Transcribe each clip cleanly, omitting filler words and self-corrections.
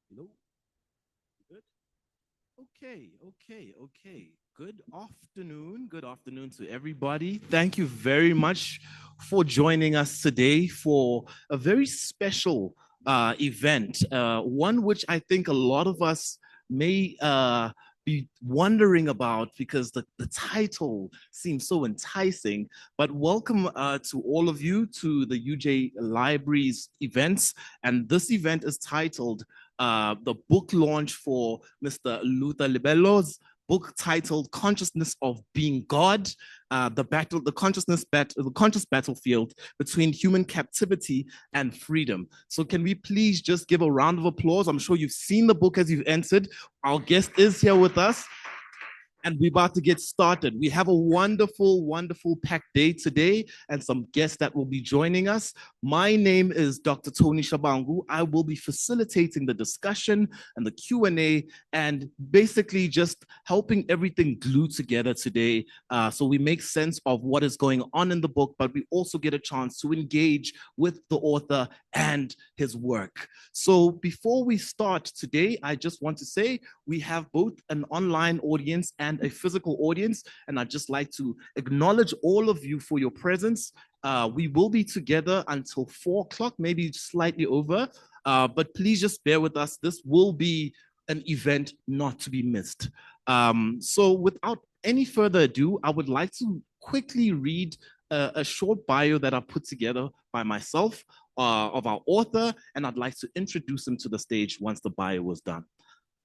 Hello? Good? Okay. Good afternoon. Good afternoon to everybody. Thank you very much for joining us today for a very special event, one which I think a lot of us may be wondering about because the title seems so enticing. But welcome to all of you to the UJ Libraries events. And this event is titled the book launch for Mr. Luther Libello's book titled "Consciousness of Being God: the conscious battlefield between human captivity and freedom." So, can we please just give a round of applause? I'm sure you've seen the book as you've entered. Our guest is here with us, and we're about to get started. We have a wonderful packed day today and some guests that will be joining us. My name is Dr. Tony Shabangu. I will be facilitating the discussion and the Q&A and basically just helping everything glue together today so we make sense of what is going on in the book, but we also get a chance to engage with the author and his work. So before we start today, I just want to say we have both an online audience and a physical audience, and I'd just like to acknowledge all of you for your presence. We will be together until 4 o'clock, maybe slightly over, but please just bear with us. This will be an event not to be missed. So without any further ado, I would like to quickly read a short bio that I've put together by myself of our author, and I'd like to introduce him to the stage once the bio was done.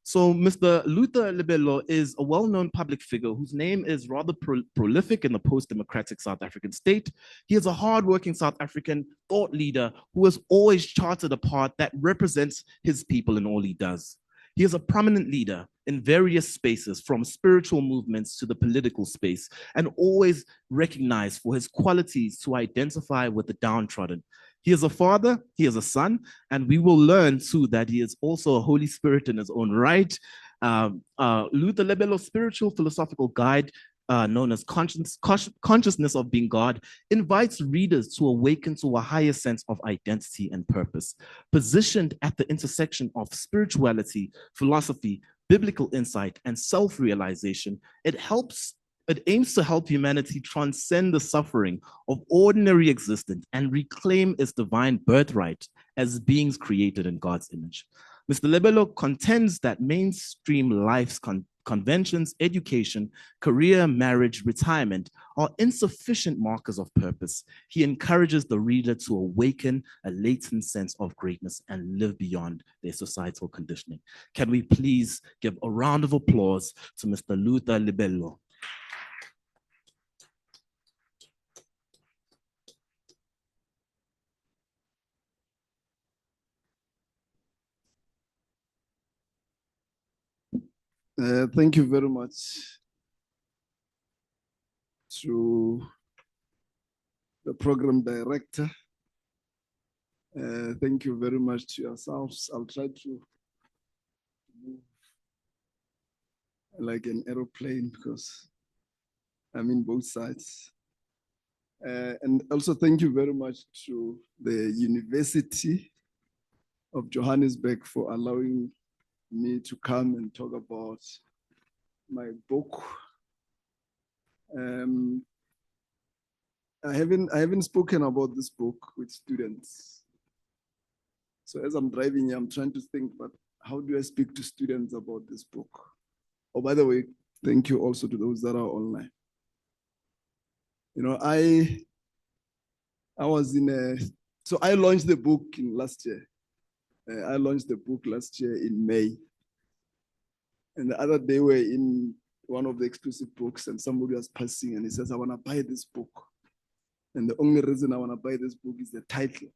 So Mr. Luther Libello is a well-known public figure whose name is rather prolific in the post-democratic South African state. He is a hardworking South African thought leader who has always charted a path that represents his people in all he does. He is a prominent leader in various spaces, from spiritual movements to the political space, and always recognized for his qualities to identify with the downtrodden. He is a father, he is a son, and we will learn too that he is also a Holy Spirit in his own right. Luther Lebello's spiritual philosophical guide, known as Consciousness of Being God, invites readers to awaken to a higher sense of identity and purpose. Positioned at the intersection of spirituality, philosophy, biblical insight, and self-realization, it aims to help humanity transcend the suffering of ordinary existence and reclaim its divine birthright as beings created in God's image. Mr. Lebello contends that mainstream life's conventions, education, career, marriage, retirement are insufficient markers of purpose. He encourages the reader to awaken a latent sense of greatness and live beyond their societal conditioning. Can we please give a round of applause to Mr. Luther Libello? Thank you very much to the program director. Thank you very much to yourselves. I'll try to move like an aeroplane because I'm in both sides. And also thank you very much to the University of Johannesburg for allowing me to come and talk about my book. I haven't spoken about this book with students. So as I'm driving here, I'm trying to think, but how do I speak to students about this book? Oh, by the way, thank you also to those that are online. You know, I was so I launched the book last year. I launched the book last year in May. And the other day we're in one of the exclusive books and somebody was passing and he says, I want to buy this book. And the only reason I want to buy this book is the title.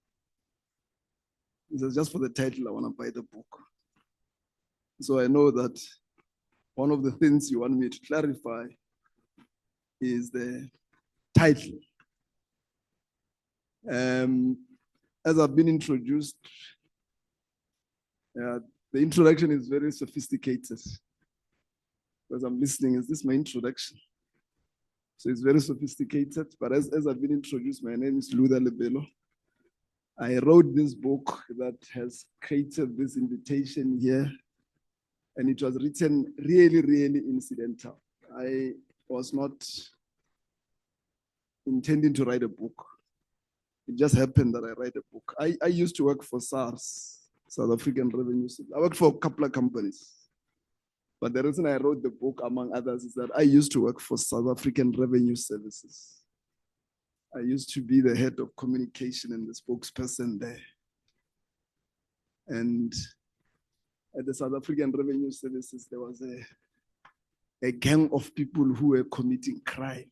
He says, just for the title, I want to buy the book. So I know that one of the things you want me to clarify is the title. As I've been introduced, the introduction is very sophisticated. Because I'm listening, is this my introduction? So it's very sophisticated, but as I've been introduced, my name is Luther Lebelo. I wrote this book that has created this invitation here, and it was written really, really incidental. I was not intending to write a book. It just happened that I write a book. I used to work for SARS, South African Revenue Service. I worked for a couple of companies. But the reason I wrote the book, among others, is that I used to work for South African Revenue Services. I used to be the head of communication and the spokesperson there. And at the South African Revenue Services, there was a gang of people who were committing crime.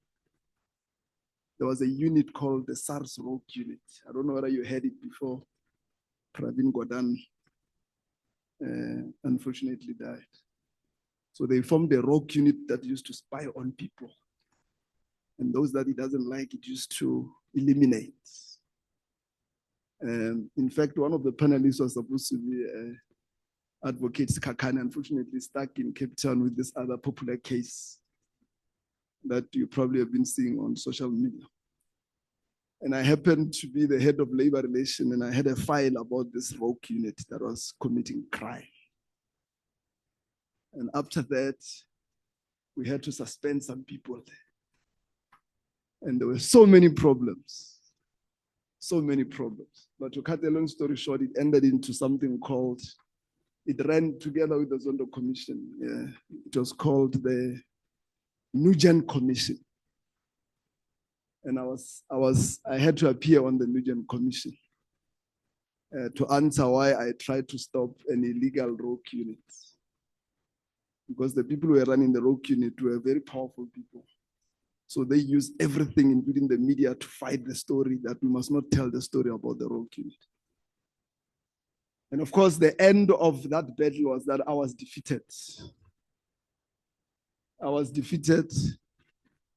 There was a unit called the SARS Rogue Unit. I don't know whether you heard it before. Pravin Gordhan unfortunately died. So they formed a rogue unit that used to spy on people. And those that he doesn't like, it used to eliminate. In fact, one of the panelists was supposed to be Advocate Kakane, unfortunately stuck in Cape Town with this other popular case that you probably have been seeing on social media. And I happened to be the head of labor relations, and I had a file about this rogue unit that was committing crime. And after that, we had to suspend some people there. And there were so many problems. But to cut a long story short, it ended into something called, it ran together with the Zondo Commission. Yeah. It was called the Nugent Commission. And I had to appear on the Nugent Commission to answer why I tried to stop an illegal rogue unit. Because the people who were running the rogue unit were very powerful people. So they used everything, including the media, to fight the story that we must not tell the story about the rogue unit. And of course, the end of that battle was that I was defeated.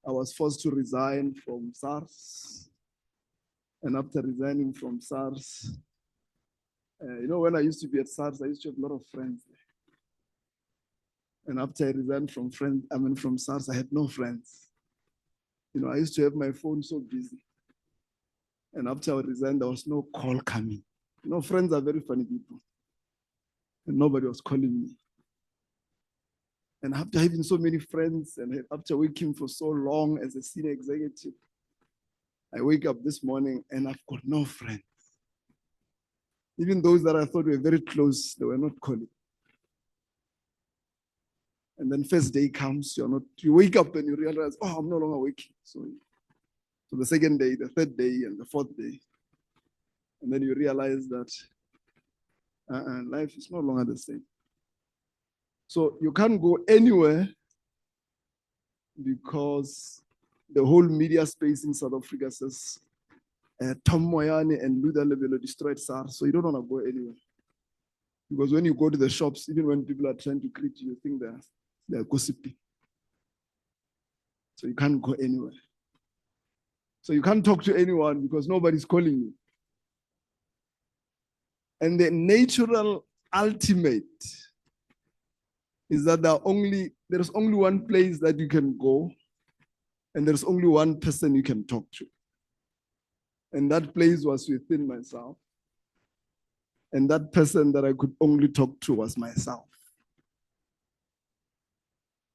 I was forced to resign from SARS. And after resigning from SARS, when I used to be at SARS, I used to have a lot of friends there. And after I resigned from SARS, I had no friends. I used to have my phone so busy. And after I resigned, there was no call coming. Friends are very funny people. And nobody was calling me. And after having so many friends and after working for so long as a senior executive, I wake up this morning and I've got no friends. Even those that I thought were very close, they were not calling. And then first day comes, you wake up and you realize, oh, I'm no longer waking. So the second day, the third day, and the fourth day. And then you realize that life is no longer the same. So you can't go anywhere because the whole media space in South Africa says Tom Moyane and Luther Lebelo destroyed SARS. So you don't want to go anywhere. Because when you go to the shops, even when people are trying to greet you, you think they're gossiping. So you can't go anywhere. So you can't talk to anyone because nobody's calling you. And the natural ultimate is that there's only one place that you can go, and there's only one person you can talk to. And that place was within myself. And that person that I could only talk to was myself.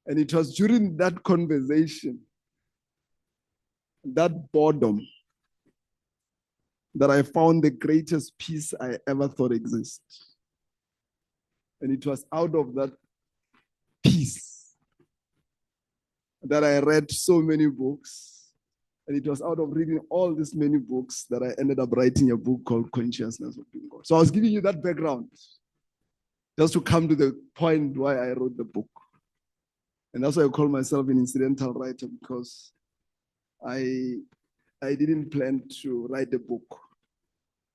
And it was during that conversation, that boredom, that I found the greatest peace I ever thought exists. And it was out of that peace that I read so many books. And it was out of reading all these many books that I ended up writing a book called Consciousness of Being God. So I was giving you that background just to come to the point why I wrote the book. And that's why I call myself an incidental writer, because I didn't plan to write a book.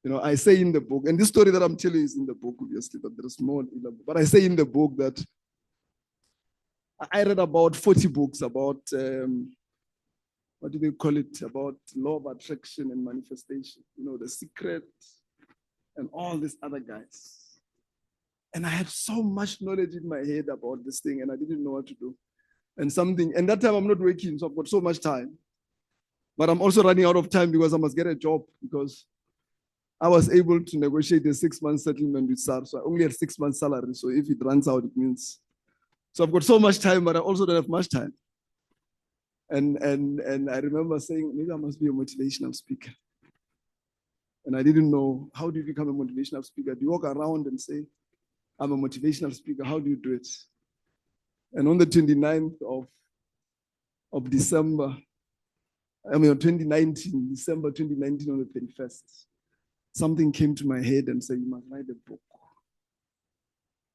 You know, I say in the book, and this story that I'm telling you is in the book, obviously, but there's more in the book. But I say in the book that I read about 40 books about, what do they call it? About law of attraction and manifestation, you know, The Secret and all these other guys. And I had so much knowledge in my head about this thing, and I didn't know what to do. And that time I'm not working, so I've got so much time. But I'm also running out of time because I must get a job, because I was able to negotiate a 6-month settlement with SAR. So I only had 6 months salary. So if it runs out, it means. So I've got so much time, but I also don't have much time. And I remember saying, maybe I must be a motivational speaker. And I didn't know, how do you become a motivational speaker? Do you walk around and say, I'm a motivational speaker? How do you do it? And on the 29th of December, 2019, December 2019, on the 31st, something came to my head and said, you must write a book.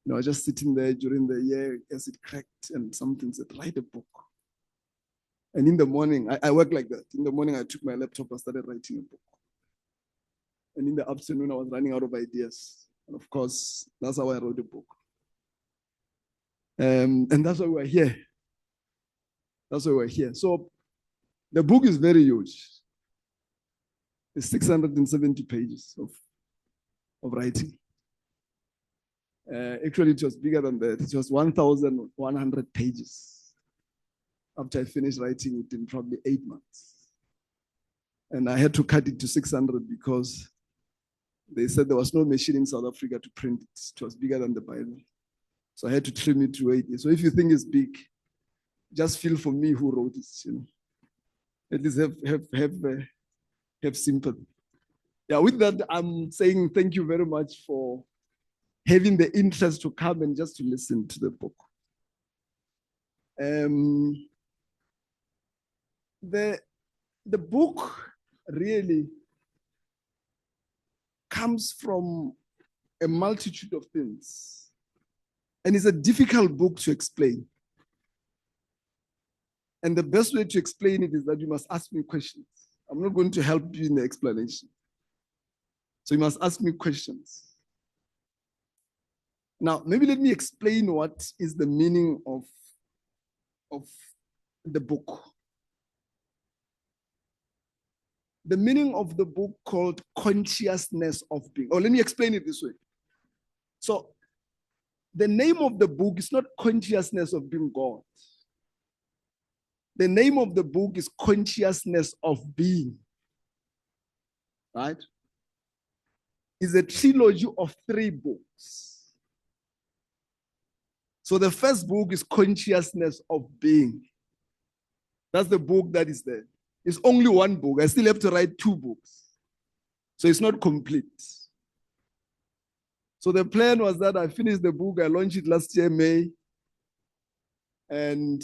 You know, I was just sitting there during the year as it cracked, and something said, write a book. And in the morning, I work like that. In the morning, I took my laptop and started writing a book. And in the afternoon, I was running out of ideas. And of course, that's how I wrote the book. And that's why we're here. That's why we're here. So the book is very huge. It's 670 pages of writing. Actually, it was bigger than that. It was 1,100 pages after I finished writing it in probably 8 months. And I had to cut it to 600 because they said there was no machine in South Africa to print it. It was bigger than the Bible. So I had to trim it to 80. So if you think it's big, just feel for me who wrote it, you know. At least have sympathy. Yeah, with that, I'm saying thank you very much for having the interest to come and just to listen to the book. The book really comes from a multitude of things, and it's a difficult book to explain. And the best way to explain it is that you must ask me questions. I'm not going to help you in the explanation. So you must ask me questions. Now, maybe let me explain what is the meaning of the book. The meaning of the book called Consciousness of Being. Or let me explain it this way. So the name of the book is not Consciousness of Being God. The name of the book is Consciousness of Being. Right? It's a trilogy of 3 books. So the first book is Consciousness of Being. That's the book that is there. It's only one book. I still have to write 2 books. So it's not complete. So the plan was that I finished the book. I launched it last year, May. And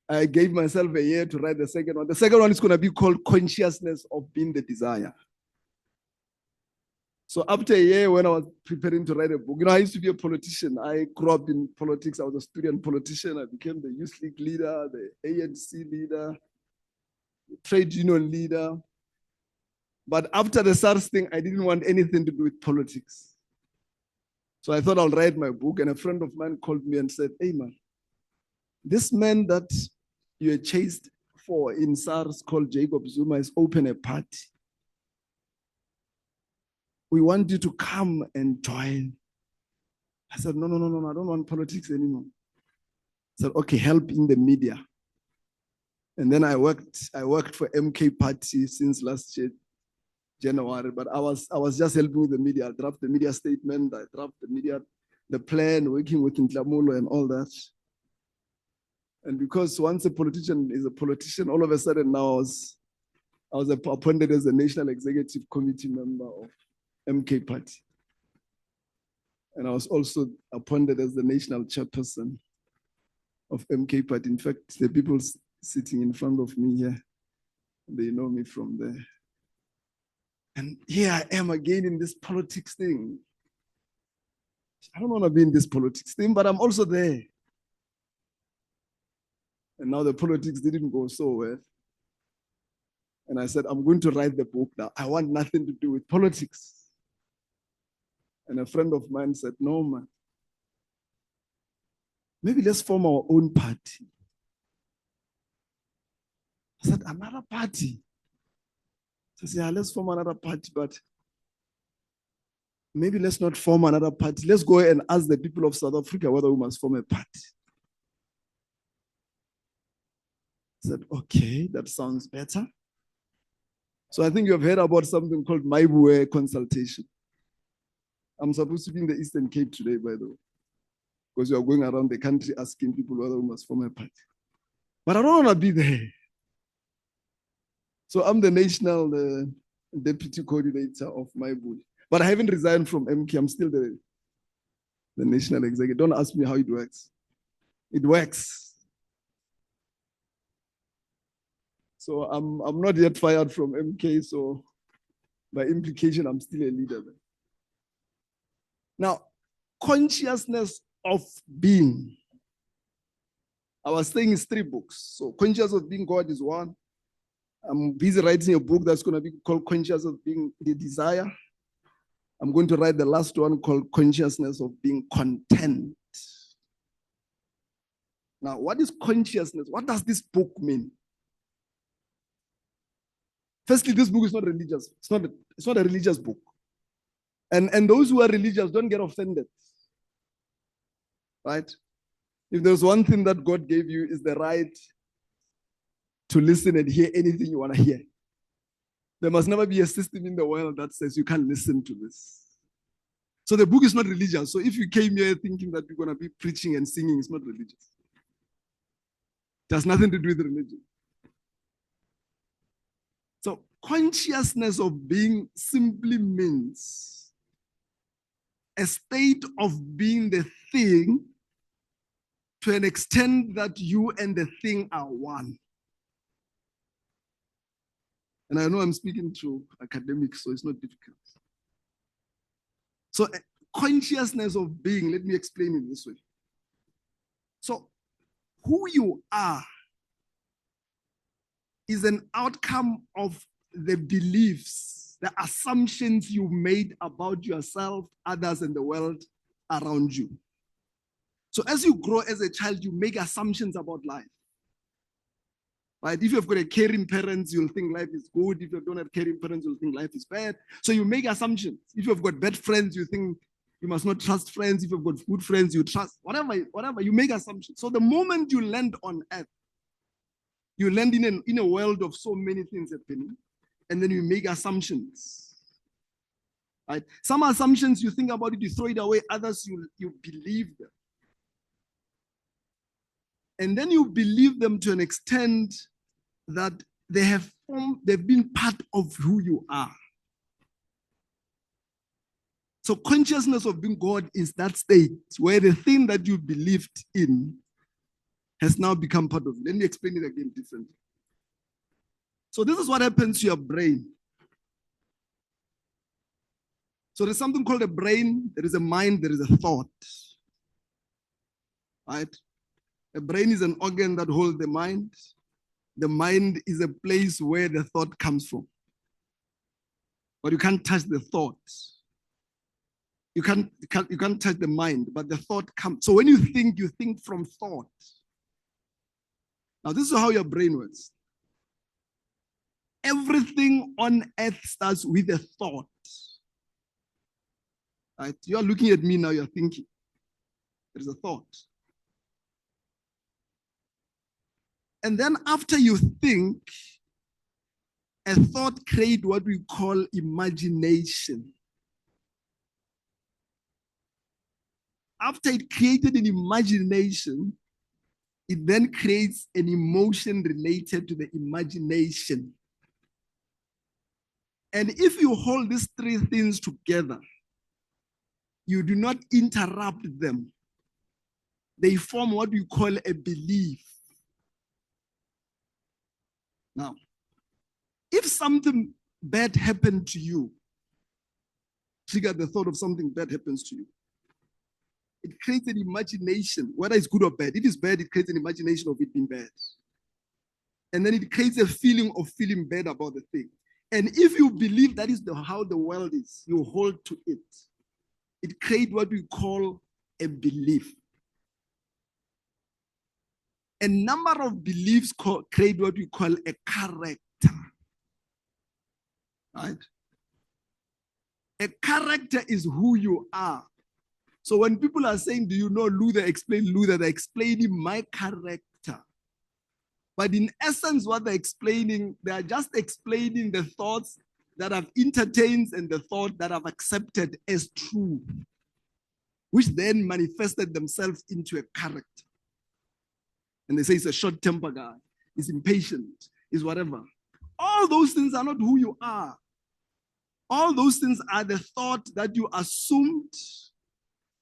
I gave myself a year to write the second one. The second one is going to be called Consciousness of Being the Desire. So after a year, when I was preparing to write a book, you know, I used to be a politician. I grew up in politics. I was a student politician. I became the youth league leader, the ANC leader, the trade union leader. But after the SARS thing, I didn't want anything to do with politics. So I thought I'll write my book. And a friend of mine called me and said, hey, man, this man that you chased for in SARS called Jacob Zuma has opened a party. We want you to come and join. I said, no, I don't want politics anymore. I said, okay, help in the media. And then I worked for MK Party since last year, January, but I was just helping with the media. I draft the media statement, I draft the plan, working with Ntlamulo and all that. And because once a politician is a politician, all of a sudden now I was appointed as the National Executive Committee member of MK Party. And I was also appointed as the national chairperson of MK Party. In fact, the people sitting in front of me here, they know me from there. And here I am again in this politics thing. I don't want to be in this politics thing, but I'm also there. And now the politics didn't go so well. And I said, I'm going to write the book now. I want nothing to do with politics. And a friend of mine said, no, man. Maybe let's form our own party. I said, another party? I said, yeah, let's form another party, but maybe let's not form another party. Let's go and ask the people of South Africa whether we must form a party. I said, okay, that sounds better. So I think you have heard about something called Maibue consultation. I'm supposed to be in the Eastern Cape today, by the way, because you are going around the country asking people whether we must form a party. But I don't want to be there. So I'm the national deputy coordinator of Maibue. But I haven't resigned from MK. I'm still the national executive. Don't ask me how it works. It works. So I'm not yet fired from MK. So by implication, I'm still a leader. Now, consciousness of being. I was saying it's 3 books. So Conscious of Being God is one. I'm busy writing a book that's going to be called Conscious of Being the Desire. I'm going to write the last one called Consciousness of Being Content. Now, what is consciousness? What does this book mean? Firstly, this book is not religious. It's not a religious book. And those who are religious, don't get offended. Right? If there's one thing that God gave you, is the right to listen and hear anything you want to hear. There must never be a system in the world that says you can't listen to this. So the book is not religious. So if you came here thinking that you're going to be preaching and singing, it's not religious. It has nothing to do with religion. So consciousness of being simply means a state of being the thing to an extent that you and the thing are one. And I know I'm speaking to academics, so it's not difficult. So consciousness of being, let me explain it this way. So who you are is an outcome of the beliefs, the assumptions you made about yourself, others, and the world around you. So as you grow as a child, you make assumptions about life. Right? If you've got a caring parents, you'll think life is good. If you don't have caring parents, you'll think life is bad. So you make assumptions. If you've got bad friends, you think you must not trust friends. If you've got good friends, you trust. Whatever, you make assumptions. So the moment you land on earth, you land in a world of so many things happening, and then you make assumptions. Right? Some assumptions you think about it, you throw it away. Others you believe them. And then you believe them to an extent that they've been part of who you are. So consciousness of being God is that state where the thing that you believed in has now become part of it. Let me explain it again differently. So this is what happens to your brain. So there's something called a brain, there is a mind, there is a thought. Right? A brain is an organ that holds the mind. The mind is a place where the thought comes from. But you can't touch the thought. You can't touch the mind, but the thought comes. So when you think from thought. Now, this is how your brain works. Everything on earth starts with a thought. Right? You are looking at me now, you're thinking. There's a thought. And then after you think, a thought creates what we call imagination. After it created an imagination, It then creates an emotion related to the imagination. And if you hold these three things together, you do not interrupt them. They form what we call a belief. Now, if something bad happened to you, trigger the thought of something bad happens to you, it creates an imagination, whether it's good or bad. If it's bad, it creates an imagination of it being bad. And then it creates a feeling of feeling bad about the thing. And if you believe that is how the world is, you hold to it. It creates what we call a belief. A number of beliefs create what we call a character. Right? A character is who you are. So when people are saying, do you know Luther, explain Luther, they're explaining my character. But in essence, what they're explaining, they are just explaining the thoughts that I've entertained and the thought that I've accepted as true, which then manifested themselves into a character. And they say it's a short-tempered guy, he's impatient, he's whatever. All those things are not who you are. All those things are the thought that you assumed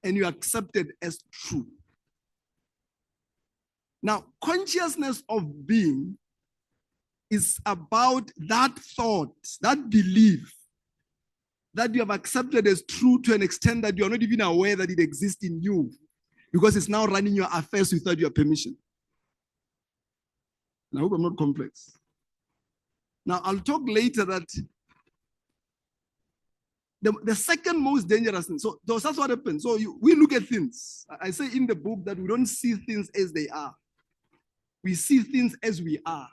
and you accepted as true. Now, consciousness of being is about that thought, that belief that you have accepted as true to an extent that you are not even aware that it exists in you because it's now running your affairs without your permission. And I hope I'm not complex. Now, I'll talk later that the second most dangerous thing, so that's what happens. So we look at things. I say in the book that we don't see things as they are. We see things as we are.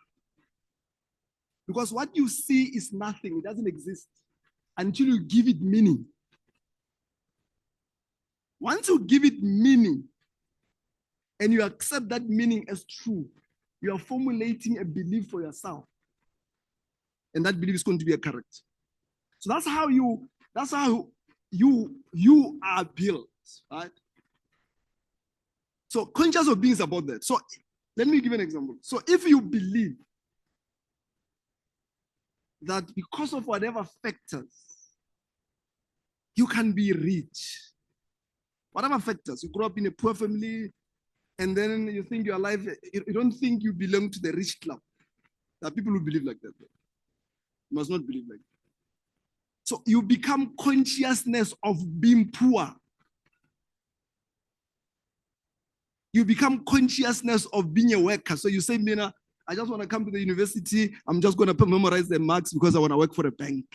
Because what you see is nothing. It doesn't exist until you give it meaning. Once you give it meaning and you accept that meaning as true, you are formulating a belief for yourself. And that belief is going to be a character. So that's how you are built, right? So conscious of being is about that. So let me give an example. So if you believe that because of whatever factors, you can be rich, whatever factors, you grow up in a poor family, and then you think your life, you don't think you belong to the rich club. There are people who believe like that. You must not believe like that. So you become consciousness of being poor. You become consciousness of being a worker. So you say, Mina, I just want to come to the university. I'm just going to memorize the marks because I want to work for a bank.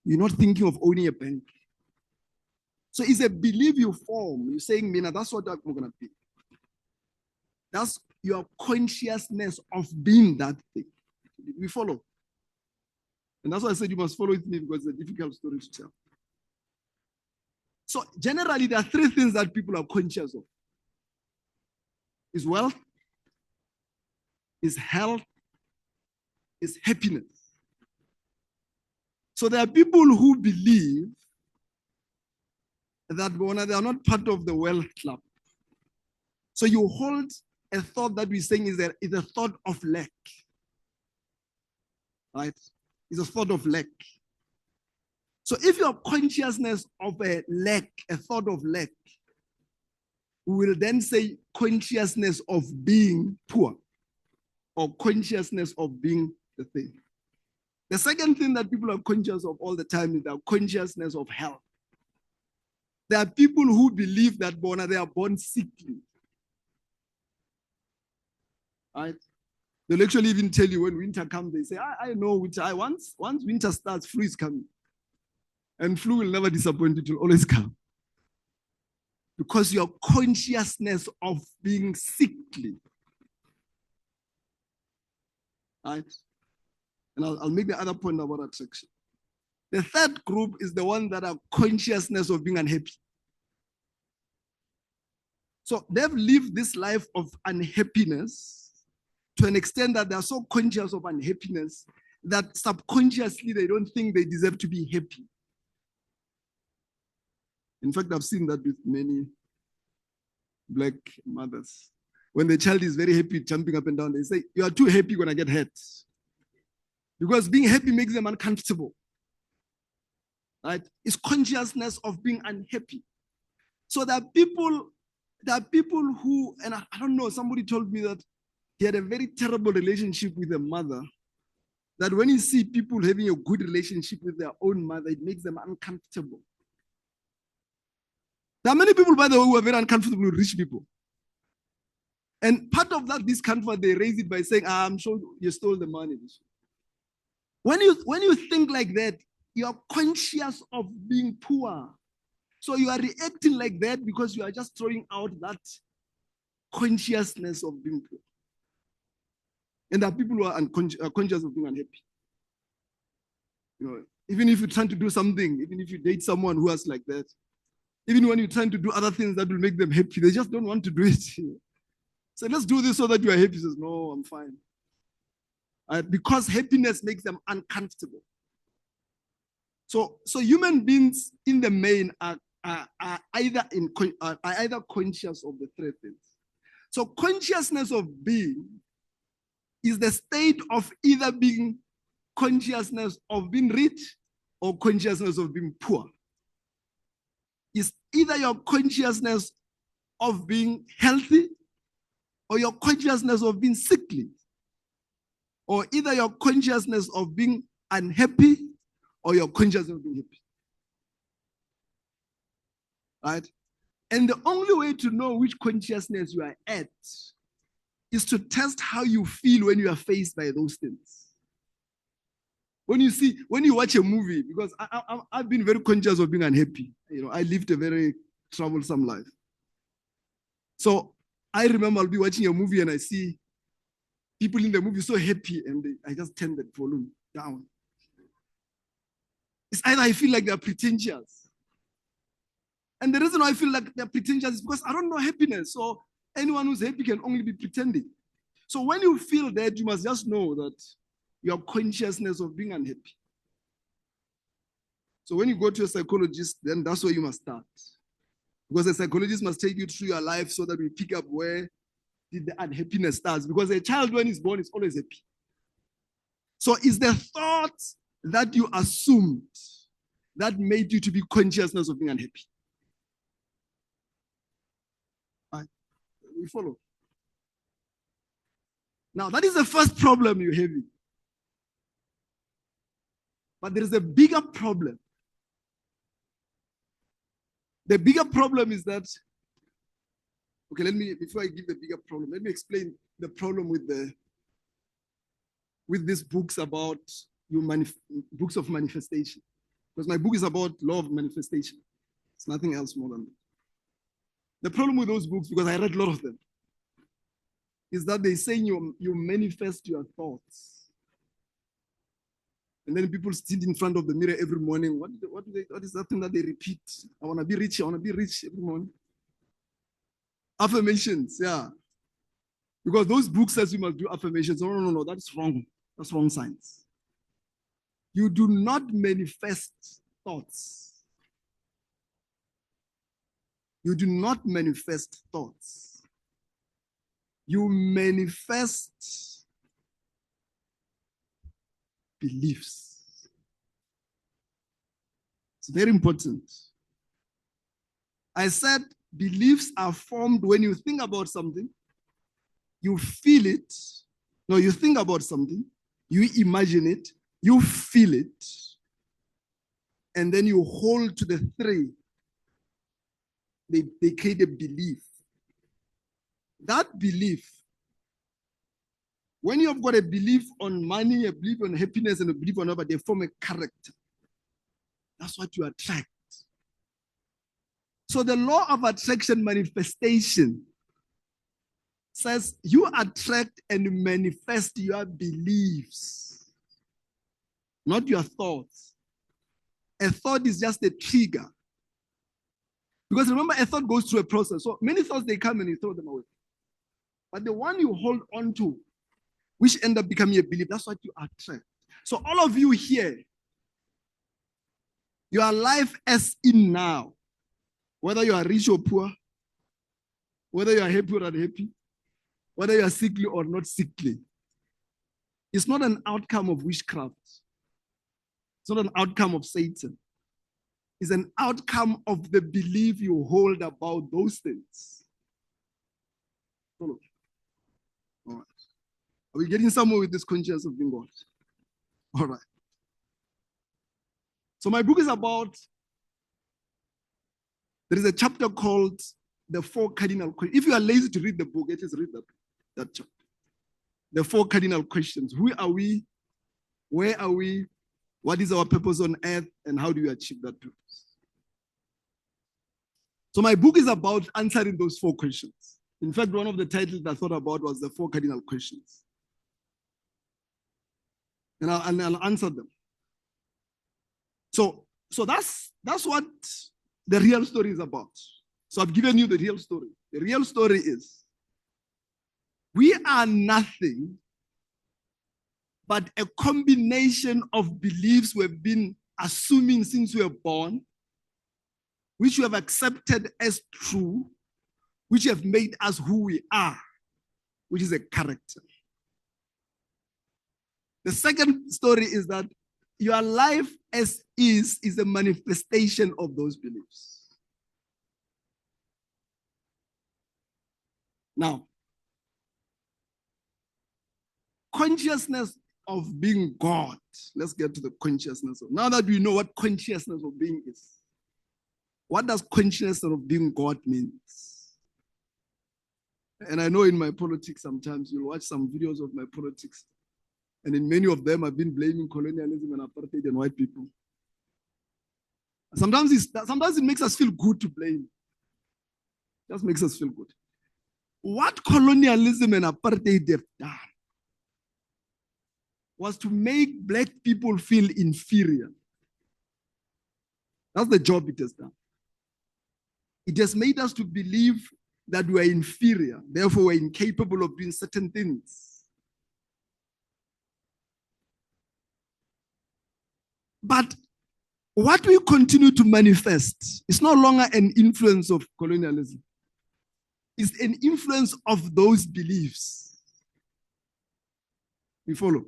You're not thinking of owning a bank. So it's a belief you form. You're saying, Mina, that's what I'm going to be. That's your consciousness of being that thing. We follow. And that's why I said you must follow with me because it's a difficult story to tell. So generally, there are three things that people are conscious of. Is wealth, is health, is happiness. So there are people who believe that they are not part of the wealth club. So you hold a thought that we're saying is a thought of lack. Right? It's a thought of lack. So if you have consciousness of a lack, a thought of lack, we will then say consciousness of being poor or consciousness of being the thing. The second thing that people are conscious of all the time is their consciousness of health. There are people who believe that they are born sickly. Right? They'll actually even tell you when winter comes, they say, I know winter. Once winter starts, flu is coming. And flu will never disappoint, it will always come. Because your consciousness of being sickly. Right? And I'll make the other point about attraction. The third group is the one that are consciousness of being unhappy. So they've lived this life of unhappiness to an extent that they're so conscious of unhappiness that subconsciously they don't think they deserve to be happy. In fact, I've seen that with many Black mothers when the child is very happy, jumping up and down, they say, you are too happy, you're going to get hurt. Because being happy makes them uncomfortable. Right? It's consciousness of being unhappy. So there are people who, and I don't know, somebody told me that he had a very terrible relationship with a mother, that when you see people having a good relationship with their own mother, it makes them uncomfortable. There are many people, by the way, who are very uncomfortable with rich people. And part of that discomfort, they raise it by saying, I'm sure you stole the money. When you think like that, you're conscious of being poor. So you are reacting like that because you are just throwing out that consciousness of being poor. And there are people who are conscious of being unhappy. You know, even if you're trying to do something, even if you date someone who is like that, even when you're trying to do other things that will make them happy, they just don't want to do it. So let's do this so that you are happy. He says, no, I'm fine. Because happiness makes them uncomfortable. So human beings in the main are either conscious of the three things. So consciousness of being is the state of either being consciousness of being rich or consciousness of being poor. It's either your consciousness of being healthy or your consciousness of being sickly, or either your consciousness of being unhappy or your consciousness of being happy. Right? And the only way to know which consciousness you are at is to test how you feel when you are faced by those things. When you watch a movie, because I've been very conscious of being unhappy. You know, I lived a very troublesome life. So I remember I'll be watching a movie and I see people in the movie so happy, and I just turn the volume down. It's either I feel like they're pretentious. And the reason why I feel like they're pretentious is because I don't know happiness. So anyone who's happy can only be pretending. So when you feel that, you must just know that your consciousness of being unhappy. So when you go to a psychologist, then that's where you must start. Because a psychologist must take you through your life so that we pick up where did the unhappiness starts. Because a child, when he's born, is always happy. So it's the thoughts that you assumed that made you to be consciousness of being unhappy. Right. We follow. Now, that is the first problem you're having. But there is a bigger problem. The bigger problem is that, okay, before I give the bigger problem, let me explain the problem with these books about books of manifestation. Because my book is about law of manifestation. It's nothing else more than that. The problem with those books, because I read a lot of them, is that they say you manifest your thoughts. And then people sit in front of the mirror every morning. What is that thing that they repeat? I want to be rich. I want to be rich every morning. Affirmations, yeah. Because those books says you must do affirmations. No, that's wrong. That's wrong science. You do not manifest thoughts. You do not manifest thoughts. You manifest beliefs. It's very important. I said beliefs are formed when you think about something, you feel it. No, you think about something, you imagine it, you feel it, and then you hold to the three. They create a belief. That belief, when you have got a belief on money, a belief on happiness, and a belief on other, they form a character. That's what you attract. So the law of attraction manifestation says you attract and manifest your beliefs, not your thoughts. A thought is just a trigger. Because remember, a thought goes through a process. So many thoughts, they come and you throw them away. But the one you hold on to, which end up becoming a belief, that's what you attract. So all of you here, your life as in now, whether you are rich or poor, whether you are happy or unhappy, whether you are sickly or not sickly, is not an outcome of witchcraft. It's not an outcome of Satan. It's an outcome of the belief you hold about those things. Follow. All right. Are we getting somewhere with this conscience of being God? All right. So my book is about, there is a chapter called The Four Cardinal Questions. If you are lazy to read the book, just read that chapter. The Four Cardinal Questions. Who are we? Where are we? What is our purpose on earth? And how do we achieve that purpose? So my book is about answering those four questions. In fact, one of the titles I thought about was The Four Cardinal Questions. And I'll answer them. So that's what the real story is about. So I've given you the real story. The real story is we are nothing but a combination of beliefs we've been assuming since we were born, which we have accepted as true, which have made us who we are, which is a character. The second story is that your life as is a manifestation of those beliefs. Now, consciousness of being God. Let's get to the consciousness of. Now that we know what consciousness of being is, what does consciousness of being God means? And I know in my politics, sometimes you'll watch some videos of my politics, and in many of them, I've been blaming colonialism and apartheid and white people. Sometimes it makes us feel good to blame. It just makes us feel good. What colonialism and apartheid have done was to make Black people feel inferior. That's the job it has done. It has made us to believe that we are inferior, therefore we're incapable of doing certain things. But what we continue to manifest is no longer an influence of colonialism. It's an influence of those beliefs. We follow?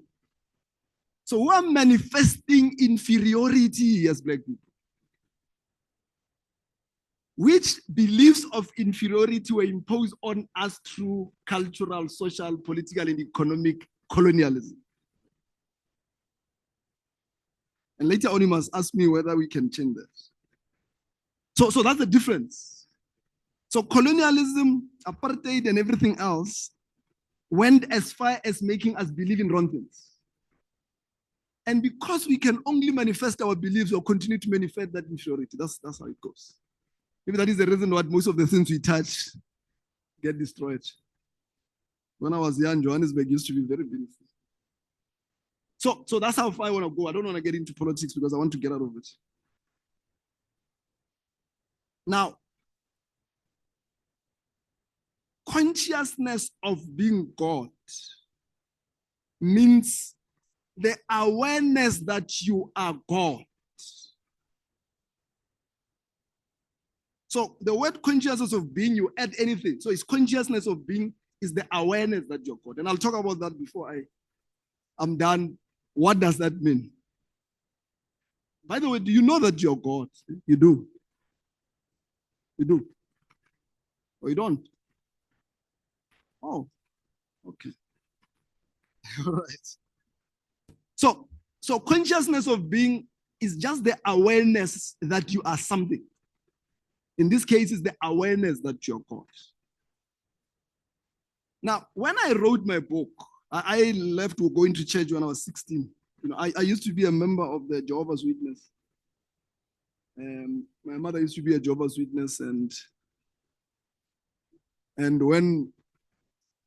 So we're manifesting inferiority as Black people. Which beliefs of inferiority were imposed on us through cultural, social, political, and economic colonialism. And later on, you must ask me whether we can change that. So that's the difference. So colonialism, apartheid, and everything else went as far as making us believe in wrong things. And because we can only manifest our beliefs or continue to manifest that inferiority, that's how it goes. Maybe that is the reason why most of the things we touch get destroyed. When I was young, Johannesburg used to be very beautiful. So that's how far I want to go. I don't want to get into politics because I want to get out of it. Now, consciousness of being God means the awareness that you are God. So the word consciousness of being, you add anything. So it's consciousness of being is the awareness that you're God. And I'll talk about that before I'm done. What does that mean? By the way, do you know that you're God? You do. You do. Or you don't? Oh, okay. All right. So consciousness of being is just the awareness that you are something. In this case, it's the awareness that you're God. Now, when I wrote my book, I left going to church when I was 16. You know, I used to be a member of the Jehovah's Witness. My mother used to be a Jehovah's Witness, and when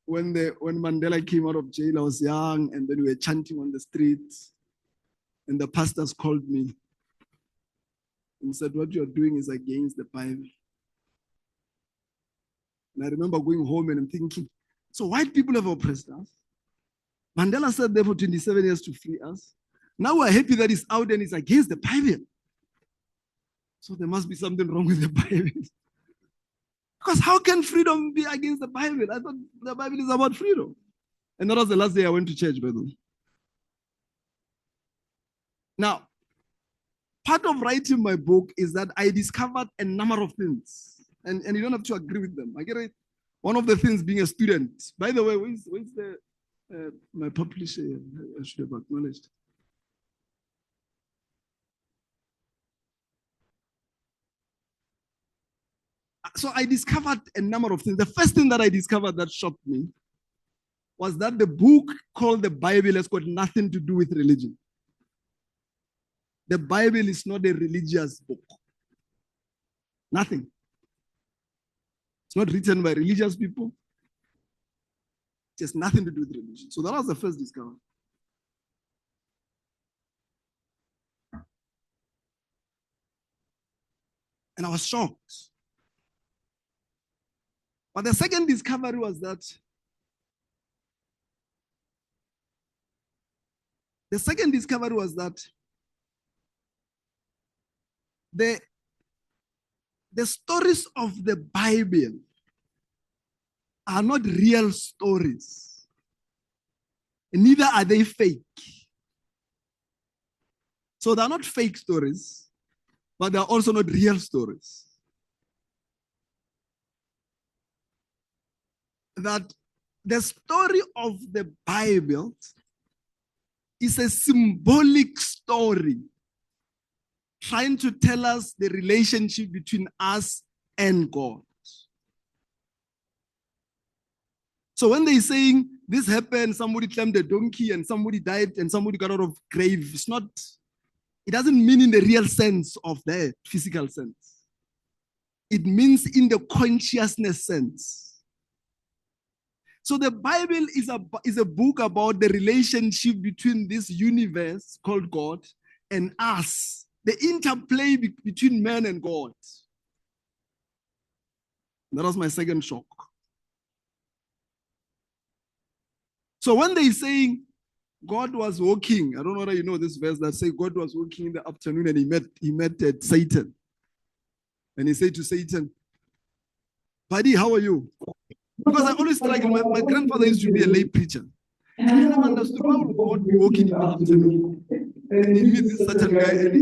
Mandela came out of jail, I was young, and then we were chanting on the streets, and the pastors called me and said, "What you're doing is against the Bible." And I remember going home and I'm thinking, so white people have oppressed us. Mandela sat there for 27 years to free us. Now we're happy that it's out and it's against the Bible. So there must be something wrong with the Bible. Because how can freedom be against the Bible? I thought the Bible is about freedom. And that was the last day I went to church, by the way. Now, part of writing my book is that I discovered a number of things. And you don't have to agree with them. I get it. One of the things being a student. By the way, where's the my publisher? I should have acknowledged. So I discovered a number of things. The first thing that I discovered that shocked me was that the book called the Bible has got nothing to do with religion. The Bible is not a religious book. Nothing. It's not written by religious people. It has nothing to do with religion. So that was the first discovery. And I was shocked. But the second discovery was that the stories of the Bible are not real stories. Neither are they fake. So they're not fake stories, but they're also not real stories. That the story of the Bible is a symbolic story trying to tell us the relationship between us and God. So when they're saying this happened, somebody climbed a donkey and somebody died and somebody got out of grave, it doesn't mean in the real sense of the physical sense. It means in the consciousness sense. So the Bible is a book about the relationship between this universe called God and us, the interplay between man and God. That was my second shock. So when they're saying God was walking, I don't know whether you know this verse that says God was walking in the afternoon and he met Satan. And he said to Satan, buddy, how are you? Because I always struggle. My grandfather used to be a lay preacher. And I never understood why would God be walking in the afternoon. And he meets this certain guy and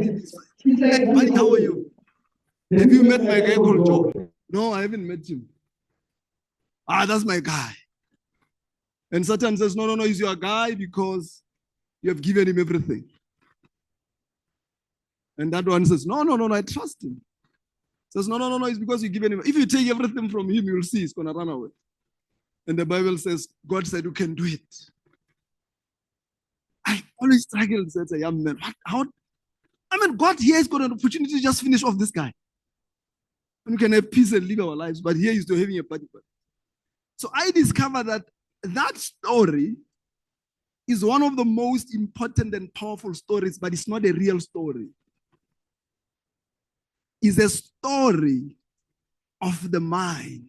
he's like, buddy, how are you? Have you met my guy called Job? No, I haven't met him. That's my guy. And Satan says, no, he's your guy because you have given him everything. And that one says, no, I trust him. Says, no, it's because you given him. If you take everything from him, you'll see he's going to run away. And the Bible says, God said you can do it. I always struggled as a young man. God here has got an opportunity to just finish off this guy. And we can have peace and live our lives, but here he's still having a party. So I discovered that story is one of the most important and powerful stories, but it's not a real story. It's a story of the mind.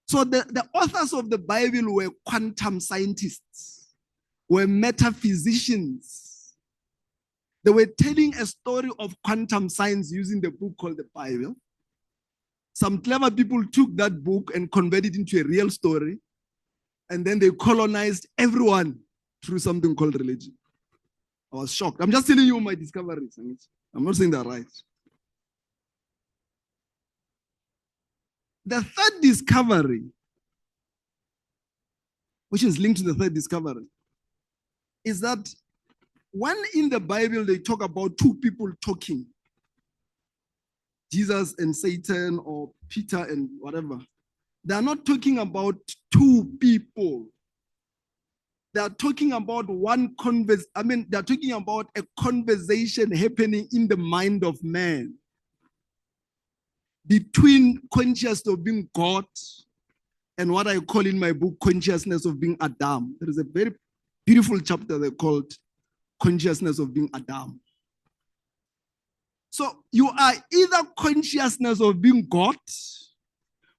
So the authors of the Bible were quantum scientists, were metaphysicians. They were telling a story of quantum science using the book called the Bible. Some clever people took that book and converted it into a real story, and then they colonized everyone through something called religion. I was shocked. I'm just telling you my discoveries. I'm not saying that right. The third discovery, which is linked to the third discovery, is that when in the Bible they talk about two people talking, Jesus and Satan or Peter and whatever, they are not talking about two people. They are talking about they're talking about a conversation happening in the mind of man between consciousness of being God and what I call in my book consciousness of being Adam. There is a very beautiful chapter they called consciousness of being Adam. So you are either consciousness of being God,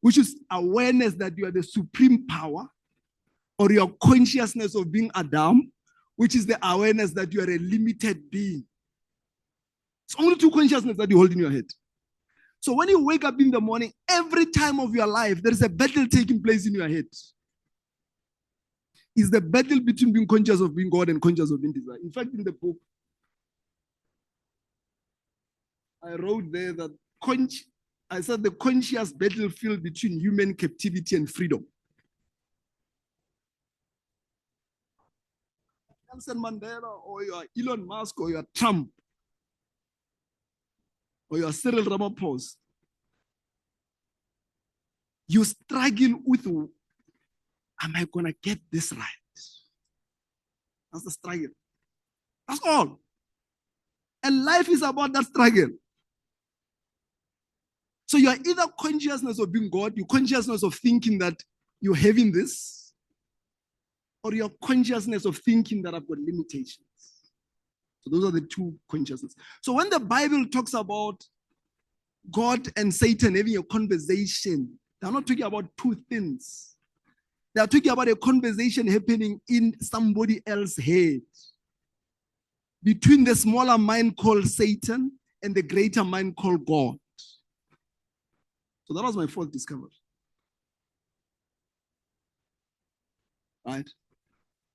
which is awareness that you are the supreme power, or your consciousness of being Adam, which is the awareness that you are a limited being. It's only two consciousnesses that you hold in your head. So when you wake up in the morning, every time of your life, there is a battle taking place in your head. It's the battle between being conscious of being God and conscious of being desire. In fact, in the book, I wrote there that I said the conscious battlefield between human captivity and freedom. Nelson Mandela, or you are Elon Musk, or you are Trump, or you are Cyril Ramaphosa, you struggle with, am I going to get this right? That's the struggle. That's all. And life is about that struggle. So you are either consciousness of being God, your consciousness of thinking that you're having this, or your consciousness of thinking that I've got limitations. So those are the two consciousnesses. So when the Bible talks about God and Satan having a conversation, they're not talking about two things. They're talking about a conversation happening in somebody else's head between the smaller mind called Satan and the greater mind called God. So that was my fourth discovery. Right?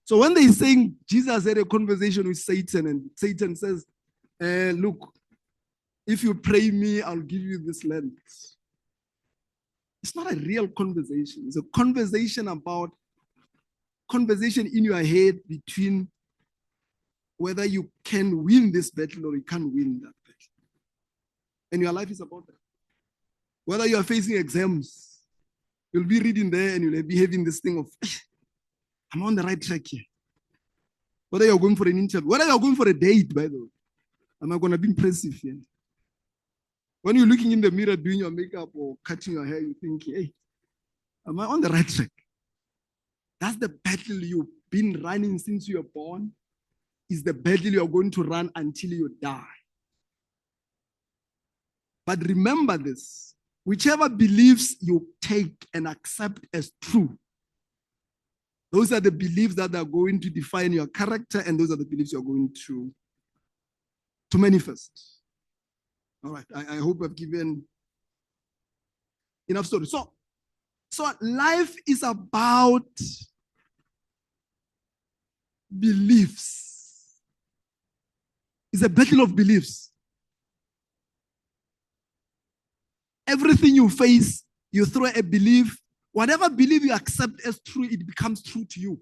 So when they're saying Jesus had a conversation with Satan and Satan says, look, if you pray me, I'll give you this land. It's not a real conversation. It's a conversation in your head between whether you can win this battle or you can't win that battle. And your life is about that. Whether you are facing exams, you'll be reading there and you'll be having this thing of, I'm on the right track here. Whether you're going for an interview, whether you're going for a date, by the way, am I going to be impressive here? When you're looking in the mirror doing your makeup or cutting your hair, you think, hey, am I on the right track? That's the battle you've been running since you were born. Is the battle you're going to run until you die. But remember this, whichever beliefs you take and accept as true, those are the beliefs that are going to define your character, and those are the beliefs you're going to manifest. All right, I hope I've given enough story. So life is about beliefs. It's a battle of beliefs. Everything you face, you throw a belief. Whatever belief you accept as true, it becomes true to you.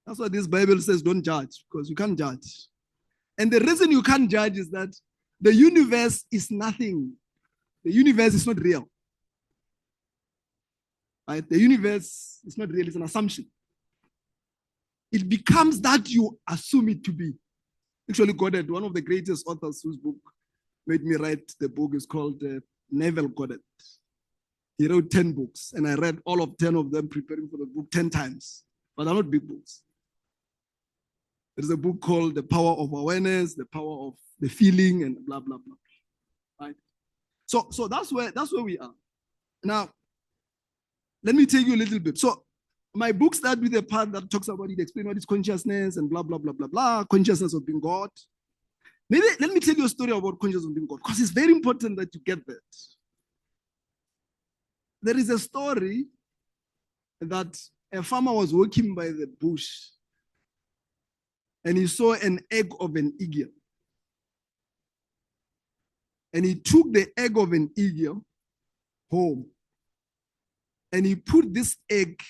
That's why this Bible says don't judge, because you can't judge. And the reason you can't judge is that the universe is nothing. The universe is not real. Right? The universe is not real, it's an assumption. It becomes that you assume it to be. Actually, Goddard, one of the greatest authors whose book made me write the book is called Neville Goddard. He wrote 10 books, and I read all of 10 of them preparing for the book 10 times, but they're not big books. There's a book called The Power of Awareness, The Power of the Feeling, and blah, blah, blah. Right? So that's where we are. Now, let me take you a little bit. So my book starts with a part that talks about it, explain what is consciousness and blah, blah, blah, blah, blah, consciousness of being God. Maybe let me tell you a story about consciousness of being God, because it's very important that you get that. There is a story that a farmer was walking by the bush and he saw an egg of an eagle. And he took the egg of an eagle home and he put this egg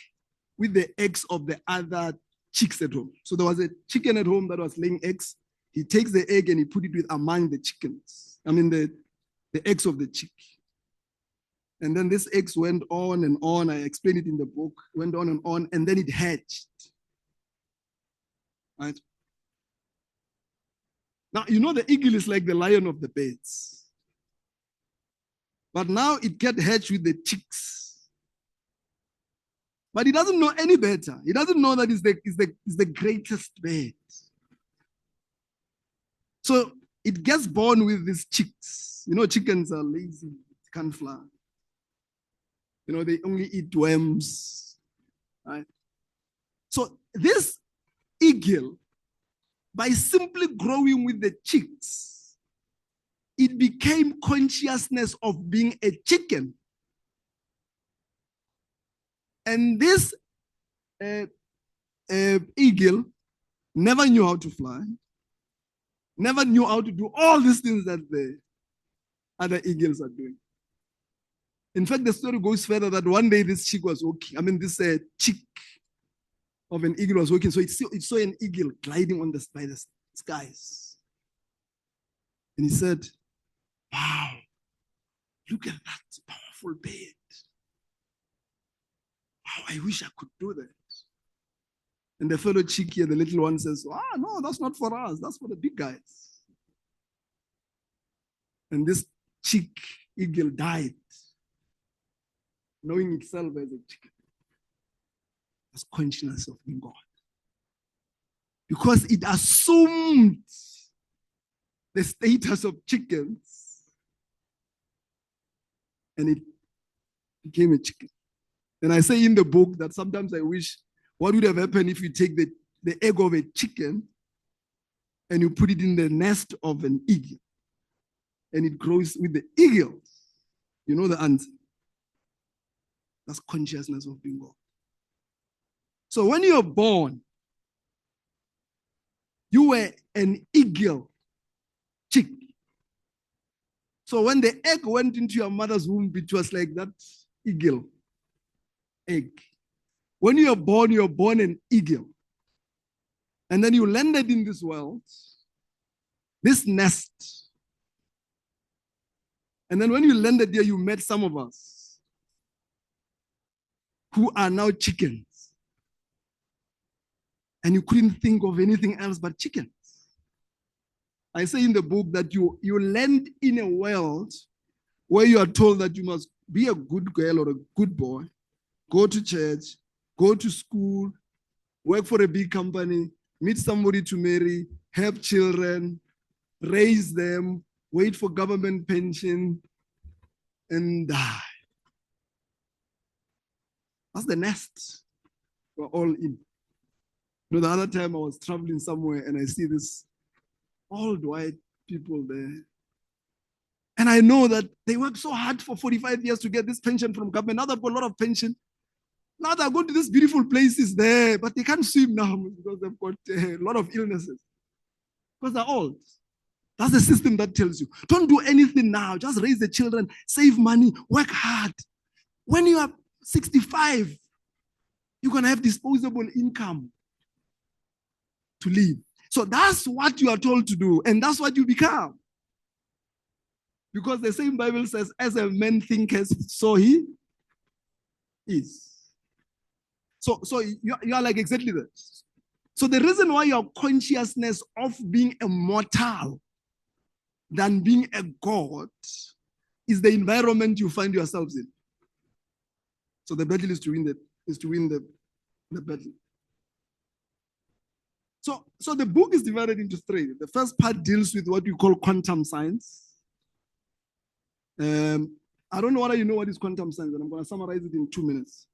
with the eggs of the other chicks at home. So there was a chicken at home that was laying eggs. He takes the egg and he put it with among the chickens. I mean, the eggs of the chick. And then this eggs went on and on. I explained it in the book, went on, and then it hatched. Right? Now, you know the eagle is like the lion of the birds. But now it get hatched with the chicks. But he doesn't know any better. He doesn't know that it's the greatest bird. So it gets born with these chicks. You know, chickens are lazy, can't fly. You know, they only eat worms. Right? So this eagle, by simply growing with the chicks, it became consciousness of being a chicken. And this eagle never knew how to fly, never knew how to do all these things that the other eagles are doing. In fact, the story goes further that one day this chick was walking. This chick of an eagle was walking. So it saw an eagle gliding on by the skies. And he said, wow, look at that powerful bird. Wow, I wish I could do that. And the fellow chick here, the little one, says, no, that's not for us. That's for the big guys. And this chick eagle died, knowing itself as a chicken. That's consciousness of being God. Because it assumed the status of chickens and it became a chicken. And I say in the book that sometimes I wish what would have happened if you take the egg of a chicken and you put it in the nest of an eagle and it grows with the eagles. You know the answer. That's consciousness of being God. So when you're born, you were an eagle chick. So when the egg went into your mother's womb, it was like that eagle egg. When you're born an eagle. And then you landed in this world, this nest. And then when you landed there, you met some of us who are now chickens. And you couldn't think of anything else but chickens. I say in the book that you land in a world where you are told that you must be a good girl or a good boy, go to church, go to school, work for a big company, meet somebody to marry, have children, raise them, wait for government pension, and die. That's the nest we're all in. The other time I was traveling somewhere and I see this old white people there. And I know that they worked so hard for 45 years to get this pension from government. Now they've got a lot of pension. Now they're going to these beautiful places there, but they can't swim now because they've got a lot of illnesses. Because they're old. That's the system that tells you. Don't do anything now. Just raise the children, save money, work hard. When you are 65, you're going to have disposable income to live. So that's what you are told to do, and that's what you become. Because the same Bible says, as a man thinketh, so he is. So you are like exactly that. So the reason why your consciousness of being a mortal than being a God is the environment you find yourselves in. So the battle is to win the battle. So the book is divided into three. The first part deals with what we call quantum science. I don't know whether you know what is quantum science, and I'm going to summarize it in 2 minutes.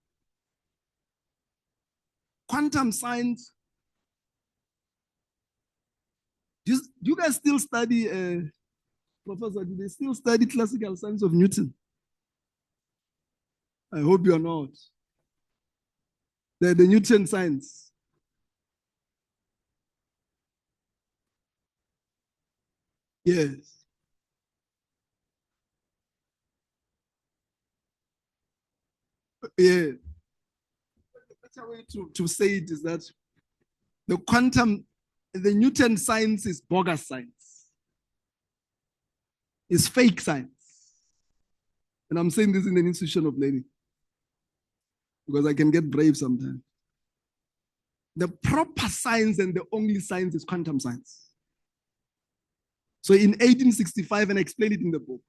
Quantum science. Do you guys still study, Professor, do they still study classical science of Newton? I hope you're not. The Newton science. Yes. Yeah. The better way to say it is that the Newton science is bogus science. It's fake science. And I'm saying this in an institution of learning because I can get brave sometimes. The proper science and the only science is quantum science. So in 1865, and I explained it in the book,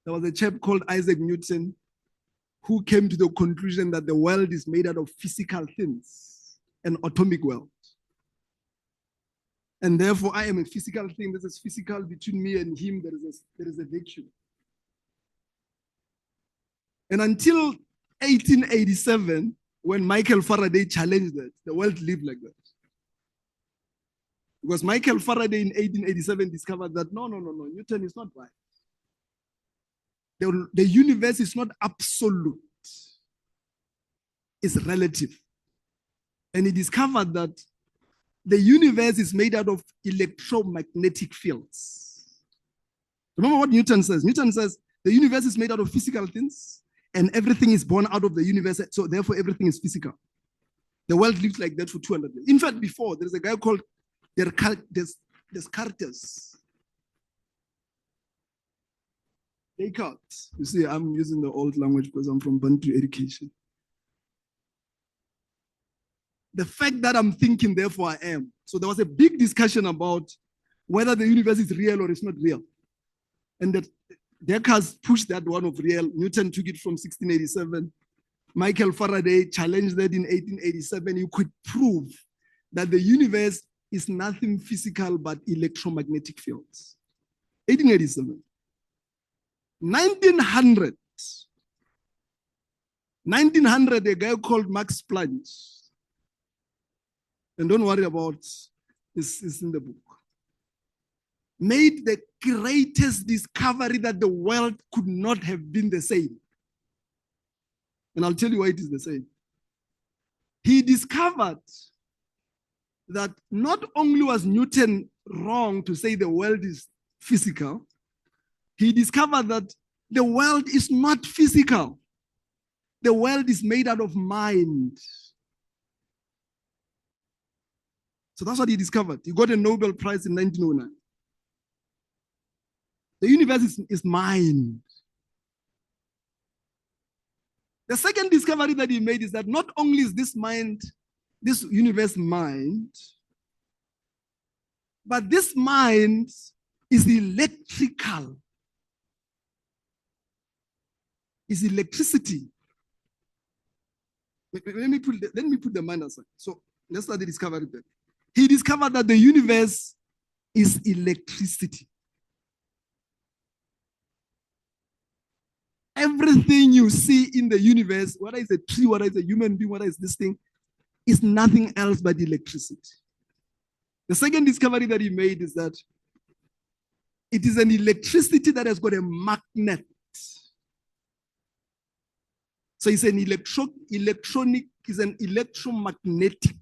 there was a chap called Isaac Newton who came to the conclusion that the world is made out of physical things, an atomic world. And therefore, I am a physical thing. This is physical between me and him. There is a vacuum. And until 1887, when Michael Faraday challenged that, the world lived like that. Because Michael Faraday in 1887 discovered that no, Newton is not right. The universe is not absolute, it's relative. And he discovered that the universe is made out of electromagnetic fields. Remember what Newton says? Newton says the universe is made out of physical things and everything is born out of the universe. So therefore everything is physical. The world lived like that for 200 years. In fact, before, there's a guy called Descartes. Descartes. You see, I'm using the old language because I'm from Bantu education. The fact that I'm thinking, therefore I am. So there was a big discussion about whether the universe is real or it's not real. And that Descartes pushed that one of real. Newton took it from 1687. Michael Faraday challenged that in 1887. You could prove that the universe is nothing physical but electromagnetic fields. 1887. 1900, a guy called Max Planck, and don't worry about it's in the book, made the greatest discovery that the world could not have been the same. And I'll tell you why it is the same. He discovered that not only was Newton wrong to say the world is physical, he discovered that the world is not physical. The world is made out of mind. So that's what he discovered. He got a Nobel Prize in 1909. The universe is mind. The second discovery that he made is that not only is this universe mind, but this mind is electrical. Is electricity. Let me put the mind aside. So let's start the discovery there. He discovered that the universe is electricity. Everything you see in the universe, whether it's a tree, whether it's a human being, whether it's this thing, is nothing else but electricity. The second discovery that he made is that it is an electricity that has got a magnet. So it's an electromagnetic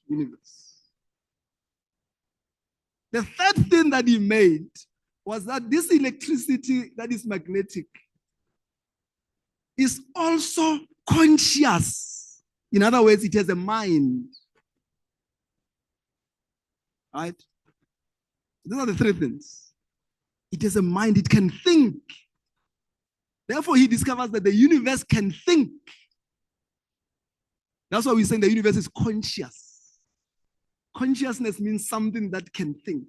universe. The third thing that he made was that this electricity that is magnetic is also conscious. In other words, it has a mind. Right? These are the three things. It has a mind, it can think. Therefore, he discovers that the universe can think. That's why we're saying the universe is conscious. Consciousness means something that can think.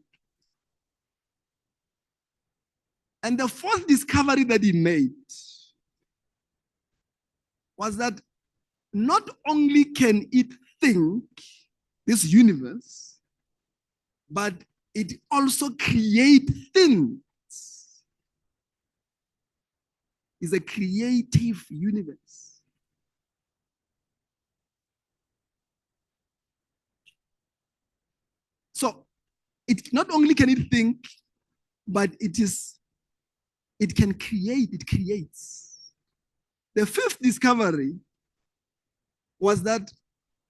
And the fourth discovery that he made was that not only can it think, this universe, but it also creates things. It's a creative universe. So it not only can it think, but it can create, it creates. The fifth discovery was that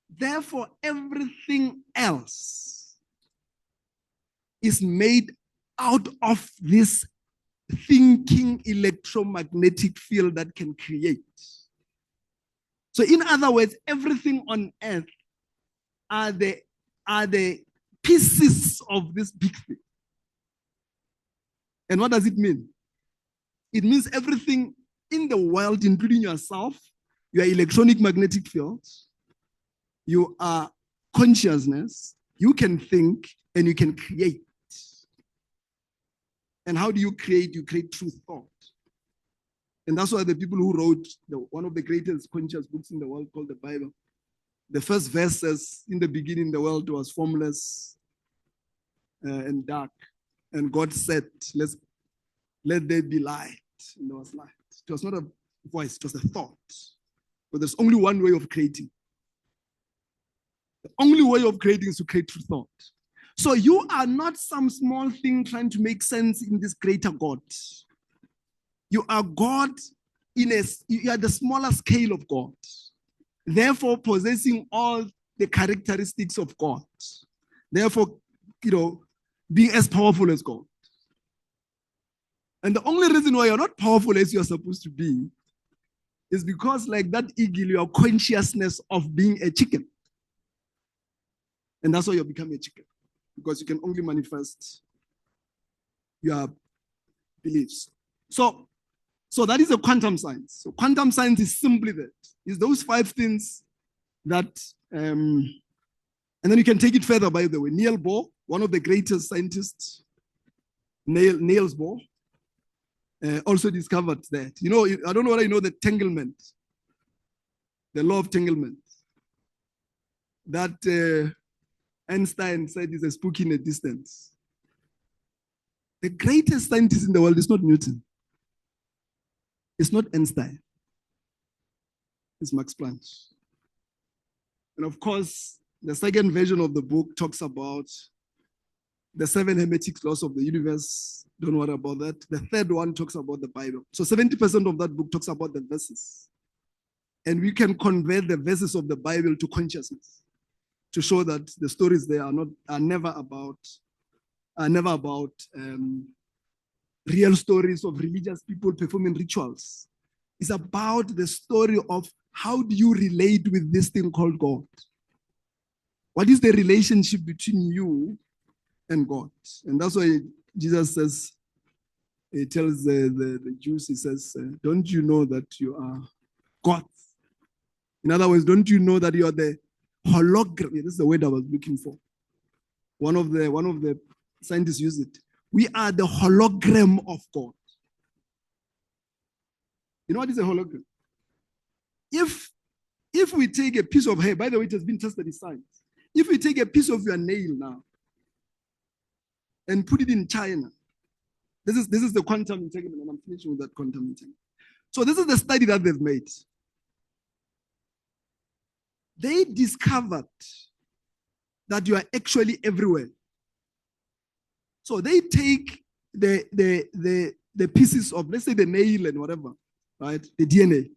therefore everything else is made out of this thinking electromagnetic field that can create. So in other words, everything on earth are the pieces of this big thing. And what does it mean? It means everything in the world, including yourself, your electronic magnetic field, you are consciousness, you can think, and you can create. And how do you create? You create through thought. And that's why the people who wrote one of the greatest conscious books in the world called the Bible, the first verse says, in the beginning, the world was formless and dark. And God said, let there be light. And there was light. It was not a voice, it was a thought. But there's only one way of creating. The only way of creating is to create through thought. So you are not some small thing trying to make sense in this greater God. You are God you are the smaller scale of God. Therefore, possessing all the characteristics of God. Therefore, being as powerful as God. And the only reason why you're not powerful as you're supposed to be is because, like that eagle, your consciousness of being a chicken. And that's why you're becoming a chicken. Because you can only manifest your beliefs. So that is a quantum science. So quantum science is simply that. It's those 5 things that, and then you can take it further, by the way. Niels Bohr, one of the greatest scientists, Niels Bohr, also discovered that. I don't know whether you know the entanglement, the law of entanglement, that Einstein said is a spook in a distance. The greatest scientist in the world is not Newton. It's not Einstein. It's Max Planck. And of course, the second version of the book talks about the 7 hermetic laws of the universe. Don't worry about that. The third one talks about the Bible. So 70% of that book talks about the verses. And we can convert the verses of the Bible to consciousness to show that the stories there are never about real stories of religious people performing rituals. It's about the story of how do you relate with this thing called God? What is the relationship between you and God? And that's why Jesus says, he tells the Jews, he says, don't you know that you are God? In other words, don't you know that you are the hologram? Yeah, this is the word I was looking for. One of the scientists use it. We are the hologram of God. You know what is a hologram? If we take a piece of hair, by the way, it has been tested in science. If we take a piece of your nail now and put it in China, this is the quantum entanglement, and I'm finishing with that quantum entanglement. So this is the study that they've made. They discovered that you are actually everywhere. So they take the pieces of, let's say, the nail and whatever, right? The DNA.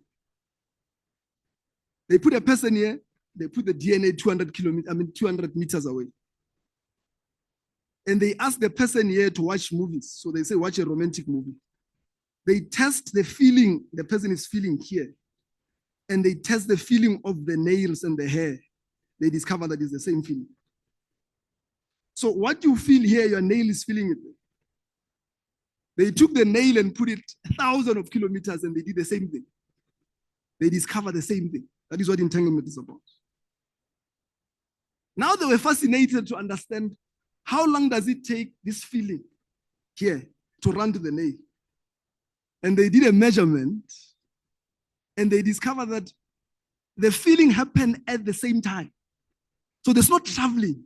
They put a person here, they put the DNA 200 meters away. And they ask the person here to watch movies. So they say, watch a romantic movie. They test the feeling the person is feeling here. And they test the feeling of the nails and the hair. They discover that it's the same feeling. So what you feel here, your nail is feeling it. They took the nail and put it 1,000 of kilometers and they did the same thing. They discovered the same thing. That is what entanglement is about. Now they were fascinated to understand how long does it take this feeling here to run to the nail. And they did a measurement and they discovered that the feeling happened at the same time. So there's no traveling.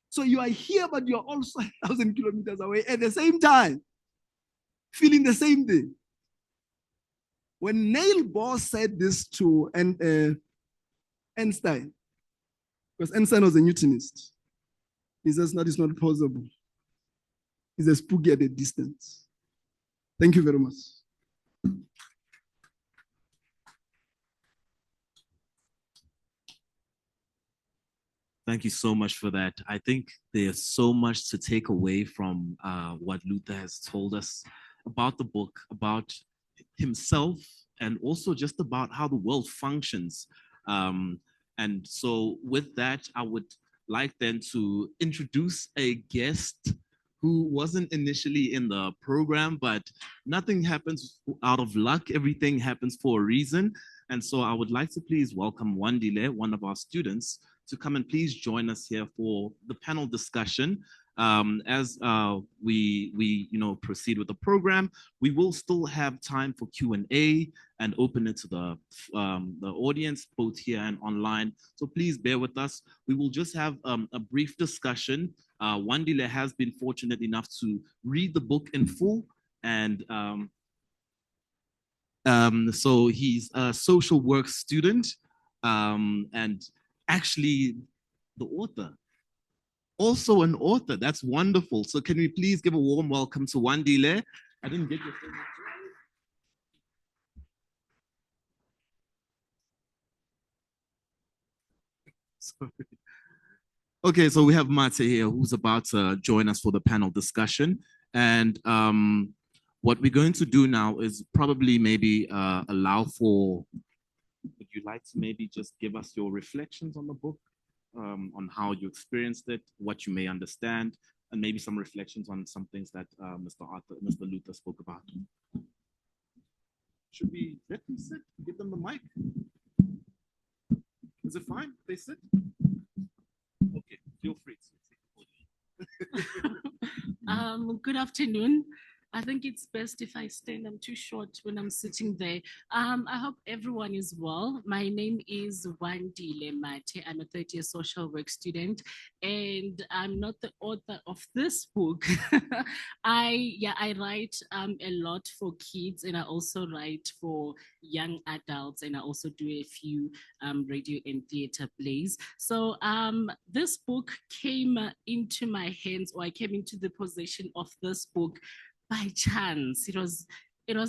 So you are here, but you're also 1,000 kilometers away at the same time, feeling the same thing. When Niels Bohr said this to Einstein, because Einstein was a Newtonist, he says that is not possible. It's a spooky at a distance. Thank you very much. Thank you so much for that. I think there's so much to take away from what Luther has told us about the book, about himself, and also just about how the world functions. And so, with that, I would like then to introduce a guest who wasn't initially in the program, but nothing happens out of luck. Everything happens for a reason. And so I would like to please welcome Wandile, one of our students, to come and please join us here for the panel discussion. As we proceed with the program, we will still have time for Q&A and open it to the audience, both here and online. So please bear with us. We will just have a brief discussion. Wandile has been fortunate enough to read the book in full, and so he's a social work student, and actually the author also an author. That's wonderful. So can we please give a warm welcome to Wandile? I didn't get your signature. Sorry. Okay, so we have Mate here who's about to join us for the panel discussion. And what we're going to do now is probably maybe allow for, would you like to maybe just give us your reflections on the book, on how you experienced it, what you may understand, and maybe some reflections on some things that Mr. Luther spoke about. Should we let them sit? Give them the mic. Is it fine? They sit? Okay, feel free to. Good afternoon. I think it's best if I stand. I'm too short when I'm sitting there. I hope everyone is well. My name is Wandile Mate. I'm a third-year social work student, and I'm not the author of this book. I write a lot for kids, and I also write for young adults, and I also do a few radio and theater plays. So this book came into my hands, or I came into the possession of this book by chance. It was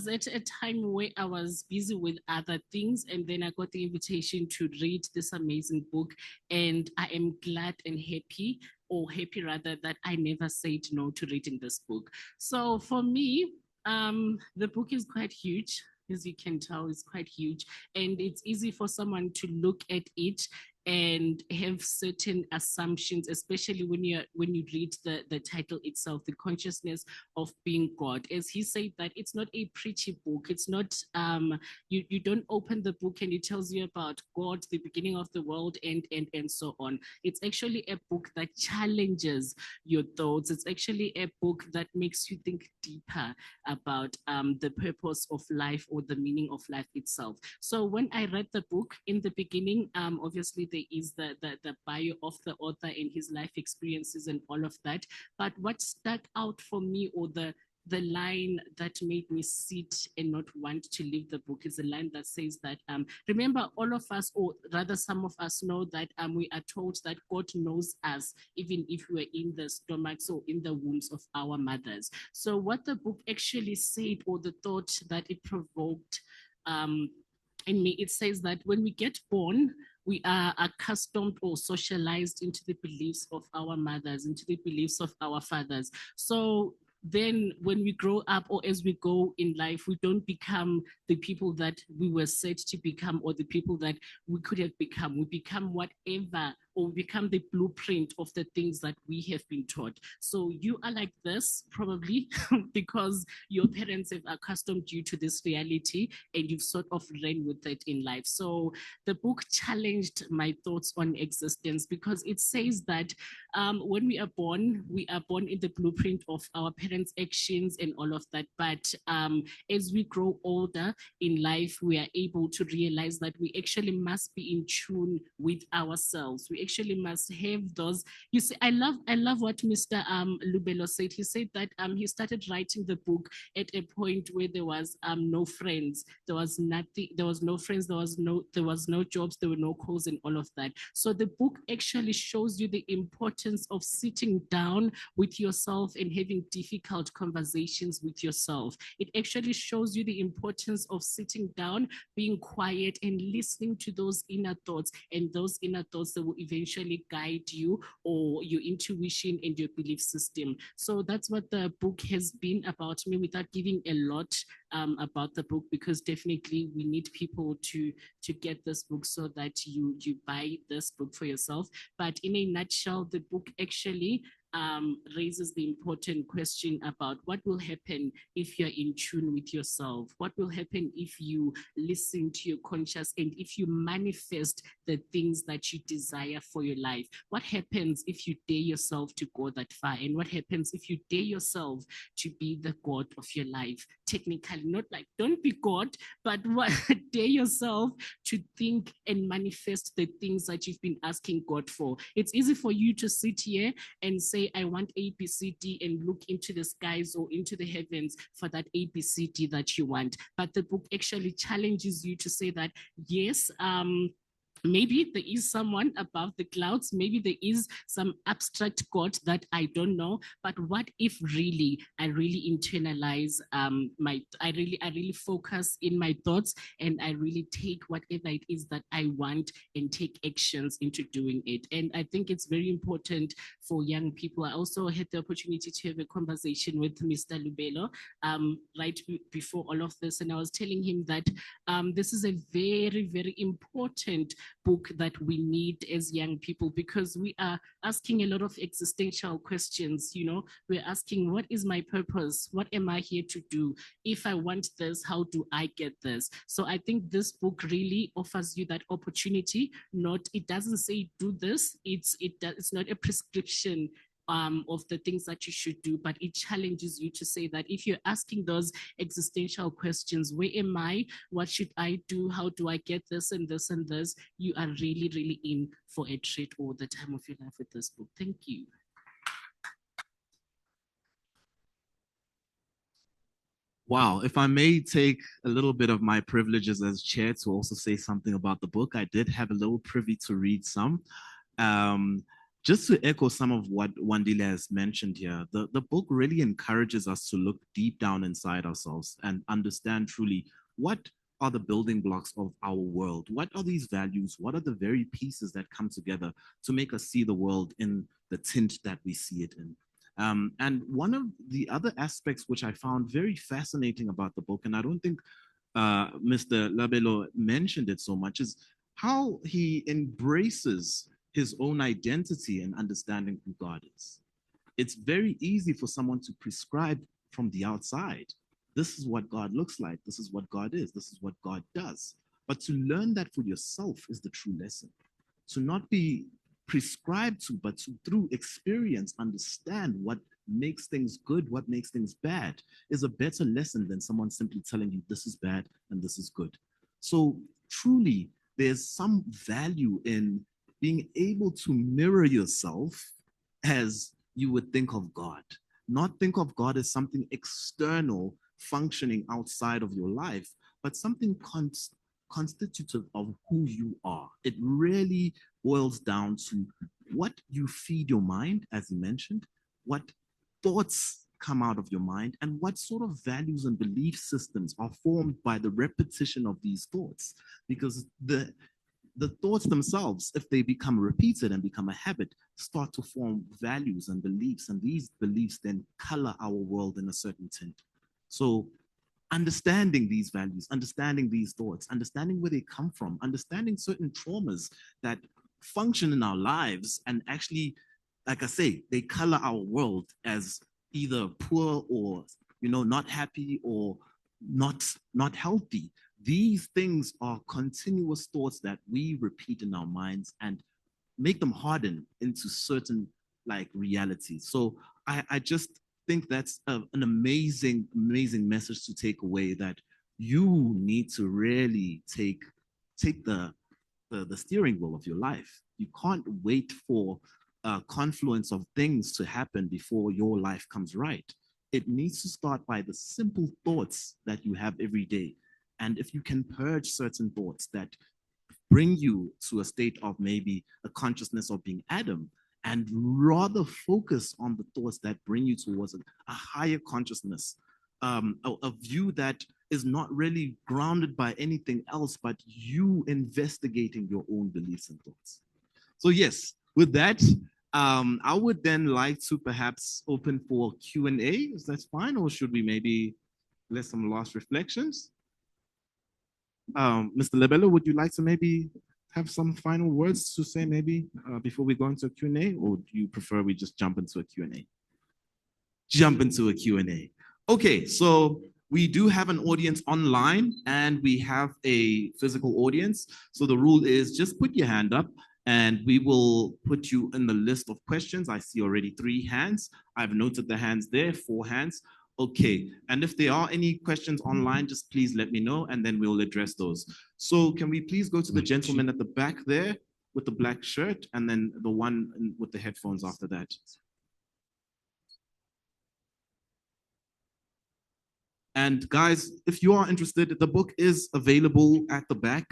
at a time where I was busy with other things, and then I got the invitation to read this amazing book, and I am glad and happy, or happy rather, that I never said no to reading this book. So for me, the book is quite huge. As you can tell, it's quite huge, and it's easy for someone to look at it and have certain assumptions, especially when you read the title itself, the consciousness of being God. As he said, that it's not a preachy book. It's not you don't open the book and it tells you about God, the beginning of the world, and so on. It's actually a book that challenges your thoughts. It's actually a book that makes you think deeper about the purpose of life, or the meaning of life itself. So when I read the book in the beginning, obviously there is the bio of the author and his life experiences and all of that. But what stuck out for me, or the line that made me sit and not want to leave the book, is a line that says that, remember, all of us, or rather some of us, know that we are told that God knows us even if we're in the stomachs or in the wombs of our mothers. So what the book actually said, or the thought that it provoked in me, it says that when we get born, we are accustomed or socialized into the beliefs of our mothers, into the beliefs of our fathers. So then when we grow up, or as we go in life, we don't become the people that we were set to become, or the people that we could have become. We become whatever, or become the blueprint of the things that we have been taught. So you are like this probably because your parents have accustomed you to this reality, and you've sort of ran with it in life. So the book challenged my thoughts on existence, because it says that when we are born in the blueprint of our parents' actions and all of that. But as we grow older in life, we are able to realize that we actually must be in tune with ourselves. We actually must have those. You see, I love what Mr. Lubelo said. He said that he started writing the book at a point where there was no friends, there was nothing, there was no friends, there was no jobs, there were no calls and all of that. So the book actually shows you the importance of sitting down with yourself and having difficult conversations with yourself. It actually shows you the importance of sitting down, being quiet, and listening to those inner thoughts, and those inner thoughts that will eventually guide you, or your intuition and your belief system. So that's what the book has been about me, without giving a lot about the book, because definitely we need people to get this book so that you buy this book for yourself. But in a nutshell, the book actually raises the important question about what will happen if you're in tune with yourself. What will happen if you listen to your conscious, and if you manifest the things that you desire for your life? What happens if you dare yourself to go that far? And what happens if you dare yourself to be the God of your life? Technically, not like don't be God, but what dare yourself to think and manifest the things that you've been asking God for. It's easy for you to sit here and say, I want ABCD, and look into the skies or into the heavens for that ABCD that you want. But the book actually challenges you to say that, yes, maybe there is someone above the clouds, maybe there is some abstract God that I don't know, but what if really I really internalize I really focus in my thoughts, and I really take whatever it is that I want and take actions into doing it. And I think it's very important for young people. I also had the opportunity to have a conversation with Mr. Lubelo right before all of this, and I was telling him that this is a very, very important book that we need as young people, because we are asking a lot of existential questions. You know, we're asking, what is my purpose? What am I here to do? If I want this, how do I get this? So I think this book really offers you that opportunity. Not, it doesn't say do this. It's not a prescription of the things that you should do, but it challenges you to say that if you're asking those existential questions, where am I? What should I do? How do I get this and this and this? You are really, really in for a treat all the time of your life with this book. Thank you. Wow, if I may take a little bit of my privileges as chair to also say something about the book, I did have a little privy to read some. Um, just to echo some of what Wandile has mentioned here, the book really encourages us to look deep down inside ourselves and understand truly what are the building blocks of our world. What are these values? What are the very pieces that come together to make us see the world in the tint that we see it in? And one of the other aspects which I found very fascinating about the book, and I don't think Mr. Labelo mentioned it so much, is how he embraces his own identity and understanding who God is. It's very easy for someone to prescribe from the outside. This is what God looks like. This is what God is. This is what God does. But to learn that for yourself is the true lesson. To not be prescribed to, but to, through experience, understand what makes things good, what makes things bad, is a better lesson than someone simply telling you this is bad and this is good. So truly, there's some value in being able to mirror yourself as you would think of God. Not think of God as something external functioning outside of your life, but something constitutive of who you are. It really boils down to what you feed your mind, as you mentioned, what thoughts come out of your mind, and what sort of values and belief systems are formed by the repetition of these thoughts. Because the thoughts themselves, if they become repeated and become a habit, start to form values and beliefs. And these beliefs then color our world in a certain tint. So understanding these values, understanding these thoughts, understanding where they come from, understanding certain traumas that function in our lives and actually, like I say, they color our world as either poor or not happy or not healthy. These things are continuous thoughts that we repeat in our minds and make them harden into certain like realities. So I just think that's an amazing message to take away, that you need to really take the steering wheel of your life. You can't wait for a confluence of things to happen before your life comes right. It needs to start by the simple thoughts that you have every day. And if you can purge certain thoughts that bring you to a state of maybe a consciousness of being Adam, and rather focus on the thoughts that bring you towards a higher consciousness, a view that is not really grounded by anything else but you investigating your own beliefs and thoughts. So yes, with that, I would then like to perhaps open for Q&A. Is that fine, or should we maybe let some last reflections? Mr. Lebello, would you like to maybe have some final words to say maybe before we go into a Q&A, or do you prefer we just jump into a Q&A? Jump into a Q&A. Okay, so we do have an audience online and we have a physical audience. So the rule is just put your hand up and we will put you in the list of questions. I see already 3 hands. I've noted the hands there, 4 hands. Okay, and if there are any questions online, just please let me know and then we'll address those. So can we please go to the gentleman at the back there with the black shirt, and then the one with the headphones after that. And guys, if you are interested, the book is available at the back.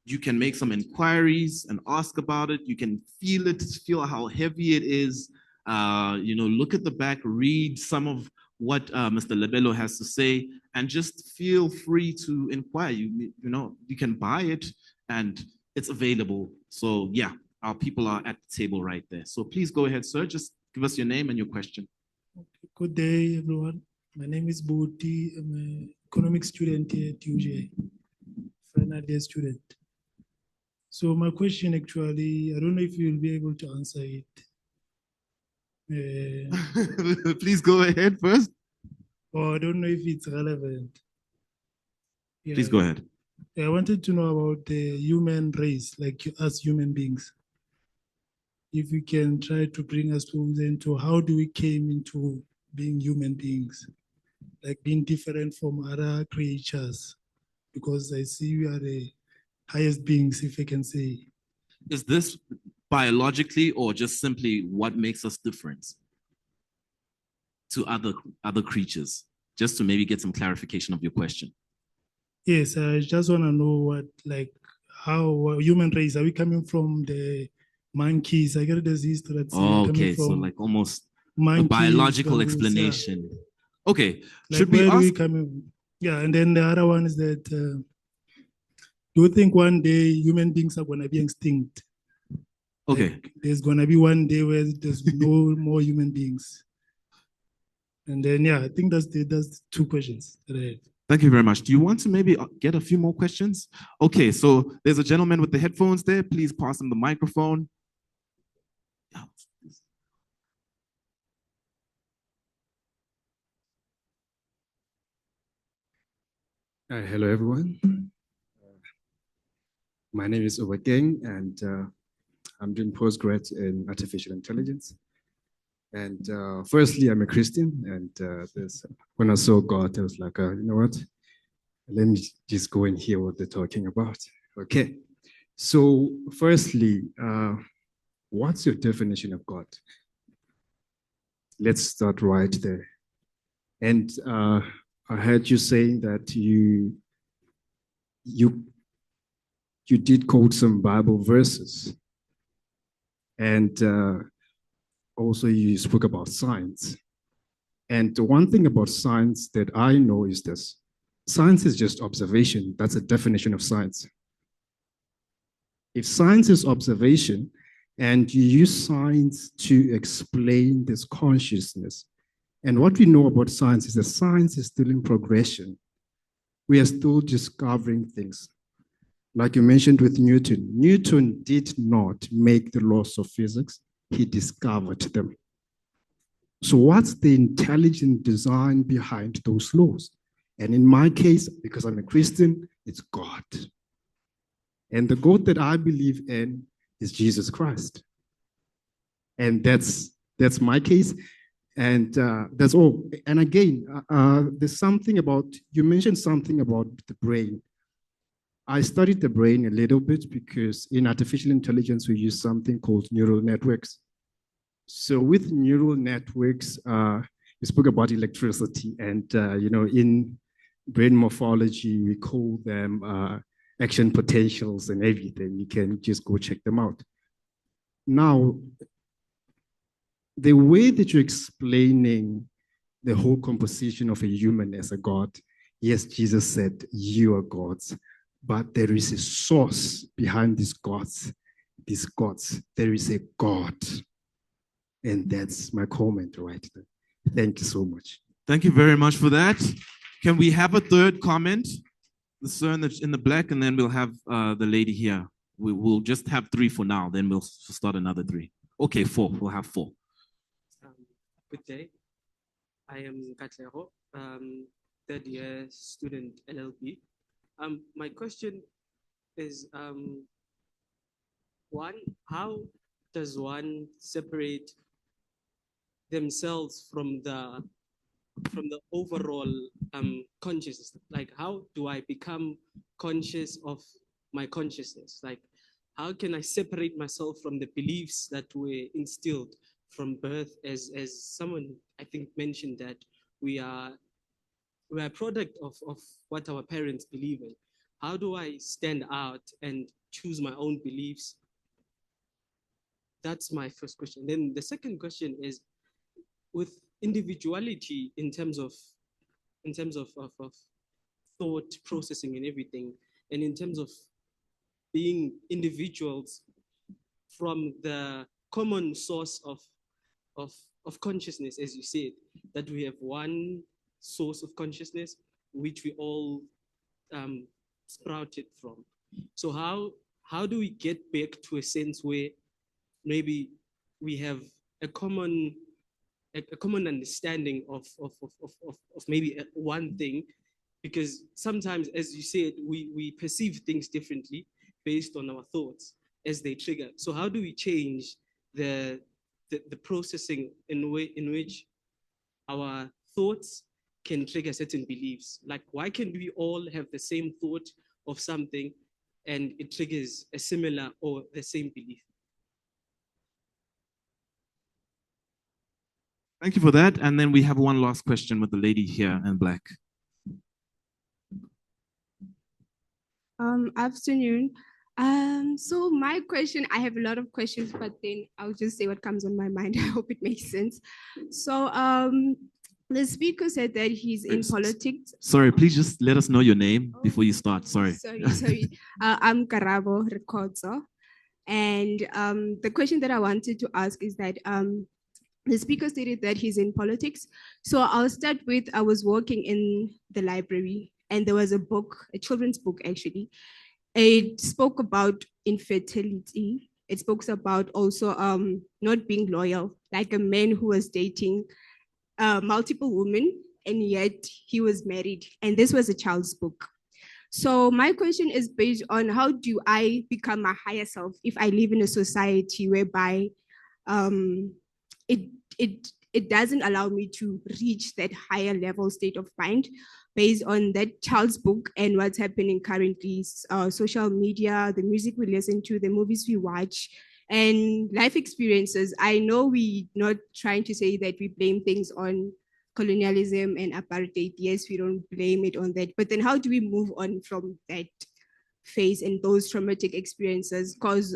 You can make some inquiries and ask about it. You can feel it, feel how heavy it is. Look at the back, read some of what Mr. Lebelo has to say, and just feel free to inquire. You can buy it, and it's available. So yeah, our people are at the table right there. So please go ahead, sir. Just give us your name and your question. Good day, everyone. My name is Boti. I'm an economics student here at UJ, final year student. So my question actually, I don't know if you'll be able to answer it. Please go ahead first. Or I don't know if it's relevant. Please go ahead. I wanted to know about the human race, like us human beings. If you can try to bring us into how do we came into being human beings, like being different from other creatures, because I see we are the highest beings, if I can say. Is this biologically or just simply what makes us different to other creatures? Just to maybe get some clarification of your question. Yes, I just want to know what, like, how human race, are we coming from the monkeys? I get there's history that's Okay, so like almost monkeys, a biological bamboos, explanation. Yeah. Okay, like should we where do we ask? come? Yeah, and then the other one is that do you think one day human beings are going to be extinct? Okay. Like, there's going to be one day where there's no more human beings. And then, yeah, I think that's two questions that I have. Thank you very much. Do you want to maybe get a few more questions? Okay, so there's a gentleman with the headphones there. Please pass him the microphone. Hello, everyone. My name is Obakeng, and I'm doing postgrad in artificial intelligence. And firstly, I'm a Christian, and when I saw God, I was like, you know what? Let me just go and hear what they're talking about. Okay. So, firstly, what's your definition of God? Let's start right there. And I heard you saying that you did quote some Bible verses, and also you spoke about science. And the one thing about science that I know is this: science is just observation. That's a definition of science. If science is observation, and you use science to explain this consciousness, and what we know about science is that science is still in progression. We are still discovering things. Like you mentioned with Newton, Newton did not make the laws of physics, he discovered them. So what's the intelligent design behind those laws? And in my case, because I'm a Christian, it's God. And the God that I believe in is Jesus Christ. And that's my case. And that's all. And again, there's something about, you mentioned something about the brain. I studied the brain a little bit because in artificial intelligence, we use something called neural networks. So with neural networks, you spoke about electricity, and in brain morphology, we call them action potentials and everything. You can just go check them out. Now, the way that you're explaining the whole composition of a human as a God, yes, Jesus said, you are gods, but there is a source behind these gods. These gods, there is a God. And that's my comment right there. Thank you so much. Thank you very much for that. Can we have a third comment? The sir in the black, and then we'll have the lady here. We'll just have 3 for now, then we'll start another 3. Okay, 4. We'll have 4. Good day. I am Katlero, third year student LLB. My question is, one, how does one separate themselves from the overall consciousness? Like, how do I become conscious of my consciousness? Like, how can I separate myself from the beliefs that were instilled from birth? As someone I think mentioned, that we are a product of what our parents believe in. how do I stand out and choose my own beliefs? That's my first question. Then the second question is, with individuality in terms of thought processing and everything, and in terms of being individuals from the common source of, of consciousness, as you said, that we have one source of consciousness which we all sprouted from. So how do we get back to a sense where maybe we have a common understanding of maybe one thing, because sometimes, as you said, we perceive things differently based on our thoughts as they trigger. So how do we change the processing in which our thoughts can trigger certain beliefs? Like, why can't we all have the same thought of something and it triggers a similar or the same belief? Thank you for that. And then we have one last question with the lady here in black. Afternoon. So my question, I have a lot of questions, but then I'll just say what comes on my mind. I hope it makes sense. So the speaker said that he's in politics. Sorry, please just let us know your name before you start. Sorry. Sorry. I'm Karabo Rekodzo. And the question that I wanted to ask is that the speaker stated that he's in politics. So I'll start with, I was working in the library and there was a book, a children's book actually. It spoke about infertility. It spoke about also not being loyal, like a man who was dating multiple women and yet he was married. And this was a child's book. So my question is based on how do I become my higher self if I live in a society whereby it doesn't allow me to reach that higher level state of mind based on that child's book and what's happening currently, social media, the music we listen to, the movies we watch, and life experiences. I know we're not trying to say that we blame things on colonialism and apartheid. Yes, we don't blame it on that. But then how do we move on from that phase and those traumatic experiences? Because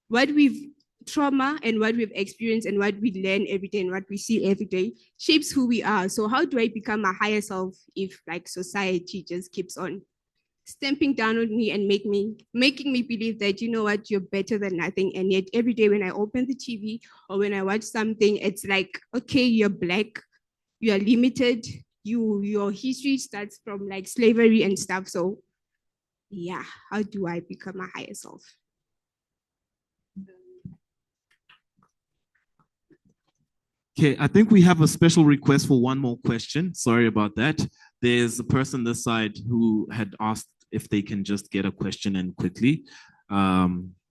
what we've trauma and what we've experienced and what we learn every day and what we see every day shapes who we are. So how do I become a higher self if like society just keeps on stamping down on me and making me believe that, you know what, you're better than nothing. And yet every day when I open the TV or when I watch something, it's like, okay, you're black, you are limited, your history starts from like slavery and stuff. So yeah, how do I become a higher self? Okay, I think we have a special request for one more question. Sorry about that. There's a person this side who had asked if they can just get a question in quickly.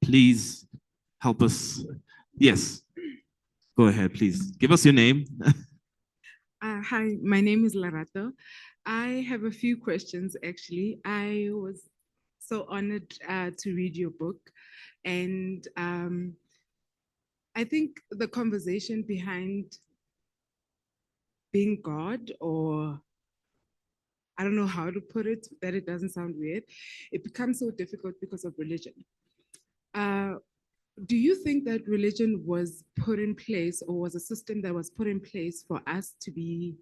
Please help us. Yes, go ahead, please. Give us your name. Hi, my name is Larato. I have a few questions, actually. I was so honored to read your book. And I think the conversation behind being God, or I don't know how to put it, that it doesn't sound weird, it becomes so difficult because of religion. Do you think that religion was put in place or was a system that was put in place for us to be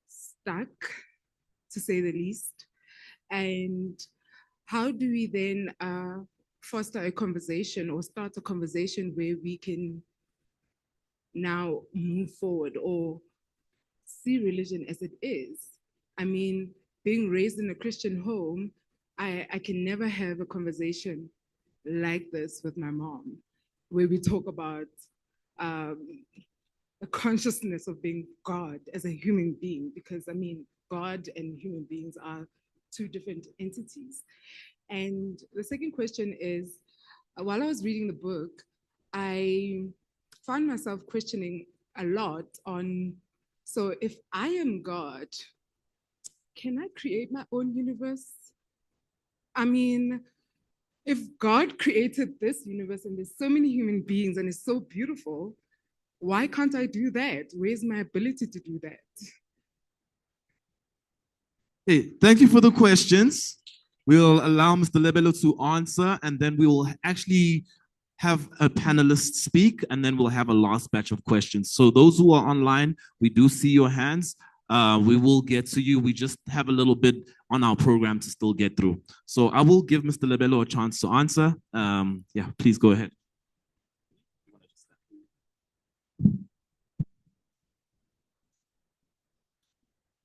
stuck, to say the least? And how do we then foster a conversation or start a conversation where we can now move forward or see religion as it is? I mean, being raised in a Christian home, I can never have a conversation like this with my mom, where we talk about the consciousness of being God as a human being, because I mean, God and human beings are two different entities. And the second question is, while I was reading the book, I found myself questioning a lot on, so if I am God, can I create my own universe? I mean, if God created this universe and there's so many human beings and it's so beautiful, why can't I do that? Where's my ability to do that? Hey, thank you for the questions. We'll allow Mr. Lebelo to answer, and then we will actually have a panelist speak, and then we'll have a last batch of questions. So those who are online, we do see your hands. We will get to you. We just have a little bit on our program to still get through. So I will give Mr. Lebelo a chance to answer. Yeah, please go ahead.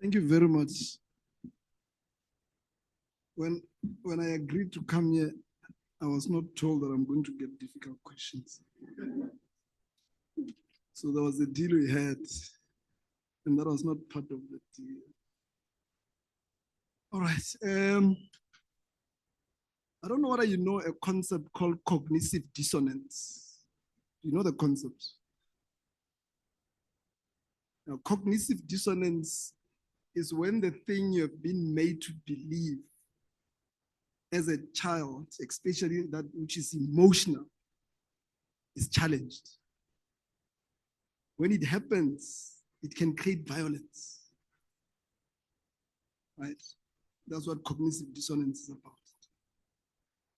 Thank you very much. When I agreed to come here, I was not told that I'm going to get difficult questions. So there was a deal we had, and that was not part of the deal. All right. I don't know whether you know a concept called cognitive dissonance. You know the concept? Now, cognitive dissonance is when the thing you have been made to believe as a child, especially that which is emotional, is challenged. When it happens, it can create violence. Right? That's what cognitive dissonance is about.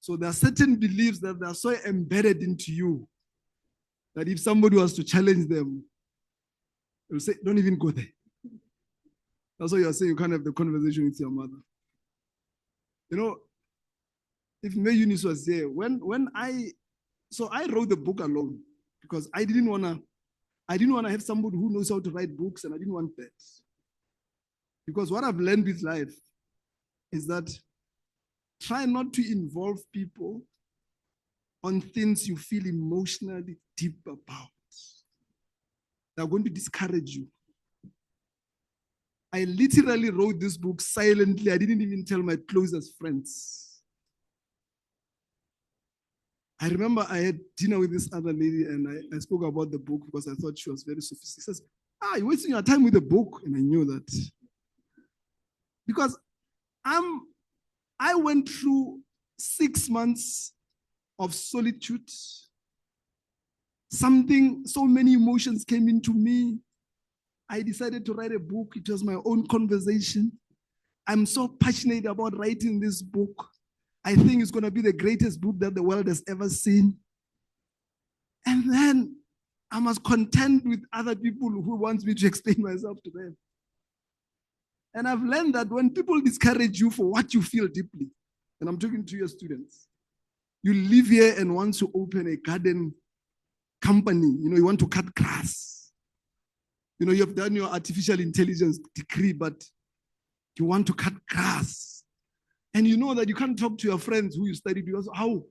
So there are certain beliefs that are so embedded into you that if somebody was to challenge them, they'll say, don't even go there. That's why you're saying you can't have the conversation with your mother. You know, if May Eunice was there, so I wrote the book alone because I didn't want to have somebody who knows how to write books, and I didn't want that. Because what I've learned with life is that try not to involve people on things you feel emotionally deep about. They're going to discourage you. I literally wrote this book silently. I didn't even tell my closest friends. I remember I had dinner with this other lady, and I spoke about the book because I thought she was very sophisticated. She says, you're wasting your time with the book. And I knew that. Because I went through 6 months of solitude. So many emotions came into me. I decided to write a book. It was my own conversation. I'm so passionate about writing this book. I think it's going to be the greatest book that the world has ever seen. And then I must contend with other people who want me to explain myself to them. And I've learned that when people discourage you for what you feel deeply, and I'm talking to your students, you live here and want to open a garden company, you want to cut grass. You've done your artificial intelligence degree, but you want to cut grass. And you know that you can't talk to your friends who you studied because how?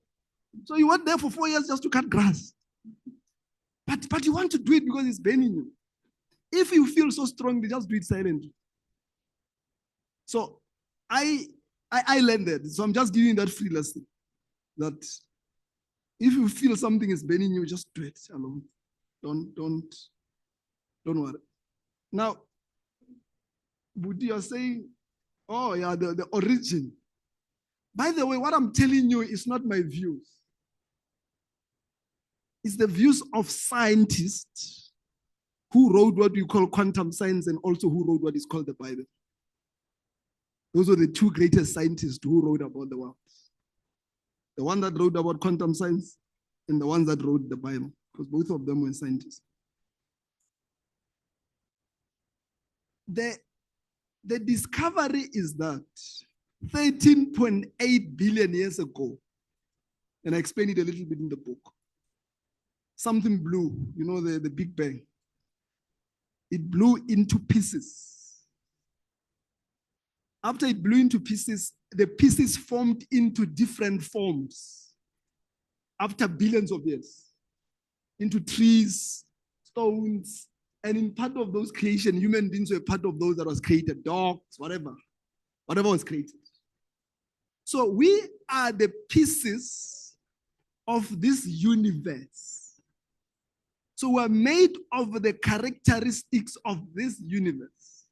So you went there for 4 years just to cut grass. But you want to do it because it's burning you. If you feel so strongly, just do it silently. So I learned that. So I'm just giving that free lesson. That if you feel something is burning you, just do it alone. Don't worry. Now, Budi, you're saying, oh yeah, the origin. By the way, what I'm telling you is not my views. It's the views of scientists who wrote what we call quantum science and also who wrote what is called the Bible. Those are the two greatest scientists who wrote about the world. The one that wrote about quantum science and the ones that wrote the Bible, because both of them were scientists. The discovery is that 13.8 billion years ago, and I explain it a little bit in the book, something blew, the Big Bang. It blew into pieces. After it blew into pieces, the pieces formed into different forms after billions of years, into trees, stones, and in part of those creation, human beings were part of those that was created, dogs, whatever was created. So we are the pieces of this universe. So we're made of the characteristics of this universe.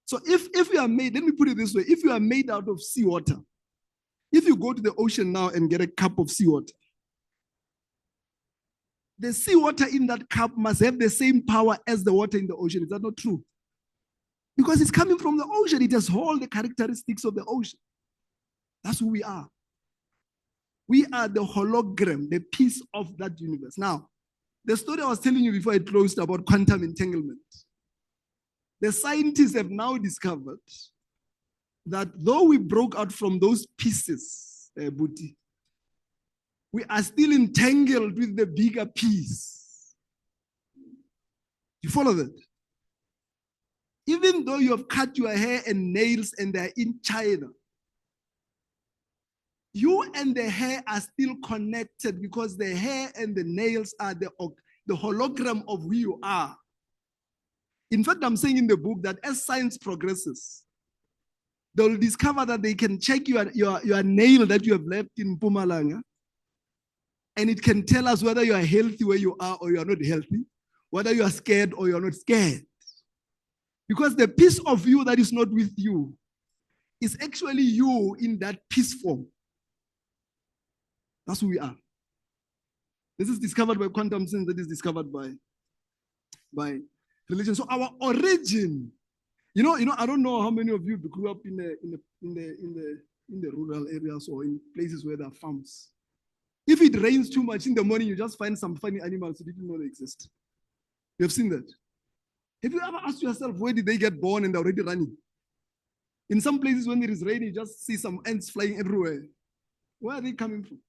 So if we are made, let me put it this way, if you are made out of seawater, if you go to the ocean now and get a cup of seawater, the seawater in that cup must have the same power as the water in the ocean. Is that not true? Because it's coming from the ocean. It has all the characteristics of the ocean. That's who we are. We are the hologram, the piece of that universe. Now, the story I was telling you before I closed about quantum entanglement. The scientists have now discovered that though we broke out from those pieces, Buti, we are still entangled with the bigger piece. You follow that? Even though you have cut your hair and nails and they're in China, you and the hair are still connected because the hair and the nails are the hologram of who you are. In fact, I'm saying in the book that as science progresses, they'll discover that they can check your nail that you have left in Mpumalanga, and it can tell us whether you are healthy where you are or you are not healthy, whether you are scared or you are not scared. Because the piece of you that is not with you is actually you in that piece form. That's who we are. This is discovered by quantum sense, that is discovered by religion. So our origin, you know, I don't know how many of you grew up in the rural areas or in places where there are farms. If it rains too much in the morning, you just find some funny animals you didn't know they exist. You have seen that? Have you ever asked yourself, where did they get born and they're already running? In some places when it is raining, you just see some ants flying everywhere. Where are they coming from?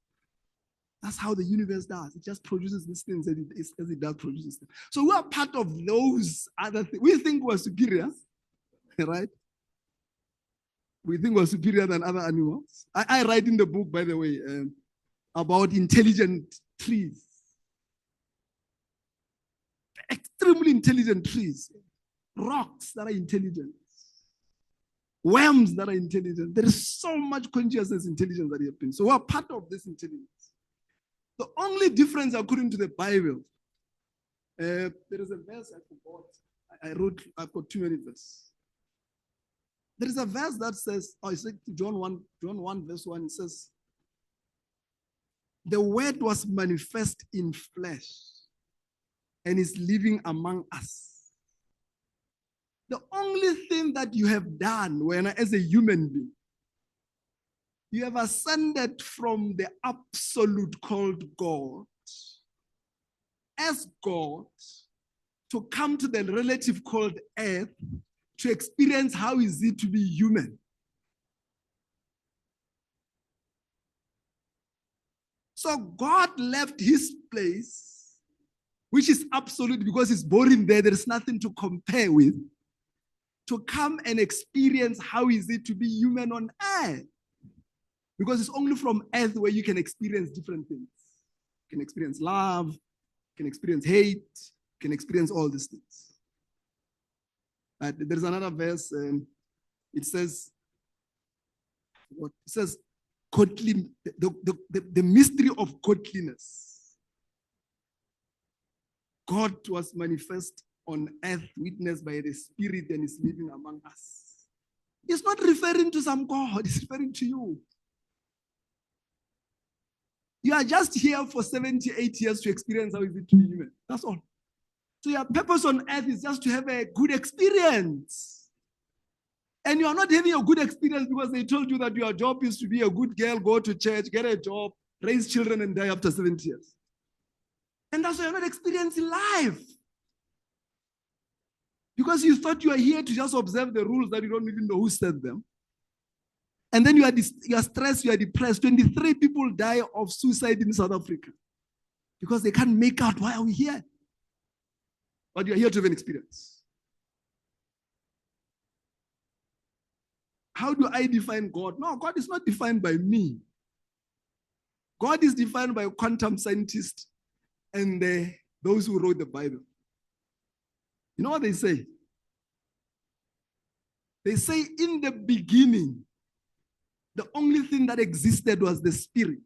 That's how the universe does. It just produces these things as it does produces them. So we are part of those other things. We think we're superior, right? We think we're superior than other animals. I write in the book, by the way, about intelligent trees. Extremely intelligent trees. Rocks that are intelligent. Worms that are intelligent. There is so much consciousness intelligence that happens. So we're part of this intelligence. The only difference according to the Bible, there is a verse I forgot. I've got too many verses. There is a verse that says, it's like John 1 verse 1, it says, the word was manifest in flesh and is living among us. The only thing that you have done as a human being, you have ascended from the absolute called God as God to come to the relative called earth to experience how is it to be human. So God left his place, which is absolute because it's boring there. There is nothing to compare with, to come and experience how is it to be human on earth. Because it's only from earth where you can experience different things. You can experience love, you can experience hate, you can experience all these things. There's another verse, it says, godly, the mystery of godliness. God was manifest on earth, witnessed by the Spirit, and is living among us. It's not referring to some God, it's referring to you. You are just here for 78 years to experience how it is to be human. That's all. So your purpose on earth is just to have a good experience. And you are not having a good experience because they told you that your job is to be a good girl, go to church, get a job, raise children, and die after 70 years. And that's why you're not experiencing life. Because you thought you are here to just observe the rules that you don't even know who set them. And then you are stressed, you are depressed. 23 people die of suicide in South Africa because they can't make out why are we here. But you are here to have an experience. How do I define God? No, God is not defined by me. God is defined by quantum scientists and those who wrote the Bible. You know what they say? They say in the beginning, the only thing that existed was the Spirit.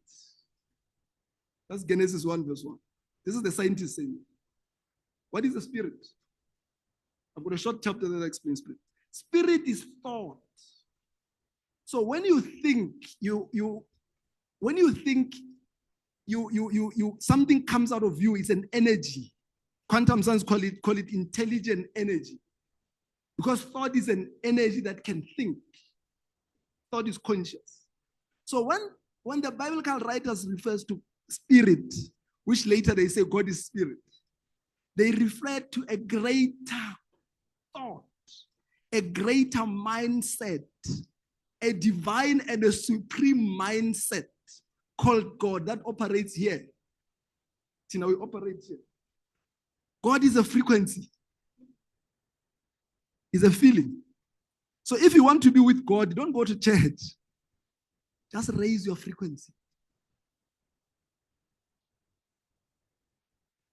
That's Genesis 1 verse 1. This is the scientist saying. What is the Spirit? I've got a short chapter that explains Spirit. Spirit is thought. So when you think, something comes out of you, it's an energy. Quantum science call it intelligent energy. Because thought is an energy that can think. Thought is conscious. So when the biblical writers refers to spirit, which later they say God is spirit, they refer to a greater thought, a greater mindset, a divine and a supreme mindset called God that operates here. See, now we operate here. God is a frequency. It's a feeling. So if you want to be with God, don't go to church. Just raise your frequency.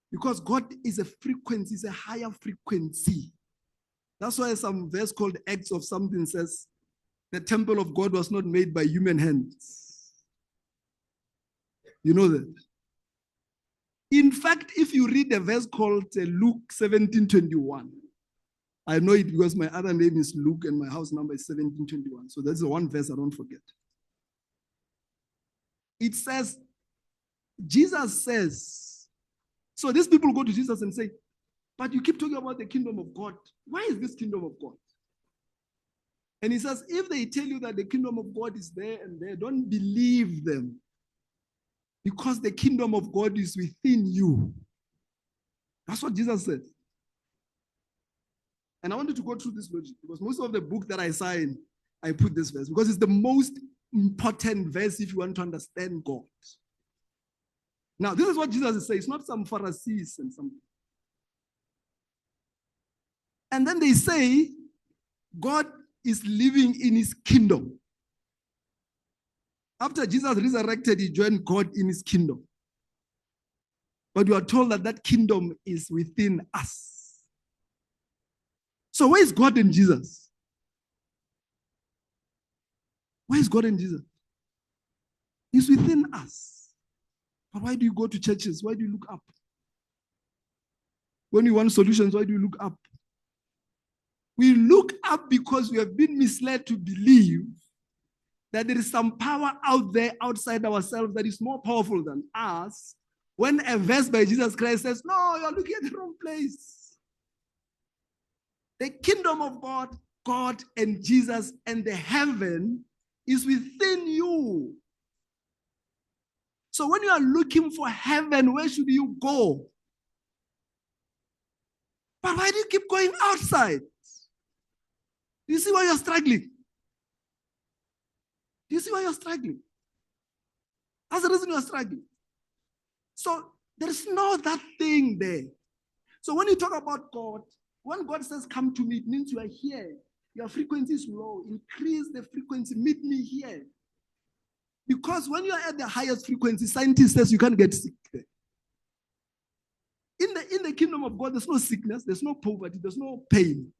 Because God is a frequency, it's a higher frequency. That's why some verse called Acts of something says, the temple of God was not made by human hands. You know that? In fact, if you read a verse called Luke 17:21, I know it because my other name is Luke and my house number is 17:21. So that's the one verse I don't forget. It says, Jesus says, so these people go to Jesus and say, but you keep talking about the kingdom of God. Why is this kingdom of God? And he says, if they tell you that the kingdom of God is there and there, don't believe them. Because the kingdom of God is within you. That's what Jesus said. And I wanted to go through this logic because most of the book that I sign, I put this verse because it's the most important verse if you want to understand God. Now, this is what Jesus is saying. It's not some Pharisees and something. And then they say, God is living in his kingdom. After Jesus resurrected, he joined God in his kingdom. But we are told that that kingdom is within us. So where is God in Jesus? Where is God in Jesus? He's within us. But why do you go to churches? Why do you look up? When you want solutions, why do you look up? We look up because we have been misled to believe that there is some power out there outside ourselves that is more powerful than us. When a verse by Jesus Christ says, no, you're looking at the wrong place. The kingdom of God, God and Jesus and the heaven is within you. So when you are looking for heaven, where should you go? But why do you keep going outside? Do you see why you're struggling? Do you see why you're struggling? That's the reason you're struggling. So there's no that thing there. So when you talk about God, when God says, come to me, it means you are here. Your frequency is low. Increase the frequency. Meet me here. Because when you are at the highest frequency, scientists says you can't get sick there. In the kingdom of God, there's no sickness, there's no poverty, there's no pain.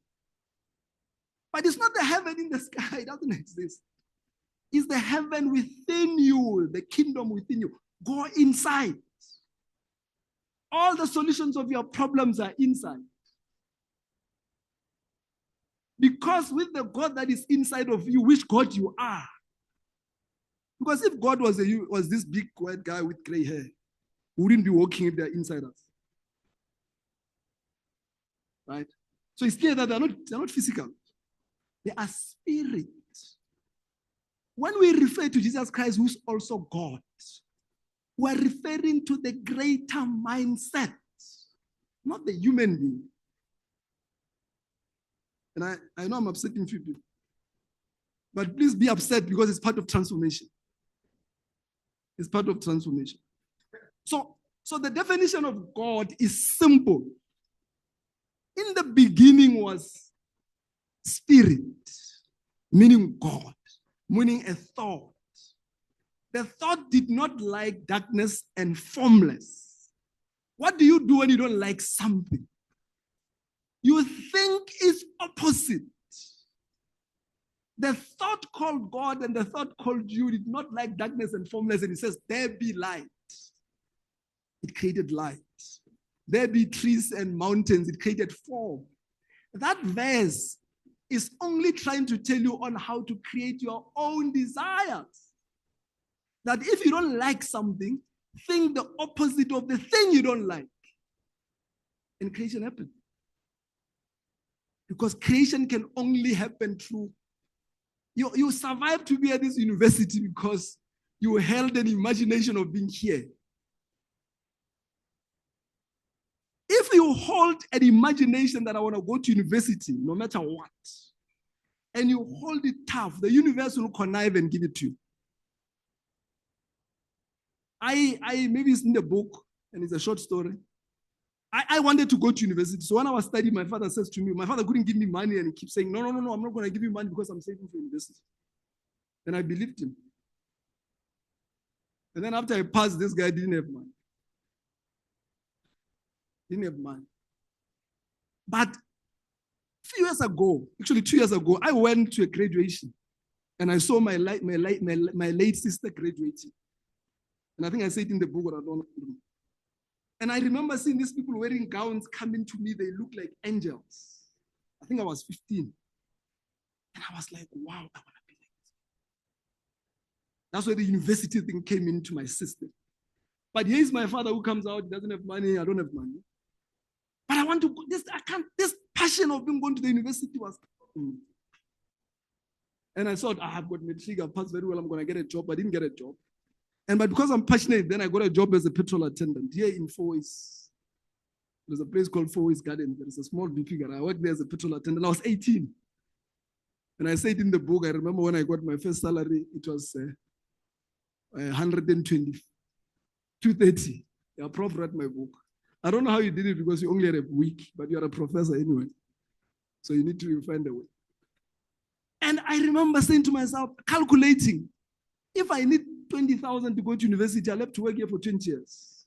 But it's not the heaven in the sky. It doesn't exist. It's the heaven within you, the kingdom within you. Go inside. All the solutions of your problems are inside. Because with the God that is inside of you, which God you are. Because if God was this big white guy with gray hair, we wouldn't be walking if they're inside us. Right? So it's clear that they're not physical. They are spirit. When we refer to Jesus Christ, who's also God, we're referring to the greater mindset, not the human being. And I know I'm upsetting few people. But please be upset because it's part of transformation. It's part of transformation. So the definition of God is simple. In the beginning was spirit, meaning God, meaning a thought. The thought did not like darkness and formless. What do you do when you don't like something? You think it's opposite. The thought called God and the thought called you did not like darkness and formless, and it says, there be light. It created light. There be trees and mountains. It created form. That verse is only trying to tell you on how to create your own desires. That if you don't like something, think the opposite of the thing you don't like. And creation happens. Because creation can only happen through. You survived to be at this university because you held an imagination of being here. If you hold an imagination that I want to go to university, no matter what, and you hold it tough, the universe will connive and give it to you. Maybe it's in the book, and it's a short story. I wanted to go to university. So when I was studying, my father says to me, my father couldn't give me money, and he keeps saying, no, I'm not going to give you money because I'm saving for university. And I believed him. And then after I passed, this guy didn't have money. But a few years ago, actually 2 years ago, I went to a graduation and I saw my late sister graduating. And I think I said in the book, but I don't know. And I remember seeing these people wearing gowns coming to me. They look like angels. I think I was 15. And I was like, wow, I want to be like this. That's where the university thing came into my system. But here's my father who comes out, he doesn't have money, I don't have money. But I want to go, this passion of being going to the university was. And I thought, I've got matric, I've passed very well, I'm going to get a job. I didn't get a job. But because I'm passionate, then I got a job as a petrol attendant here in Fourways. There's a place called Fourways Garden. There is a small BP garage. I worked there as a petrol attendant. I was 18. And I said in the book, I remember when I got my first salary, it was 120, 230. Yeah, Prof read my book. I don't know how you did it because you only had a week, but you're a professor anyway. So you need to find a way. And I remember saying to myself, calculating, if I need 20,000 to go to university, I'll have to work here for 20 years.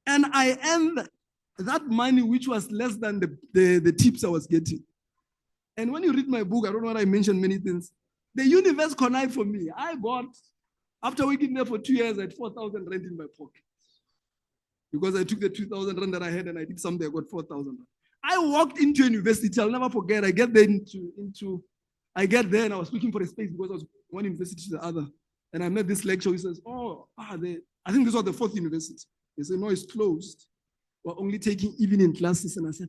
And I earned that money, which was less than the tips I was getting. And when you read my book, I don't know what I mentioned many things. The universe connived for me. I got, after working there for 2 years, I had 4,000 rand in my pocket. Because I took the 2,000 rand that I had and I did something, I got 4,000. I walked into university, I'll never forget. I get there I get there and I was looking for a space because I was one university to the other. And I met this lecturer who says, I think this was the 4th university. They said, no, it's closed. We're only taking evening classes. And I said,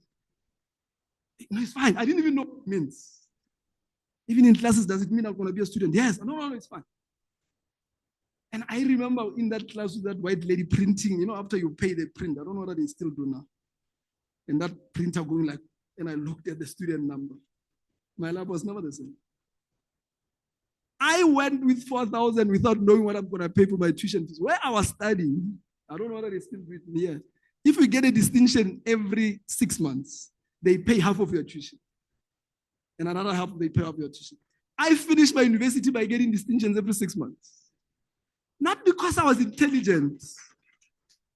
no, it's fine. I didn't even know what it means. Evening classes, does it mean I'm going to be a student? Yes. No, it's fine. And I remember in that class with that white lady printing, after you pay, they print. I don't know what they still do now. And that printer going like, and I looked at the student number. My life was never the same. I went with 4,000 without knowing what I'm going to pay for my tuition fees. Where I was studying, I don't know whether they still do it here. If you get a distinction every 6 months, they pay half of your tuition. And another half, they pay off your tuition. I finished my university by getting distinctions every 6 months. Not because I was intelligent,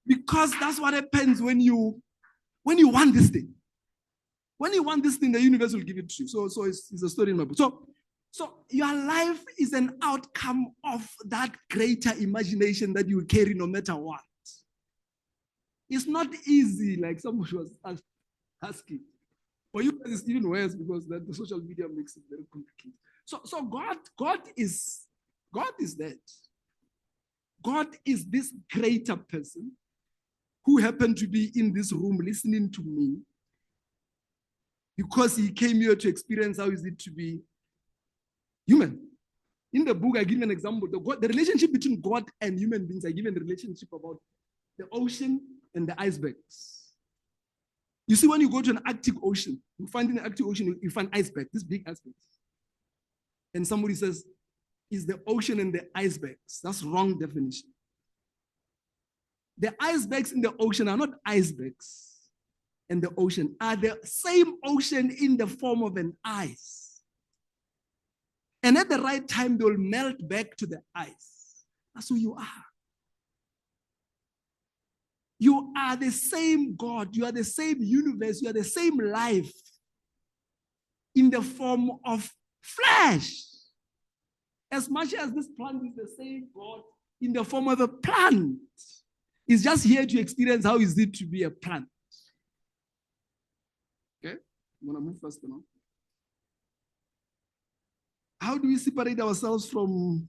because that's what happens when you want this thing. When you want this thing, the universe will give it to you. So it's a story in my book. So your life is an outcome of that greater imagination that you carry no matter what. It's not easy, like somebody was asking. For you guys, it's even worse because the social media makes it very complicated. So God is that. God is this greater person who happened to be in this room listening to me because he came here to experience how is it to be human. In the book, I give an example. The relationship between God and human beings, I give a relationship about the ocean and the icebergs. You see, when you go to an Arctic Ocean, you find in the Arctic Ocean, you find icebergs, this big icebergs. And somebody says, is the ocean and the icebergs. That's wrong definition. The icebergs in the ocean are not icebergs, and the ocean are the same ocean in the form of an ice. And at the right time, they will melt back to the ice. That's who you are. You are the same God. You are the same universe. You are the same life in the form of flesh. As much as this plant is the same God in the form of a plant, it's just here to experience how is it to be a plant. Okay? I'm going to move faster now. How do we separate ourselves from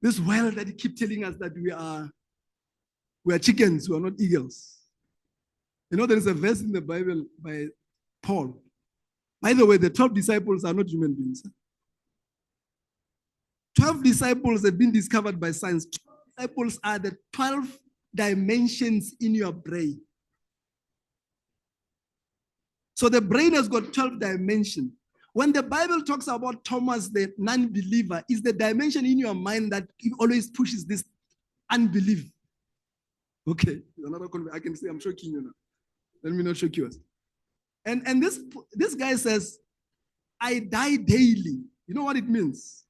this world that keep telling us that we are chickens, we are not eagles? You know, there is a verse in the Bible by Paul. By the way, the 12 disciples are not human beings. 12 disciples have been discovered by science. 12 disciples are the 12 dimensions in your brain. So the brain has got 12 dimensions. When the Bible talks about Thomas, the non-believer, is the dimension in your mind that always pushes this unbelief. Okay, I can say I'm shocking you now. Let me not shock you. And this guy says, I die daily. You know what it means?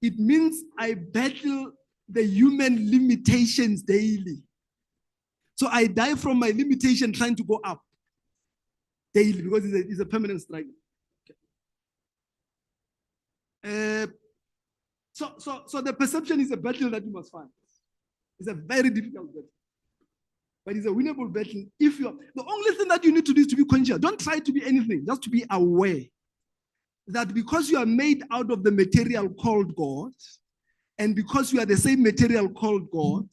It means I battle the human limitations daily. So I die from my limitation trying to go up daily because it's a permanent struggle. So the perception is a battle that you must fight. It's a very difficult battle. But it's a winnable battle if you're, the only thing that you need to do is to be conscious. Don't try to be anything, just to be aware that because you are made out of the material called God, and because you are the same material called God,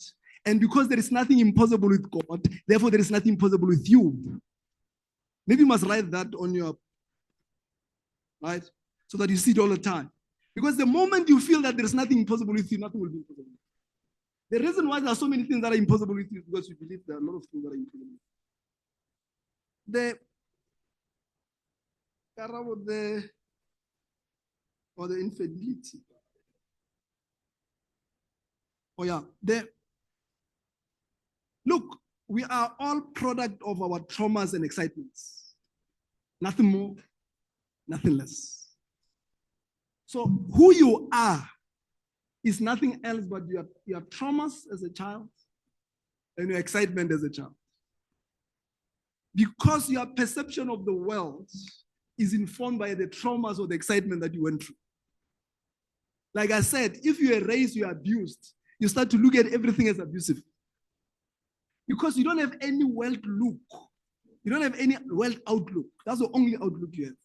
and because there is nothing impossible with God, therefore there is nothing impossible with you. Maybe you must write that on your, right? So that you see it all the time. Because the moment you feel that there's nothing impossible with you, nothing will be impossible. The reason why there are so many things that are impossible with you is because you believe there are a lot of things that are impossible. The infidelity. Oh yeah, look, we are all product of our traumas and excitements. Nothing more, nothing less. So who you are is nothing else but your traumas as a child and your excitement as a child. Because your perception of the world is informed by the traumas or the excitement that you went through. Like I said, if you are raised, you are abused, you start to look at everything as abusive. Because you don't have any wealth look. You don't have any wealth outlook. That's the only outlook you have.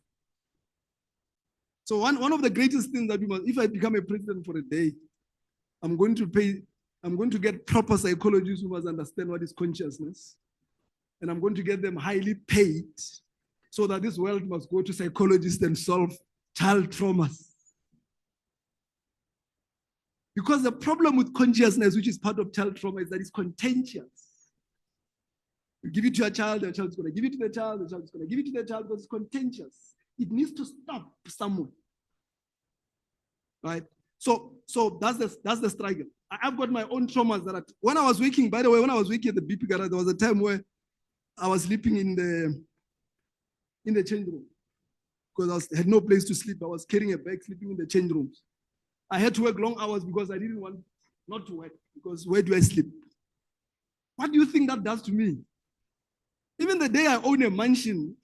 So one of the greatest things that you must, if I become a president for a day, I'm going to get proper psychologists who must understand what is consciousness. And I'm going to get them highly paid so that this world must go to psychologists and solve child traumas. Because the problem with consciousness, which is part of child trauma, is that it's contentious. You give it to a child, the child is going to give it to the child is going to give it to the child because it's contentious. It needs to stop somewhere. Right? So that's the struggle. I've got my own traumas that when I was working, by the way, when I was working at the BP garage, there was a time where I was sleeping in the change room because I had no place to sleep. I was carrying a bag, sleeping in the change rooms. I had to work long hours because I didn't want not to work because where do I sleep? What do you think that does to me? Even the day I own a mansion,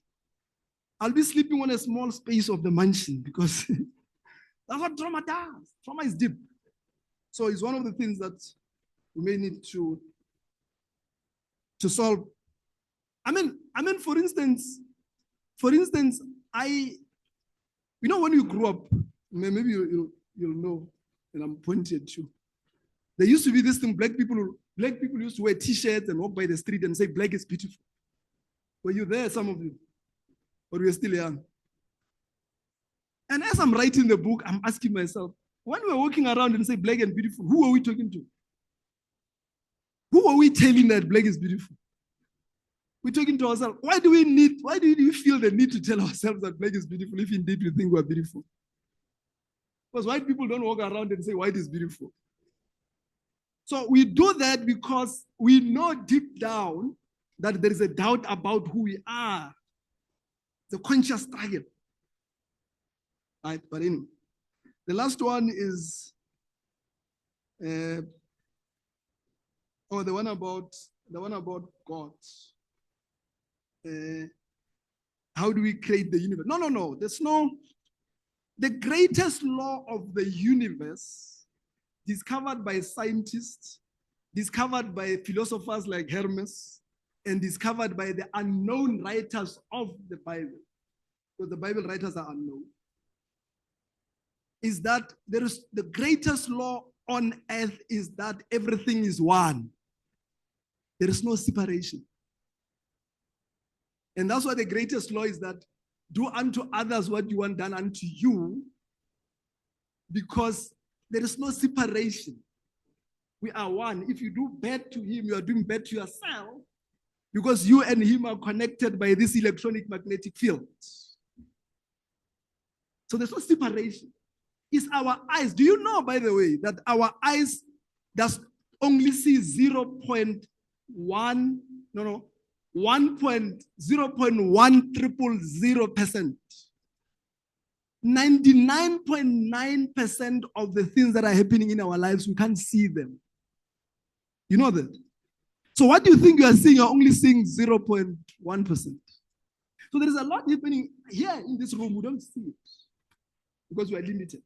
I'll be sleeping on a small space of the mansion because that's what trauma does. Trauma is deep. So it's one of the things that we may need to solve. I mean, for instance, you know, when you grew up, maybe you'll know, and I'm pointing at you. There used to be this thing, black people used to wear t-shirts and walk by the street and say, black is beautiful. Were you there, some of you? Or were you still young? And as I'm writing the book, I'm asking myself, when we're walking around and say black and beautiful, who are we talking to? Who are we telling that black is beautiful? We're talking to ourselves. Why do we feel the need to tell ourselves that black is beautiful if indeed we think we're beautiful? Because white people don't walk around and say white is beautiful. So we do that because we know deep down that there is a doubt about who we are. The conscious struggle. Right, but anyway. The last one is the one about God. How do we create the universe? No. The greatest law of the universe, discovered by scientists, discovered by philosophers like Hermes, and discovered by the unknown writers of the Bible, because the Bible writers are unknown, is that there is the greatest law on earth is that everything is one. There is no separation. And that's why the greatest law is that do unto others what you want done unto you, because there is no separation. We are one. If you do bad to him, you are doing bad to yourself, because you and him are connected by this electronic magnetic field. So there's no separation. It's our eyes. Do you know, by the way, that our eyes does only see 0.0000000%. 99.9% of the things that are happening in our lives, we can't see them. You know that? So what do you think you are seeing? You're only seeing 0.1%. So there is a lot happening here in this room. We don't see it because we are limited.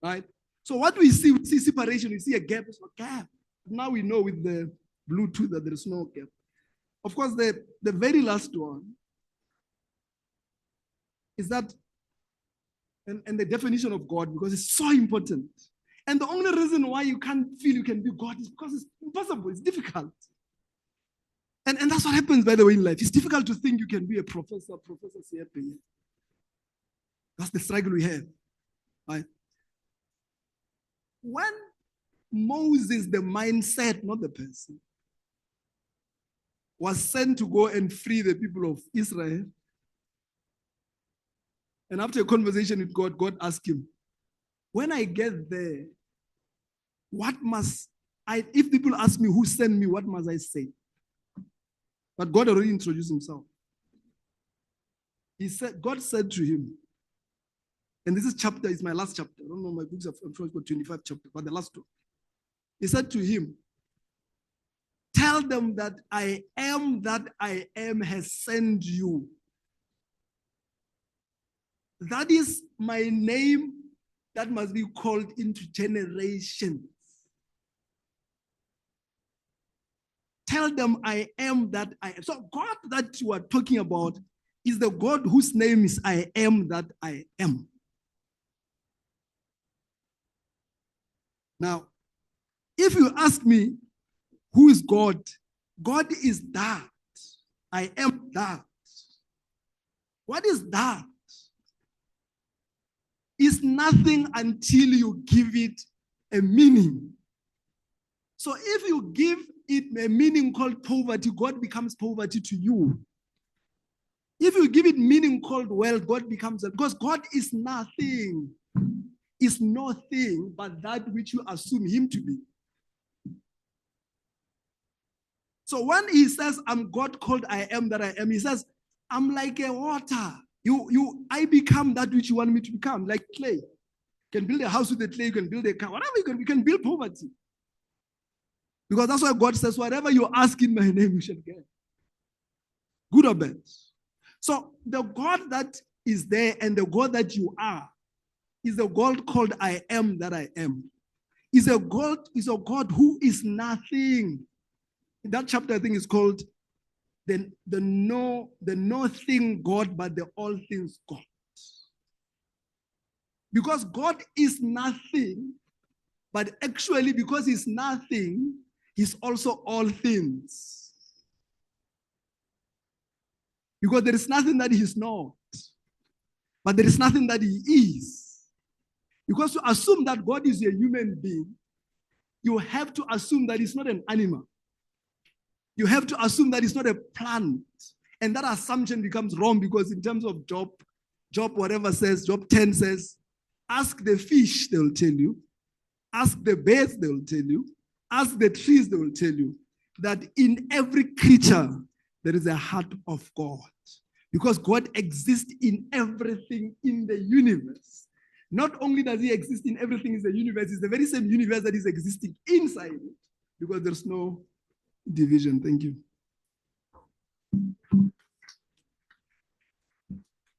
Right? So what we see separation, we see a gap. There's no gap. Now we know with the Bluetooth that there is no gap. Of course, the very last one is that, and the definition of God, because it's so important. And the only reason why you can't feel you can be God is because it's impossible, it's difficult. And that's what happens, by the way, in life. It's difficult to think you can be a professor, CFP. That's the struggle we have, right? When Moses, the mindset, not the person, was sent to go and free the people of Israel, and after a conversation with God, God asked him, when I get there, what must I, if people ask me who sent me, what must I say? But God already introduced himself. God said to him, and this chapter is my last chapter. I don't know, my books have, I'm sure it's got 25 chapters, but the last one. He said to him, tell them that I am has sent you. That is my name that must be called into generations. Tell them I am that I am. So God that you are talking about is the God whose name is I am that I am. Now, if you ask me, who is God? God is that. I am that. What is that? It's nothing until you give it a meaning. So if you give it a meaning called poverty, God becomes poverty to you. If you give it meaning called wealth, God becomes it. Because God is nothing. Is nothing but that which you assume him to be. So when he says, I'm God called I am that I am, he says, I'm like a water. I become that which you want me to become, like clay. You can build a house with the clay, you can build a car, whatever you can build poverty. Because that's why God says, whatever you ask in my name, you shall get. Good or bad. So the God that is there and the God that you are is the God called I am that I am. Is a God who is nothing. In that chapter, I think it's called the no thing God, but the all things God. Because God is nothing, but actually because he's nothing, he's also all things. Because there is nothing that he is not, but there is nothing that he is. Because to assume that God is a human being, you have to assume that he's not an animal. You have to assume that it's not a plant. And that assumption becomes wrong because in terms of Job whatever says, Job 10 says, ask the fish, they will tell you. Ask the birds, they will tell you. Ask the trees, they will tell you that in every creature, there is a heart of God. Because God exists in everything in the universe. Not only does he exist in everything in the universe, it's the very same universe that is existing inside it. Because there's no division. Thank you.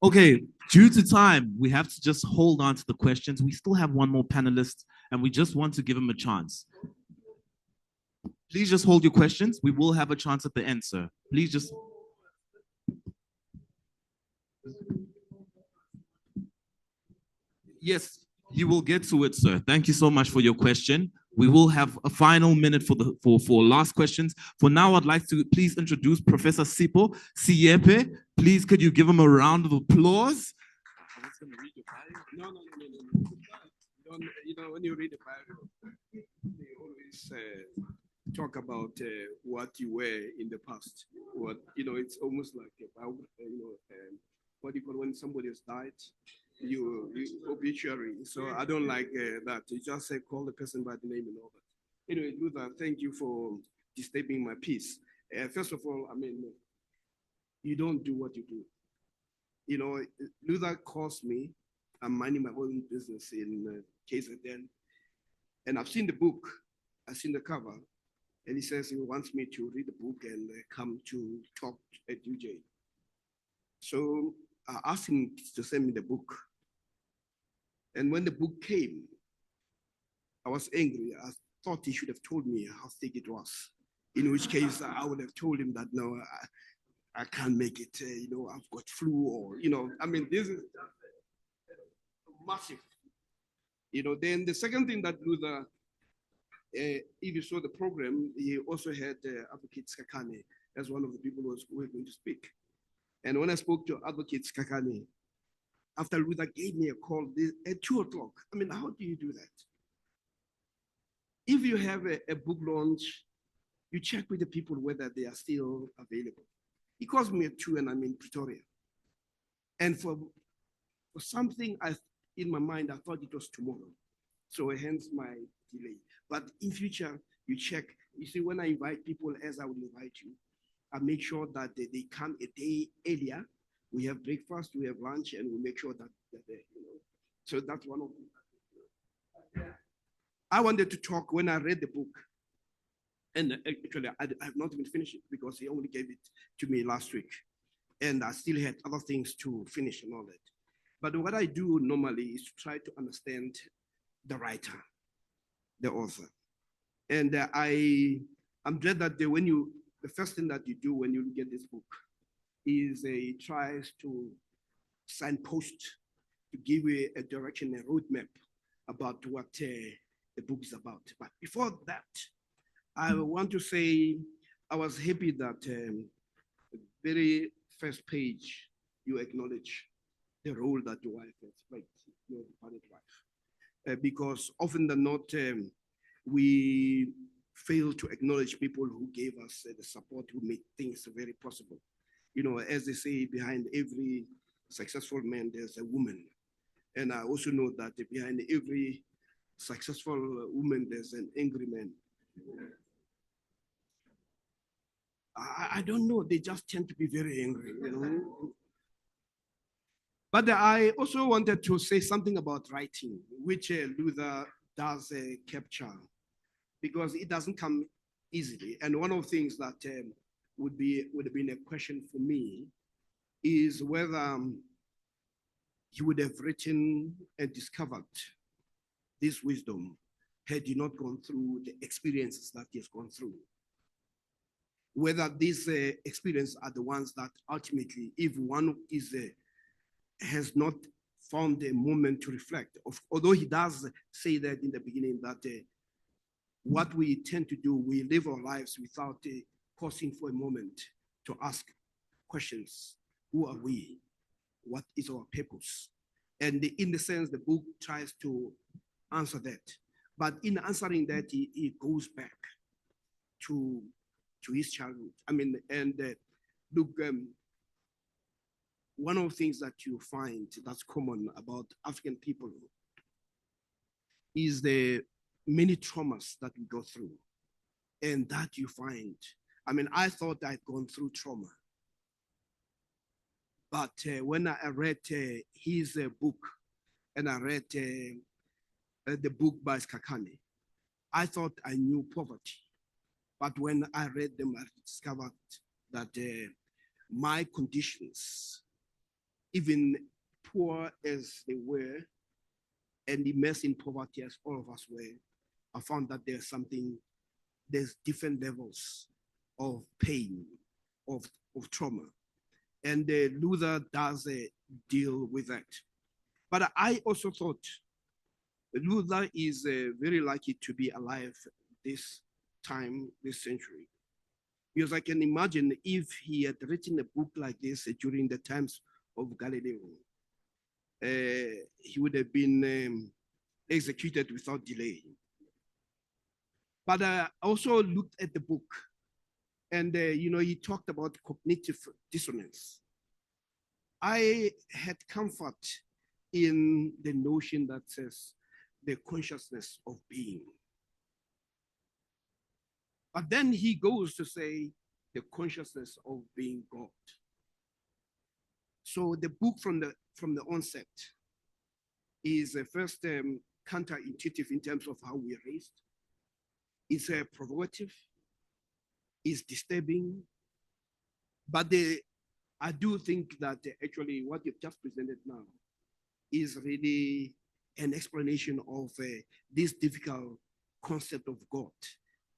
Okay, due to time, we have to just hold on to the questions. We still have one more panelist, and we just want to give him a chance. Please just hold your questions. We will have a chance at the end, sir. Please just... Yes, you will get to it, sir. Thank you so much for your question. We will have a final minute for last questions. For now, I'd like to please introduce Professor Sipo Siepe. Please, could you give him a round of applause? When you read the Bible, they always talk about what you were in the past. It's almost like a biography, what do you call when somebody has died? You obituary. So I don't like that. You just say call the person by the name and all that. Anyway, Luther, thank you for disturbing my peace. First of all, you don't do what you do. Luther calls me. I'm minding my own business in KZN, and I've seen the book. I've seen the cover, and he says he wants me to read the book and come to talk at UJ. So I asked him to send me the book. And when the book came, I was angry. I thought he should have told me how thick it was. In which case, I would have told him that, no, I can't make it. I've got flu or, this is massive. Then the second thing that Luther, if you saw the program, he also had Advocate Skakane as one of the people who were going to speak. And when I spoke to Advocate Skakane, after Luther gave me a call at 2 o'clock, how do you do that? If you have a book launch, you check with the people whether they are still available. He calls me at 2 and I'm in Pretoria. And for something in my mind, I thought it was tomorrow. So hence my delay. But in future, you check. You see, when I invite people, as I would invite you, I make sure that they come a day earlier. We have breakfast, we have lunch, and we make sure that they're there. So that's one of them. I wanted to talk when I read the book. And actually, I have not even finished it because he only gave it to me last week. And I still had other things to finish and all that. But what I do normally is to try to understand the writer, the author. And I'm glad that the first thing that you do when you get this book is tries to signpost, to give you a direction, a roadmap about what the book is about. But before that, I want to say I was happy that the very first page you acknowledge the role that your wife has played, your departed wife. Because often than not, we fail to acknowledge people who gave us the support, who made things very possible. As they say, behind every successful man, there's a woman. And I also know that behind every successful woman, there's an angry man. I don't know, they just tend to be very angry, But I also wanted to say something about writing, which Luther does capture, because it doesn't come easily. And one of the things that would have been a question for me is whether he would have written and discovered this wisdom had he not gone through the experiences that he has gone through. Whether these experiences are the ones that ultimately, if one has not found a moment to reflect, although he does say that in the beginning that what we tend to do, we live our lives without pausing for a moment to ask questions. Who are we? What is our purpose? And in the sense, the book tries to answer that. But in answering that, he goes back to his childhood. Look, one of the things that you find that's common about African people is the many traumas that we go through. And that you find, I thought I'd gone through trauma. But when I read his book, and I read the book by Skakane, I thought I knew poverty. But when I read them, I discovered that my conditions, even poor as they were, and immersed in poverty as all of us were, I found that there's different levels of pain, of trauma. And Luther does deal with that. But I also thought Luther is very lucky to be alive this time, this century. Because I can imagine if he had written a book like this during the times of Galileo, he would have been executed without delay. But I also looked at the book, and he talked about cognitive dissonance. I had comfort in the notion that says the consciousness of being. But then he goes to say the consciousness of being God. So the book from the onset is first counterintuitive in terms of how we're raised. It's provocative, it's disturbing, but I do think that actually what you've just presented now is really an explanation of this difficult concept of God,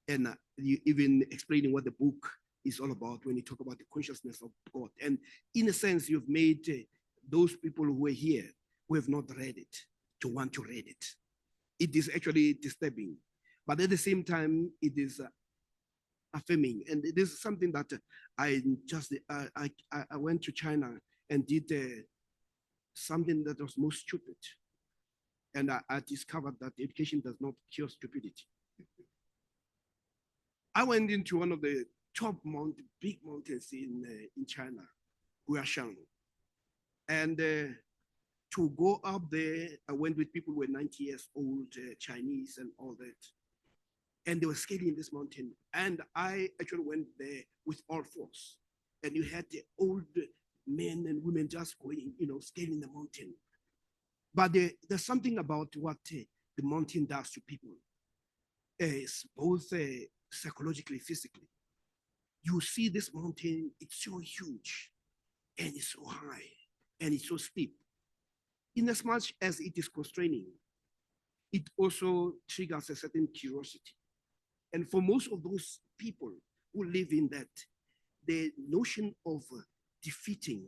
and you even explaining what the book is all about when you talk about the consciousness of God. And in a sense, you've made those people who are here who have not read it to want to read it. It is actually disturbing, but at the same time, it is affirming. And it is something that I went to China and did something that was most stupid. And I discovered that education does not cure stupidity. I went into one of the top big mountains in China, Guashan. And to go up there, I went with people who were 90 years old, Chinese and all that. And they were scaling this mountain. And I actually went there with all force. And you had the old men and women just going, scaling the mountain. But there's something about what the mountain does to people. It's both psychologically, physically. You see this mountain, it's so huge, and it's so high, and it's so steep. Inasmuch as it is constraining, it also triggers a certain curiosity. And for most of those people who live in that, the notion of defeating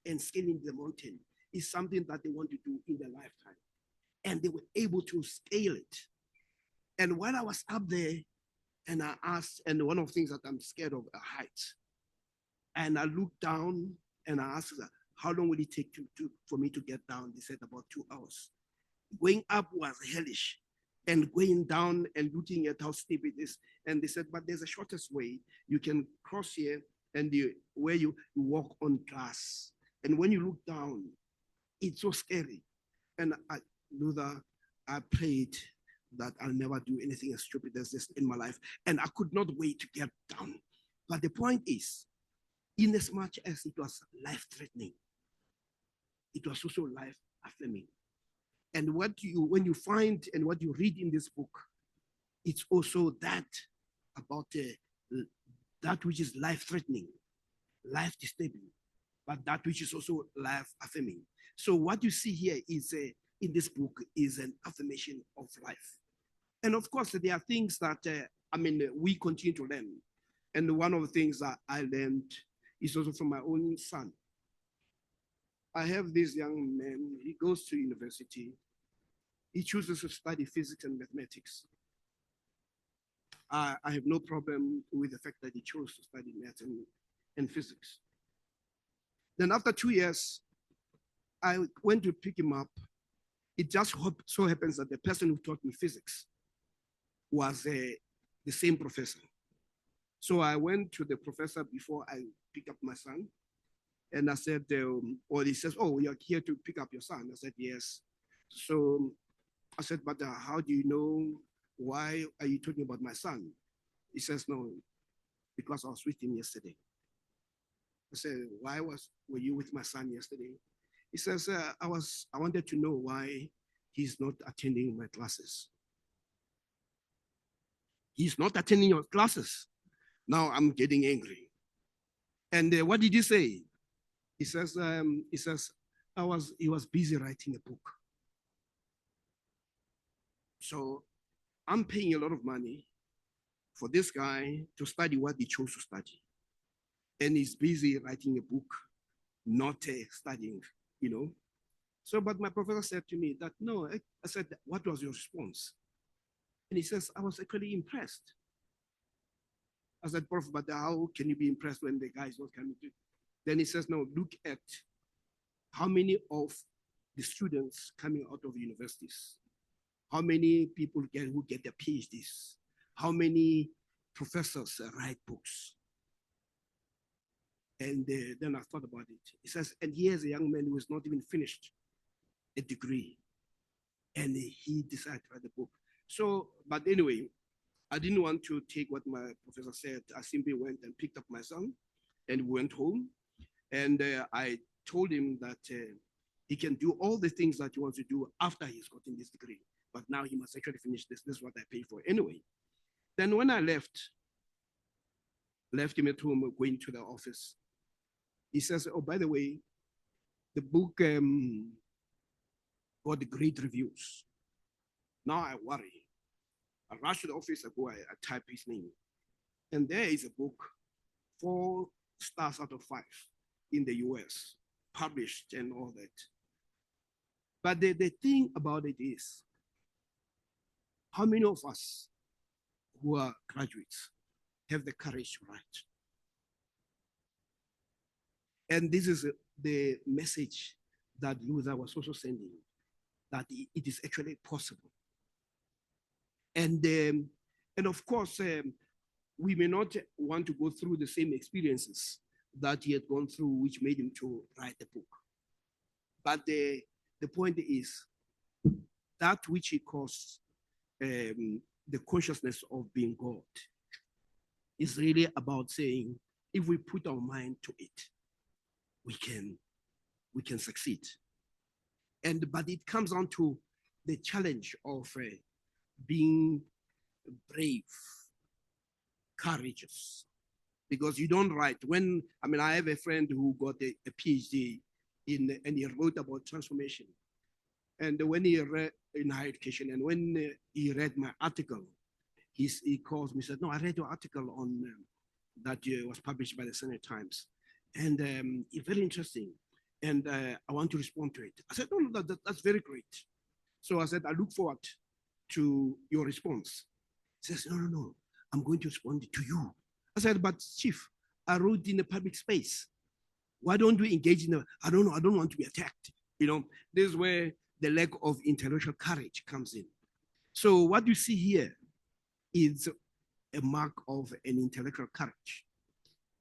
and scaling the mountain is something that they want to do in their lifetime. And they were able to scale it. And while I was up there, and I asked, and one of the things that I'm scared of are heights. And I looked down and I asked, how long will it take for me to get down? They said about 2 hours. Going up was hellish, and going down and looking at how steep it is. And they said, but there's a shortest way. You can cross here, and where you walk on glass. And when you look down, it's so scary. And Luther, I prayed that I'll never do anything as stupid as this in my life. And I could not wait to get down. But the point is, inasmuch as it was life-threatening, it was also life-affirming. And when you find and what you read in this book, it's also that about that which is life-threatening, life-disturbing, but that which is also life-affirming. So what you see here is in this book is an affirmation of life. And of course, there are things that, we continue to learn. And one of the things that I learned is also from my own son. I have this young man, he goes to university. He chooses to study physics and mathematics. I have no problem with the fact that he chose to study math and physics. Then after 2 years, I went to pick him up. It just so happens that the person who taught me physics was the same professor. So I went to the professor before I picked up my son. And I said, or he says, oh, you're here to pick up your son. I said, yes. So I said, but how do you know, why are you talking about my son? He says, no, because I was with him yesterday. I said, were you with my son yesterday? He says, I wanted to know why he's not attending my classes. He's not attending your classes. Now I'm getting angry. And what did he say? He says, he was busy writing a book. So I'm paying a lot of money for this guy to study what he chose to study. And he's busy writing a book, not studying, So, but my professor said to me that, no, I said, what was your response? And he says, I was actually impressed. I said, Prof, but how can you be impressed when the guy is not coming to? Then he says, no, look at how many of the students coming out of universities, how many people who get their PhDs, how many professors write books. And then I thought about it. He says, and here's a young man who has not even finished a degree, and he decided to write the book. So, but anyway, I didn't want to take what my professor said. I simply went and picked up my son and went home. And I told him that he can do all the things that he wants to do after he's gotten this degree. But now he must actually finish this. This is what I pay for. Anyway, then when I left him at home, going to the office, he says, oh, by the way, the book got great reviews. Now I worry. I rush to the office, I go, I type his name. And there is a book, 4 stars out of 5 in the US, published and all that. But the thing about it is, how many of us who are graduates have the courage to write? And this is the message that Luther was also sending, that it is actually possible. And of course, we may not want to go through the same experiences that he had gone through, which made him to write the book. But the point is that which he calls the consciousness of being God is really about saying, if we put our mind to it, we can succeed. But it comes down to the challenge of being brave, courageous, because you don't write. I have a friend who got a PhD and he wrote about transformation. And when he read in higher education, and when he read my article, he calls me, said, no, I read your article on that was published by the Sunday Times. And it's very interesting. And I want to respond to it. I said, no, that's very great. So I said, I look forward to your response. He says, no, I'm going to respond to you. I said, but Chief, I wrote in a public space. Why don't we engage in I don't want to be attacked. This is where the lack of intellectual courage comes in. So what you see here is a mark of an intellectual courage,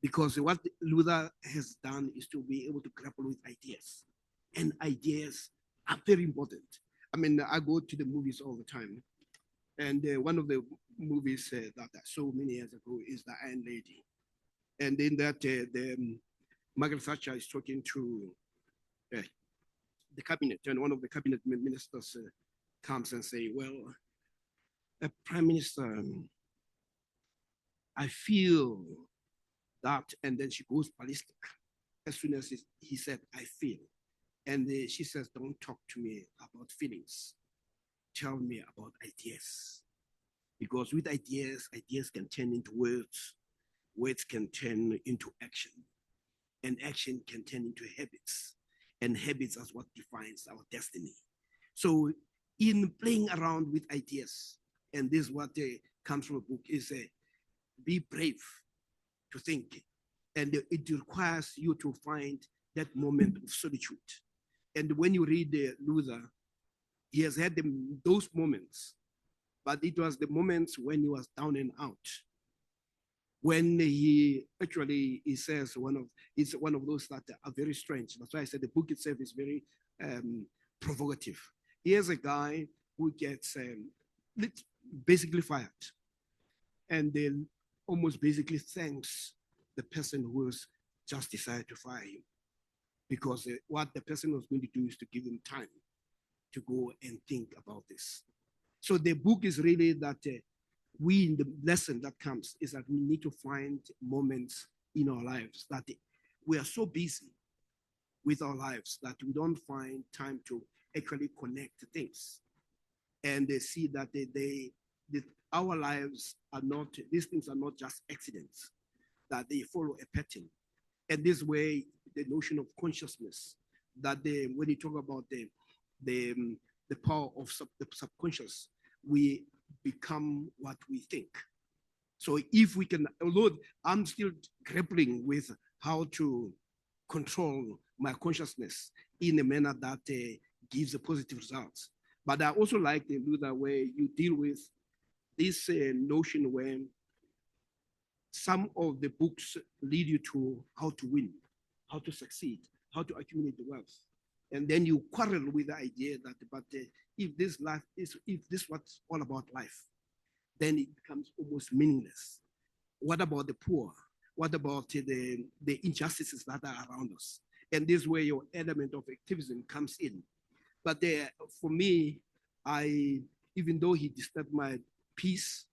because what Luther has done is to be able to grapple with ideas, and ideas are very important. I go to the movies all the time, and one of the movies that I saw many years ago is The Iron Lady. And in that, Margaret Thatcher is talking to the cabinet, and one of the cabinet ministers comes and say, well, Prime Minister, I feel that, and then she goes ballistic. As soon as he said, I feel. And she says, don't talk to me about feelings. Tell me about ideas. Because with ideas can turn into words. Words can turn into action. And action can turn into habits. And habits are what defines our destiny. So in playing around with ideas, and this is what comes from a book, is be brave to think. And it requires you to find that moment of solitude. And when you read Luther, he has had those moments, but it was the moments when he was down and out. When he says it's one of those that are very strange. That's why I said the book itself is very provocative. Here's a guy who gets basically fired, and then almost basically thanks the person who has just decided to fire him, because what the person was going to do is to give him time to go and think about this. So the book is really that the lesson that comes is that we need to find moments in our lives that we are so busy with our lives that we don't find time to actually connect things, and they see that our lives are not, these things are not just accidents, that they follow a pattern. And this way, the notion of consciousness that when you talk about the power of the subconscious, we become what we think. So if we can, although I'm still grappling with how to control my consciousness in a manner that gives a positive results. But I also like the Luther where you deal with this notion where some of the books lead you to how to win, how to succeed, how to accumulate the wealth. And then you quarrel with the idea that, but if this life is, if this what's all about life, then it becomes almost meaningless. What about the poor? What about the injustices that are around us? And this is where your element of activism comes in. But for me, even though he disturbed my peace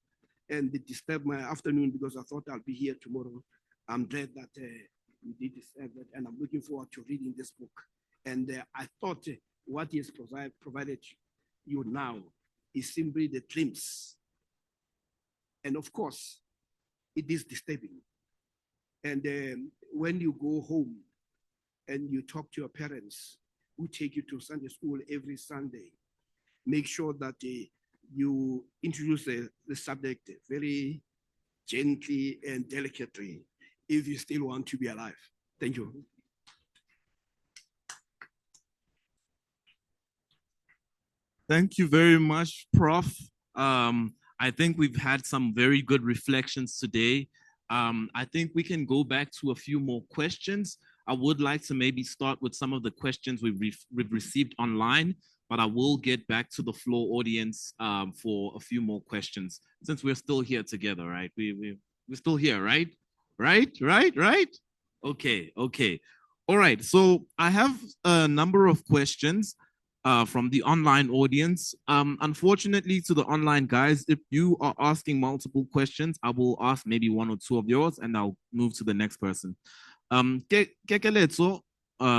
and it disturbed my afternoon because I thought I'll be here tomorrow, I'm glad that you did disturb that, and I'm looking forward to reading this book. And I thought what he has provided you now is simply the glimpse. And of course, it is disturbing. And when you go home and you talk to your parents who take you to Sunday school every Sunday, make sure that you introduce the subject very gently and delicately if you still want to be alive. Thank you. Thank you very much, Prof. I think we've had some very good reflections today. I think we can go back to a few more questions. I would like to maybe start with some of the questions we've received online, but I will get back to the floor audience for a few more questions since we're still here together, right? We're still here, right? Right? Okay. All right, so I have a number of questions from the online audience. Unfortunately, to the online guys, if you are asking multiple questions, I will ask maybe one or two of yours and I'll move to the next person. Kekeletso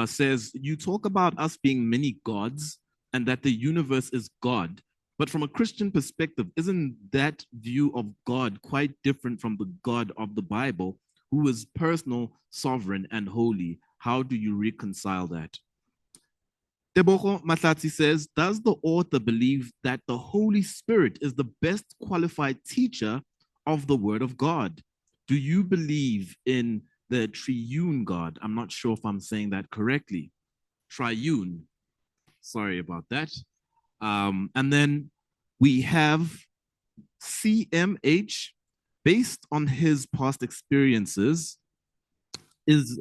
says, you talk about us being many gods and that the universe is God. But from a Christian perspective, isn't that view of God quite different from the God of the Bible, who is personal, sovereign, and holy? How do you reconcile that? Tebogo Matlati says, does the author believe that the Holy Spirit is the best qualified teacher of the Word of God? Do you believe in the triune God? I'm not sure if I'm saying that correctly. Triune. Sorry about that. And then we have CMH, based on his past experiences, based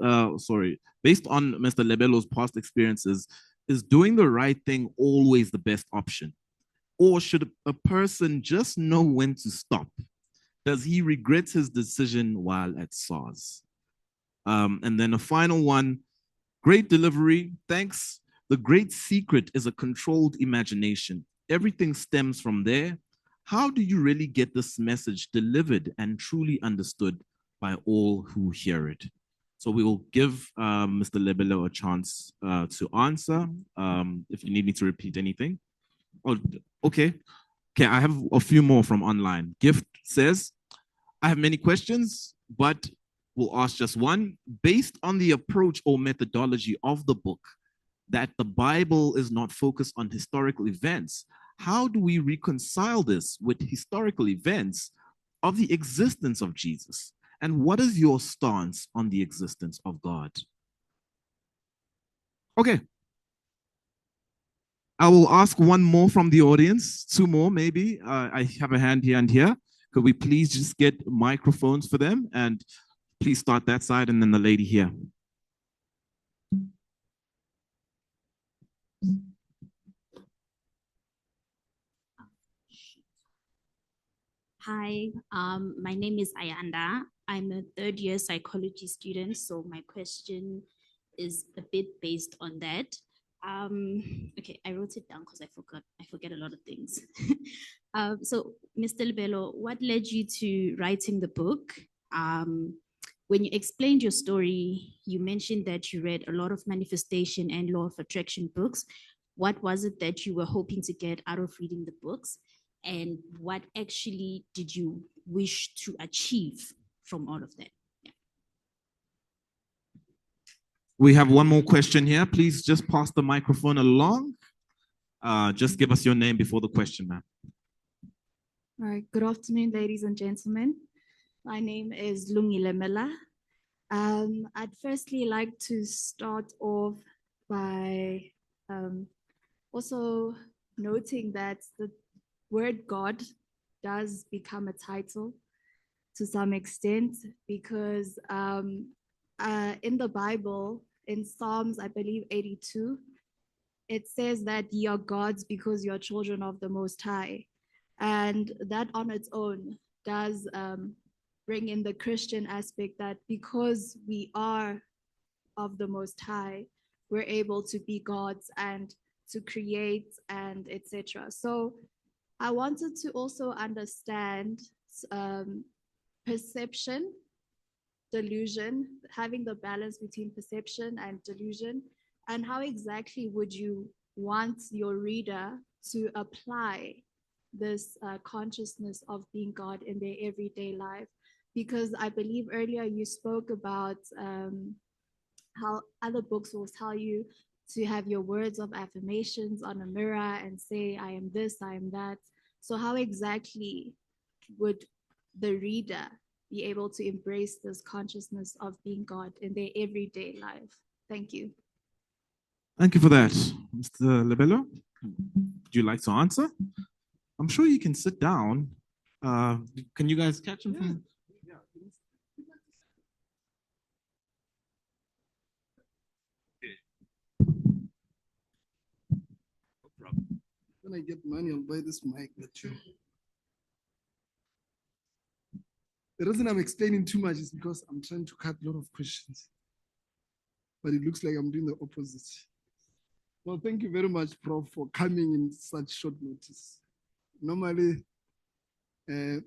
on Mr. Lebelo's past experiences, is doing the right thing always the best option? Or should a person just know when to stop? Does he regret his decision while at SARS? And then a final one, great delivery, thanks. The great secret is a controlled imagination. Everything stems from there. How do you really get this message delivered and truly understood by all who hear it? So we will give Mr. Lebelo a chance to answer if you need me to repeat anything. Oh, okay. Okay, I have a few more from online. Gift says, I have many questions, but we'll ask just one. Based on the approach or methodology of the book, that the Bible is not focused on historical events, how do we reconcile this with historical events of the existence of Jesus? And what is your stance on the existence of God? Okay. I will ask one more from the audience, two more maybe. I have a hand here and here. Could we please just get microphones for them? And please start that side and then the lady here. Hi, my name is Ayanda. I'm a third year psychology student, so my question is a bit based on that. Okay, I wrote it down because I forget a lot of things. So, Mr. Lebelo, what led you to writing the book? When you explained your story, you mentioned that you read a lot of manifestation and law of attraction books. What was it that you were hoping to get out of reading the books? And what actually did you wish to achieve from all of that? Yeah. We have one more question here. Please just pass the microphone along. Just give us your name before the question, ma'am. All right, good afternoon, ladies and gentlemen. My name is Lungile Mela. I'd firstly like to start off by also noting that the word God does become a title to some extent because in the Bible, in Psalms, I believe 82, it says that ye are gods because you are children of the Most High. And that on its own does bring in the Christian aspect that because we are of the Most High, we're able to be gods and to create and etc. So I wanted to also understand perception, delusion, having the balance between perception and delusion, and how exactly would you want your reader to apply this consciousness of being God in their everyday life? Because I believe earlier you spoke about how other books will tell you to have your words of affirmations on a mirror and say, I am this, I am that. So how exactly would the reader be able to embrace this consciousness of being God in their everyday life? Thank you. Thank you for that. Mr. Lebello, would you like to answer? I'm sure you can sit down. Can you guys catch him from? When I get money, I'll buy this mic. The reason I'm explaining too much is because I'm trying to cut a lot of questions. But it looks like I'm doing the opposite. Well, thank you very much, Prof, for coming in such short notice. Normally, May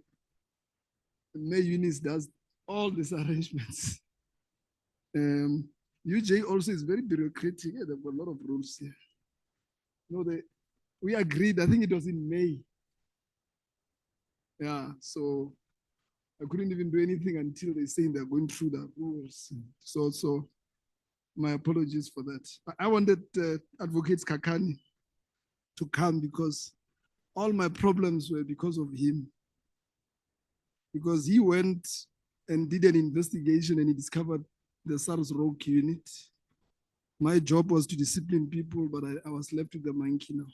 Eunice does all these arrangements. UJ also is very bureaucratic. Yeah, there were a lot of rules here. No, we agreed, I think it was in May. Yeah, so I couldn't even do anything until they say they're going through the rules. So my apologies for that. I wanted Advocate Kakani to come because all my problems were because of him. Because he went and did an investigation and he discovered the SARS rogue unit. My job was to discipline people, but I was left with the monkey now.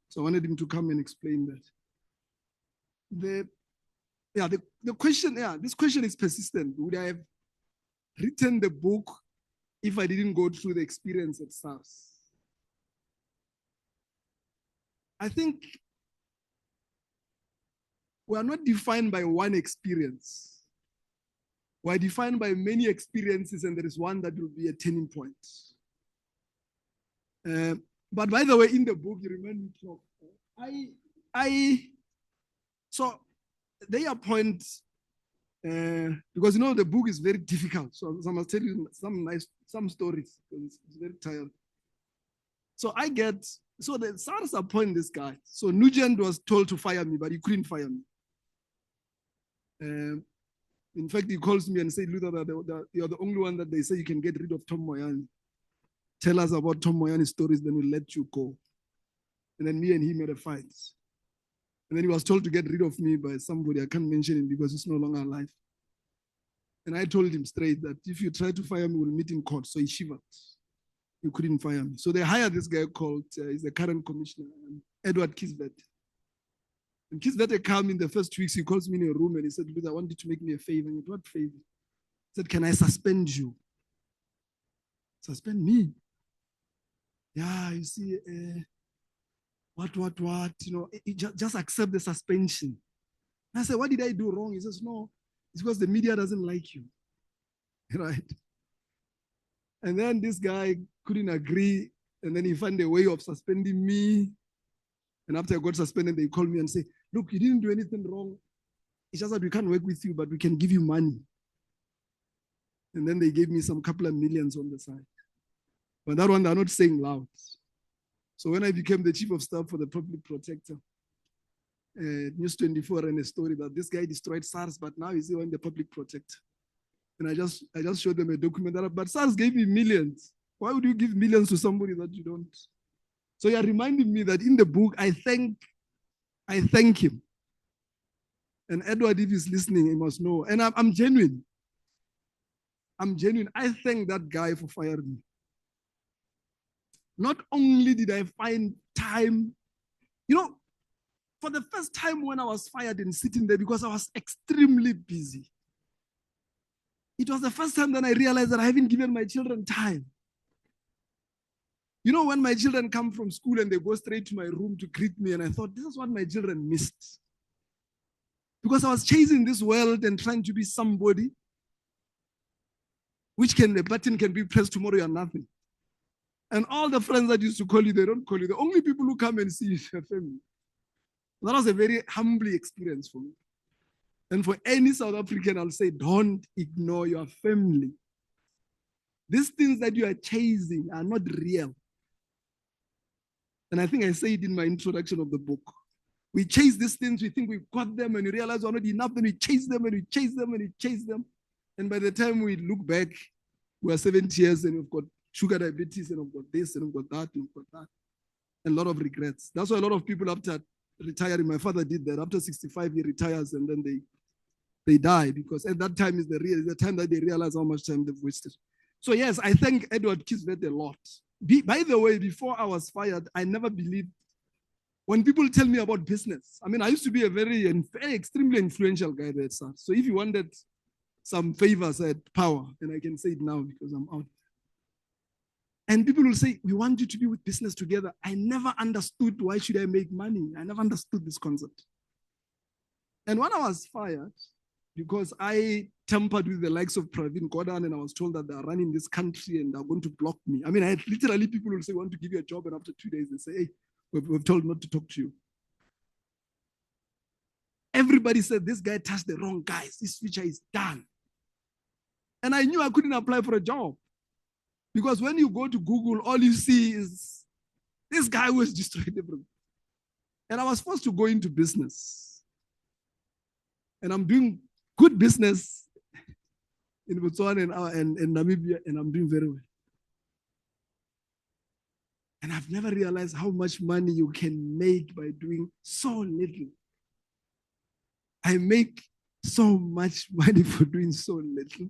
So I wanted him to come and explain that. The question, this question is persistent. Would I have written the book if I didn't go through the experience at SARS? I think we are not defined by one experience. We are defined by many experiences, and there is one that will be a turning point. But by the way, in the book, you remind me of, so they appoint, because the book is very difficult. So I must tell you some stories, because it's very tired. So the SARS appoint this guy. So Nugent was told to fire me, but he couldn't fire me. In fact, he calls me and said, Luther, that you're the only one that they say you can get rid of Tom Moyani. Tell us about Tom Moyani's stories, then we'll let you go. And then me and him had a fight. And then he was told to get rid of me by somebody. I can't mention him because he's no longer alive. And I told him straight that if you try to fire me, we'll meet in court. So he shivered. You couldn't fire me. So they hired this guy called, he's the current commissioner, Edward Kisvet. And Kisvet came in the first weeks, he calls me in a room and he said, Luther, I want you to make me a favor. And I said, what favor? He said, can I suspend you? Suspend me? Yeah, you see, what? Just accept the suspension. And I said, what did I do wrong? He says, no, it's because the media doesn't like you, right? And then this guy couldn't agree, and then he found a way of suspending me. And after I got suspended, they called me and say, look, you didn't do anything wrong. It's just that we can't work with you, but we can give you money. And then they gave me some couple of millions on the side. But that one, they're not saying loud. So when I became the chief of staff for the public protector, News 24 ran a story that this guy destroyed SARS, but now he's the public protector. And I just showed them a document but SARS gave me millions. Why would you give millions to somebody that you don't? So you're reminding me that in the book, I thank him. And Edward, if he's listening, he must know. And I'm genuine. I'm genuine. I thank that guy for firing me. Not only did I find time, for the first time when I was fired and sitting there, because I was extremely busy, it was the first time that I realized that I haven't given my children time. When my children come from school and they go straight to my room to greet me, and I thought, this is what my children missed. Because I was chasing this world and trying to be somebody, the button can be pressed tomorrow, you're nothing. And all the friends that used to call you, they don't call you. The only people who come and see you is your family. That was a very humbling experience for me. And for any South African, I'll say, don't ignore your family. These things that you are chasing are not real. And I think I say it in my introduction of the book. We chase these things, we think we've got them, and we realize we're not enough, and we chase them, and we chase them, and we chase them. And by the time we look back, we are 70 years, and we've got sugar diabetes, and we've got this, and we've got that, and we've got that. And a lot of regrets. That's why a lot of people after retiring, my father did that. After 65, he retires, and then they die, because at that time is the time that they realize how much time they've wasted. So yes, I thank Edward Kisvet a lot. By the way, before I was fired, I never believed when people tell me about business. I mean, I used to be a very extremely influential guy there, sir. So if you wanted some favors at power, then I can say it now because I'm out. And people will say, we want you to be with business together. I never understood why should I make money. I never understood this concept. And when I was fired, because I tampered with the likes of Pravin Gordhan, and I was told that they are running this country and they're going to block me. I mean, I had literally people will say, we want to give you a job, and after 2 days they say, hey, we've told not to talk to you. Everybody said, this guy touched the wrong guys. This future is done. And I knew I couldn't apply for a job. Because when you go to Google, all you see is this guy who has destroyed everything. And I was forced to go into business. And I'm doing good business in Botswana and Namibia, and I'm doing very well. And I've never realized how much money you can make by doing so little. I make so much money for doing so little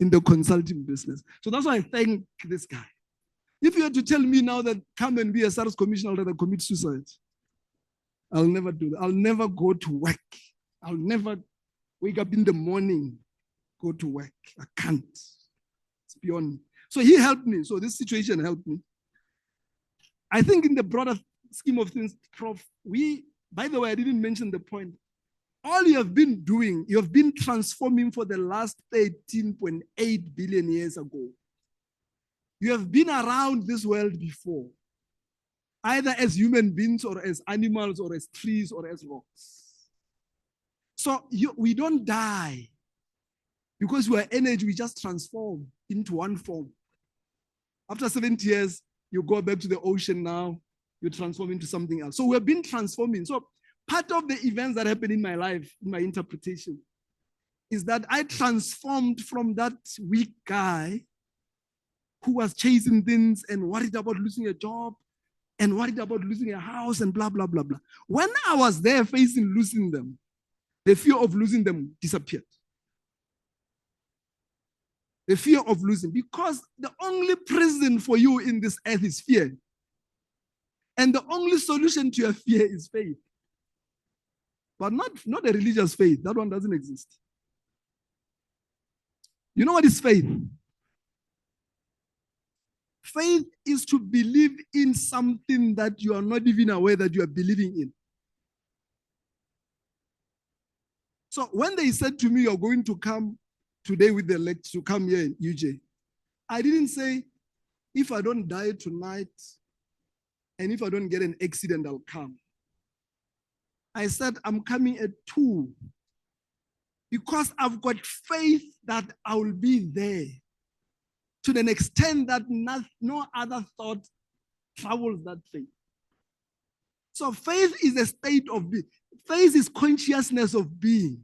in the consulting business. So that's why I thank this guy. If you had to tell me now that come and be a SARS commissioner, I'll rather commit suicide. I'll never do that. I'll never go to work. I'll never wake up in the morning, go to work. I can't. It's beyond me. So he helped me. So this situation helped me. I think in the broader scheme of things, Prof, by the way, I didn't mention the point. All you have been doing, you have been transforming for the last 13.8 billion years ago. You have been around this world before, either as human beings or as animals or as trees or as rocks. So we don't die because we are energy, we just transform into one form. After 70 years, you go back to the ocean now, you transform into something else. So we have been transforming. So part of the events that happened in my life, in my interpretation, is that I transformed from that weak guy who was chasing things and worried about losing a job and worried about losing a house and blah, blah, blah, blah. When I was there facing losing them, the fear of losing them disappeared. The fear of losing, because the only prison for you in this earth is fear. And the only solution to your fear is faith. But not a religious faith. That one doesn't exist. You know what is faith? Faith is to believe in something that you are not even aware that you are believing in. So when they said to me, you're going to come today with the lecture, to come here in UJ, I didn't say, if I don't die tonight, and if I don't get an accident, I'll come. I said, I'm coming at 2 because I've got faith that I will be there to an extent that no other thought travels that faith. So faith is a state of being. Faith is consciousness of being.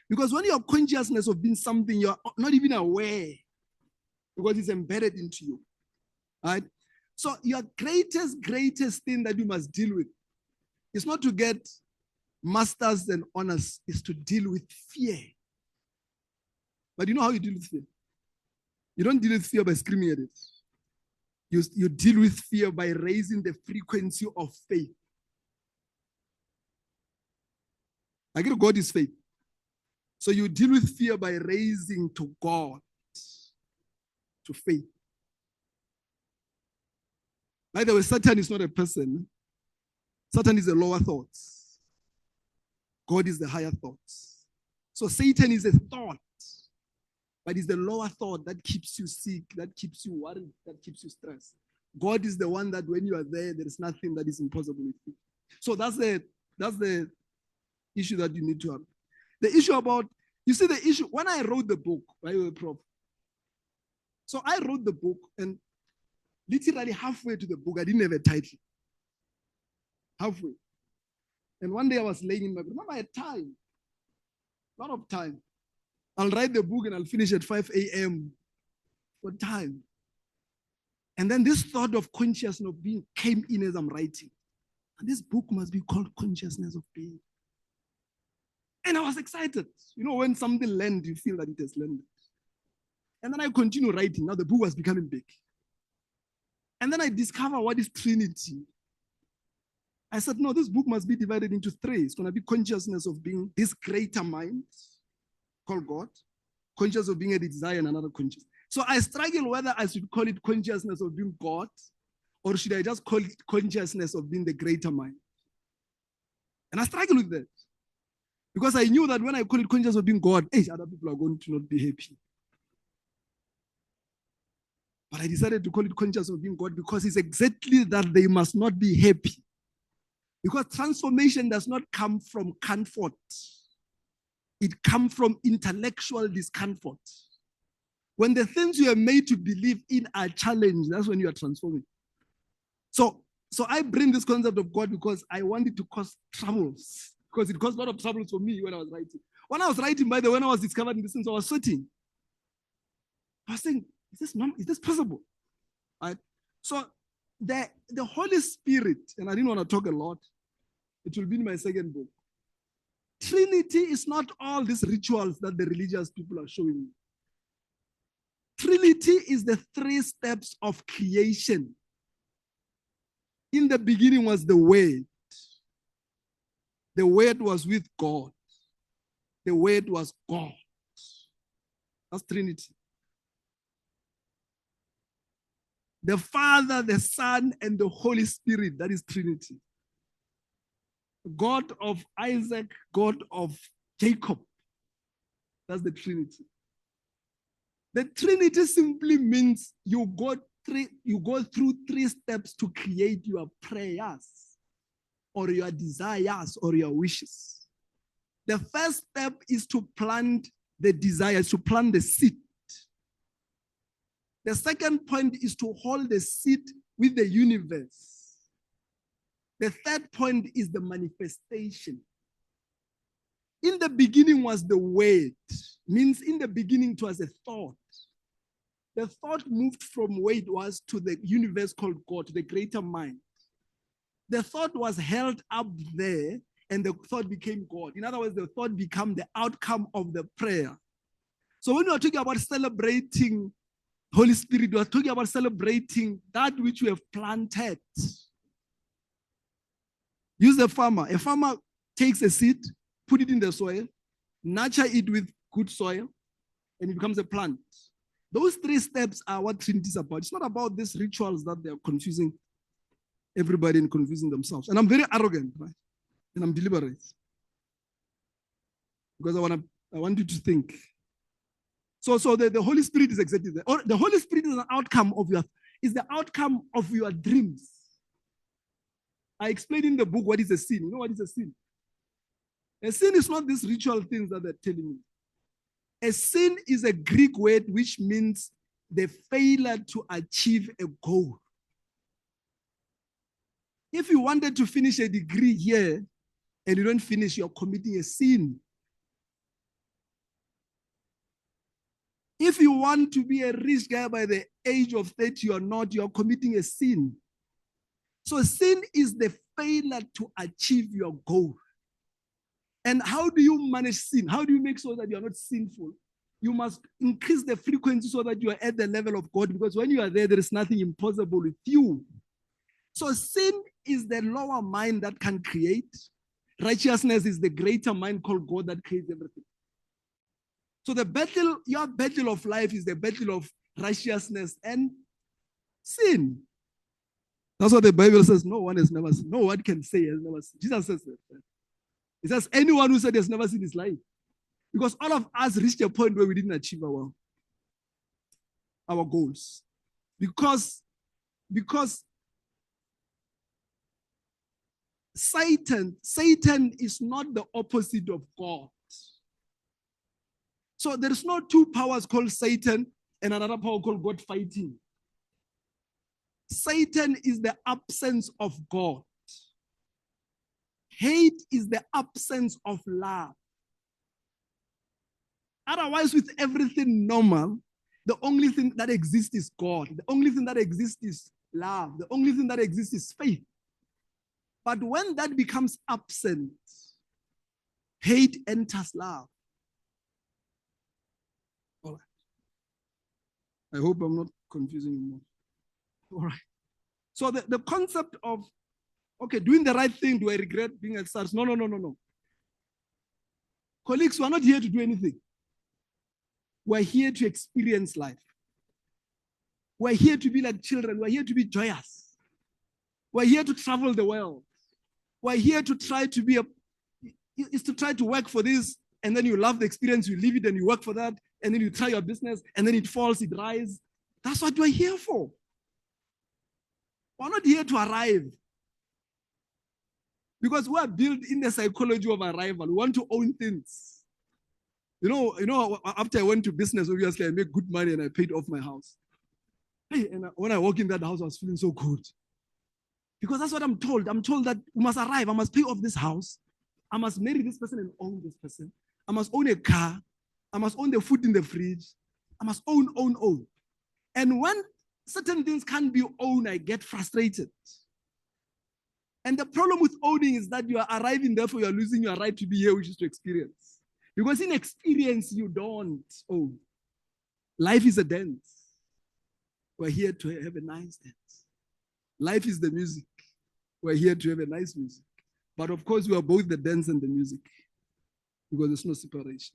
Because when you have consciousness of being something, you're not even aware because it's embedded into you. Right? So your greatest thing that you must deal with is not to get masters and honors, is to deal with fear. But you know how you deal with fear? You don't deal with fear by screaming at it. You deal with fear by raising the frequency of faith. I get God is faith. So you deal with fear by raising to God, to faith. By the way, Satan is not a person. Satan is the lower thoughts. God is the higher thoughts. So Satan is a thought, but it's the lower thought that keeps you sick, that keeps you worried, that keeps you stressed. God is the one that when you are there is nothing that is impossible with you. So that's the issue that you need to have. The issue about, you see the issue, when I wrote the book, right, Prof. So I wrote the book and literally halfway to the book, I didn't have a title. Halfway. And one day I was laying in my bed. Remember, I had time. A lot of time. I'll write the book and I'll finish at 5 a.m. for time. And then this thought of consciousness of being came in as I'm writing. And this book must be called Consciousness of Being. And I was excited. You know, when something lands, you feel that it has landed. And then I continue writing. Now the book was becoming big. And then I discover what is Trinity. I said, no, this book must be divided into three. It's going to be consciousness of being this greater mind called God, conscious of being a desire and another conscious. So I struggle whether I should call it consciousness of being God or should I just call it consciousness of being the greater mind. And I struggle with that because I knew that when I call it consciousness of being God, other people are going to not be happy. But I decided to call it consciousness of being God because it's exactly that they must not be happy. Because transformation does not come from comfort. It comes from intellectual discomfort. When the things you are made to believe in are challenged, that's when you are transforming. So I bring this concept of God because I want it to cause troubles. Because it caused a lot of troubles for me when I was writing. When I was writing, by the way, when I was discovering these things, I was sweating. I was saying, is this possible? Right? So the Holy Spirit, and I didn't want to talk a lot, it will be in my second book. Trinity is not all these rituals that the religious people are showing you. Trinity is the 3 steps of creation. In the beginning was the Word. The Word was with God. The Word was God. That's Trinity. The Father, the Son, and the Holy Spirit, that is Trinity. God of Isaac, God of Jacob. That's the Trinity. The Trinity simply means you go through 3 steps to create your prayers or your desires or your wishes. The first step is to plant the desires, to plant the seed. The second point is to hold the seed with the universe. The third point is the manifestation. In the beginning was the Word, means in the beginning it was a thought. The thought moved from where it was to the universe called God, to the greater mind. The thought was held up there and the thought became God. In other words, the thought became the outcome of the prayer. So when we are talking about celebrating Holy Spirit, we are talking about celebrating that which we have planted. Use the farmer. A farmer takes a seed, put it in the soil, nurture it with good soil, and it becomes a plant. Those 3 steps are what Trinity is about. It's not about these rituals that they're confusing everybody and confusing themselves. And I'm very arrogant, right? And I'm deliberate. Because I want you to think. So the Holy Spirit is exactly that. Or the Holy Spirit is the outcome of your dreams. I explained in the book what is a sin. You know what is a sin? A sin is not these ritual things that they're telling you. A sin is a Greek word which means the failure to achieve a goal. If you wanted to finish a degree here and you don't finish, you're committing a sin. If you want to be a rich guy by the age of 30, you are not, you are committing a sin. So sin is the failure to achieve your goal. And how do you manage sin? How do you make sure that you are not sinful? You must increase the frequency so that you are at the level of God, because when you are there is nothing impossible with you. So sin is the lower mind that can create. Righteousness is the greater mind called God that creates everything. So the battle, your battle of life is the battle of righteousness and sin. That's what the Bible says. No one has never seen. No one can say has never seen. Jesus says that. It says anyone who said has never seen his life. Because all of us reached a point where we didn't achieve our goals. Because Satan is not the opposite of God. So there's no two powers called Satan and another power called God fighting. Satan is the absence of God. Hate is the absence of love. Otherwise, with everything normal, the only thing that exists is God. The only thing that exists is love. The only thing that exists is faith. But when that becomes absent, hate enters love. All right. I hope I'm not confusing you more. All right. So the concept of, okay, doing the right thing, do I regret being at SARS? No. Colleagues, we're not here to do anything. We're here to experience life. We're here to be like children. We're here to be joyous. We're here to travel the world. We're here to try to be is to try to work for this, and then you love the experience, you live it, and you work for that, and then you try your business, and then it falls, it rises. That's what we're here for. We're not here to arrive. Because we're built in the psychology of arrival. We want to own things. You know, after I went to business, obviously I made good money and I paid off my house. Hey, and when I walked in that house, I was feeling so good. Because that's what I'm told. I'm told that we must arrive. I must pay off this house. I must marry this person and own this person. I must own a car. I must own the food in the fridge. I must own. And when certain things can't be owned, I get frustrated. And the problem with owning is that you are arriving, therefore you are losing your right to be here, which is to experience. Because in experience, you don't own. Life is a dance. We're here to have a nice dance. Life is the music. We're here to have a nice music. But of course, we are both the dance and the music, because there's no separation.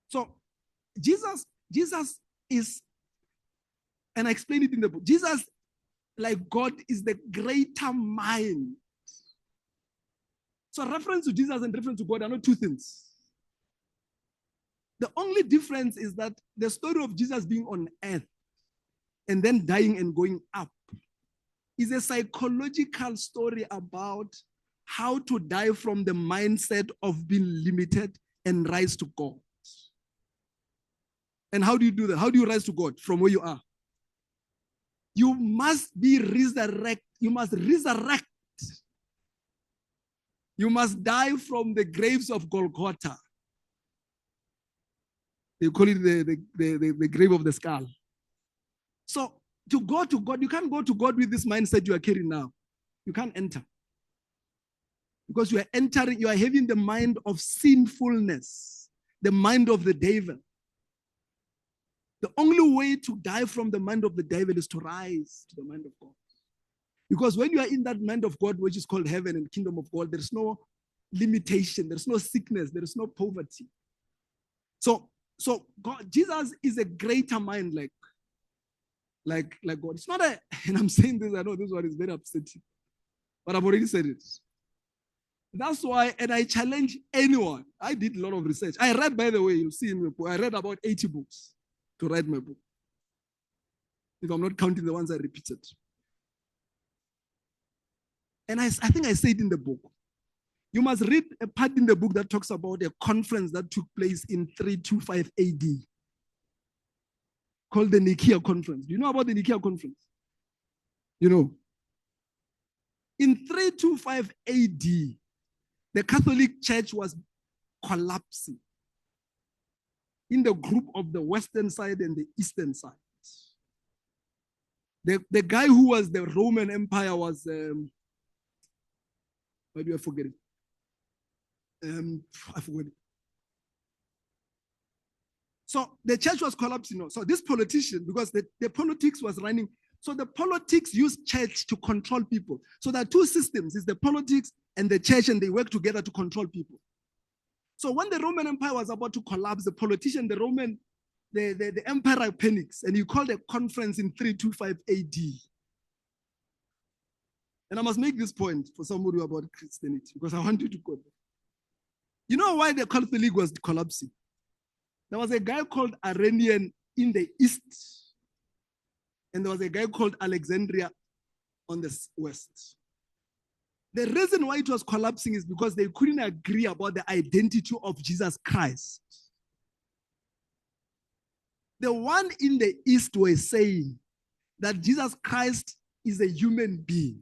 So Jesus is, and I explained it in the book, Jesus, like God, is the greater mind. So reference to Jesus and reference to God are not two things. The only difference is that the story of Jesus being on earth and then dying and going up is a psychological story about how to die from the mindset of being limited and rise to God. And how do you do that? How do you rise to God from where you are? You must be resurrected. You must resurrect. You must die from the graves of Golgotha. They call it the grave of the skull. So to go to God, you can't go to God with this mindset you are carrying now. You can't enter. Because you are entering, you are having the mind of sinfulness, the mind of the devil. The only way to die from the mind of the devil is to rise to the mind of God. Because when you are in that mind of God, which is called heaven and kingdom of God, there's no limitation, there's no sickness, there is no poverty. So God, Jesus is a greater mind like God. It's not and I'm saying this, I know this one is very upsetting, but I've already said it. That's why, and I challenge anyone. I did a lot of research. I read, by the way, you'll see in my book, I read about 80 books to write my book, if I'm not counting the ones I repeated. And I think I said in the book, you must read a part in the book that talks about a conference that took place in 325 AD called the Nicaea Conference. Do you know about the Nicaea Conference? You know. In 325 AD, the Catholic Church was collapsing. in the group of the western side and the eastern side. The guy who was the Roman Empire was, why do I forget it? I forgot it. So the church was collapsing. So this politician, because the politics was running, so the politics used church to control people. So there are two systems, it's the politics and the church, and they work together to control people. So when the Roman Empire was about to collapse, the politician, the emperor panics, and he called a conference in 325 AD. And I must make this point for somebody about Christianity, because I want you to go there. You know why the Catholic League was collapsing? There was a guy called Arrhenian in the east, and there was a guy called Alexandria on the west. The reason why it was collapsing is because they couldn't agree about the identity of Jesus Christ. The one in the east were saying that Jesus Christ is a human being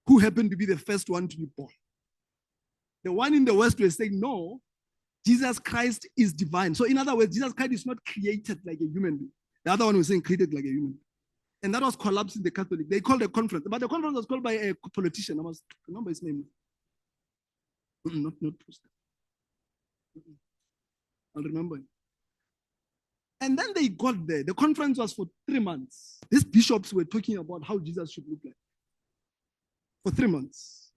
who happened to be the first one to be born. The one in the west were saying, no, Jesus Christ is divine. So in other words, Jesus Christ is not created like a human being. The other one was saying created like a human being. And that was collapsing the Catholic. They called a conference, but the conference was called by a politician. I must remember his name. Not Proust. I'll remember him. And then they got there. The conference was for 3 months. These bishops were talking about how Jesus should look like. For 3 months.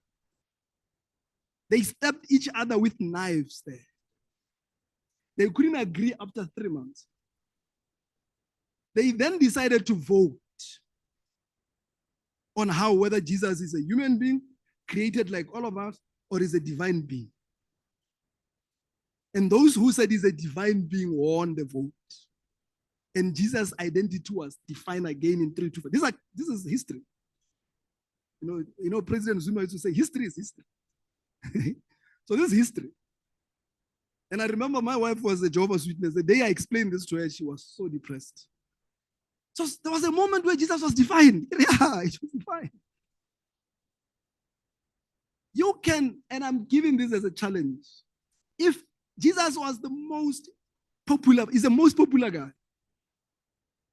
They stabbed each other with knives there. They couldn't agree after 3 months. They then decided to vote on whether Jesus is a human being created like all of us, or is a divine being. And those who said he's a divine being won the vote. And Jesus' identity was defined again in 325. This is history. You know, President Zuma used to say, history is history. So this is history. And I remember my wife was a Jehovah's Witness. The day I explained this to her, she was so depressed. So there was a moment where Jesus was defined. Yeah, it was defined. You can, and I'm giving this as a challenge. If Jesus was the most popular, he's the most popular guy,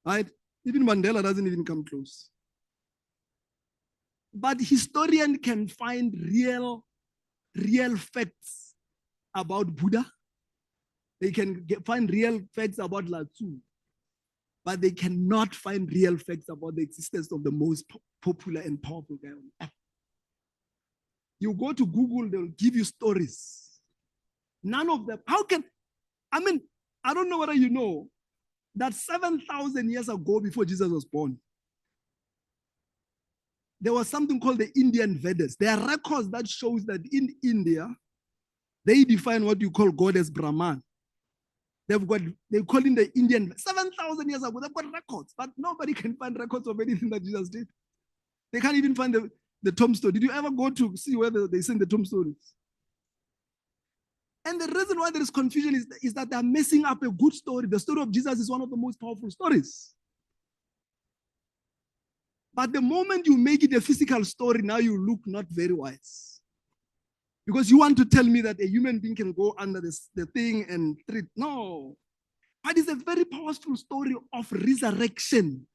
right? Even Mandela doesn't even come close. But historian can find real facts about Buddha. They can find real facts about Lao Tzu. But they cannot find real facts about the existence of the most popular and powerful guy on earth. You go to Google, they'll give you stories. None of them. I don't know whether you know that 7,000 years ago, before Jesus was born, there was something called the Indian Vedas. There are records that shows that in India, they define what you call God as Brahman. They call him the Indian. 7,000 years ago, they've got records, but nobody can find records of anything that Jesus did. They can't even find the tombstone. Did you ever go to see where they send the tombstones? And the reason why there is confusion is that they're messing up a good story. The story of Jesus is one of the most powerful stories. But the moment you make it a physical story, now you look not very wise. Because you want to tell me that a human being can go under the thing and treat. No. But it's a very powerful story of resurrection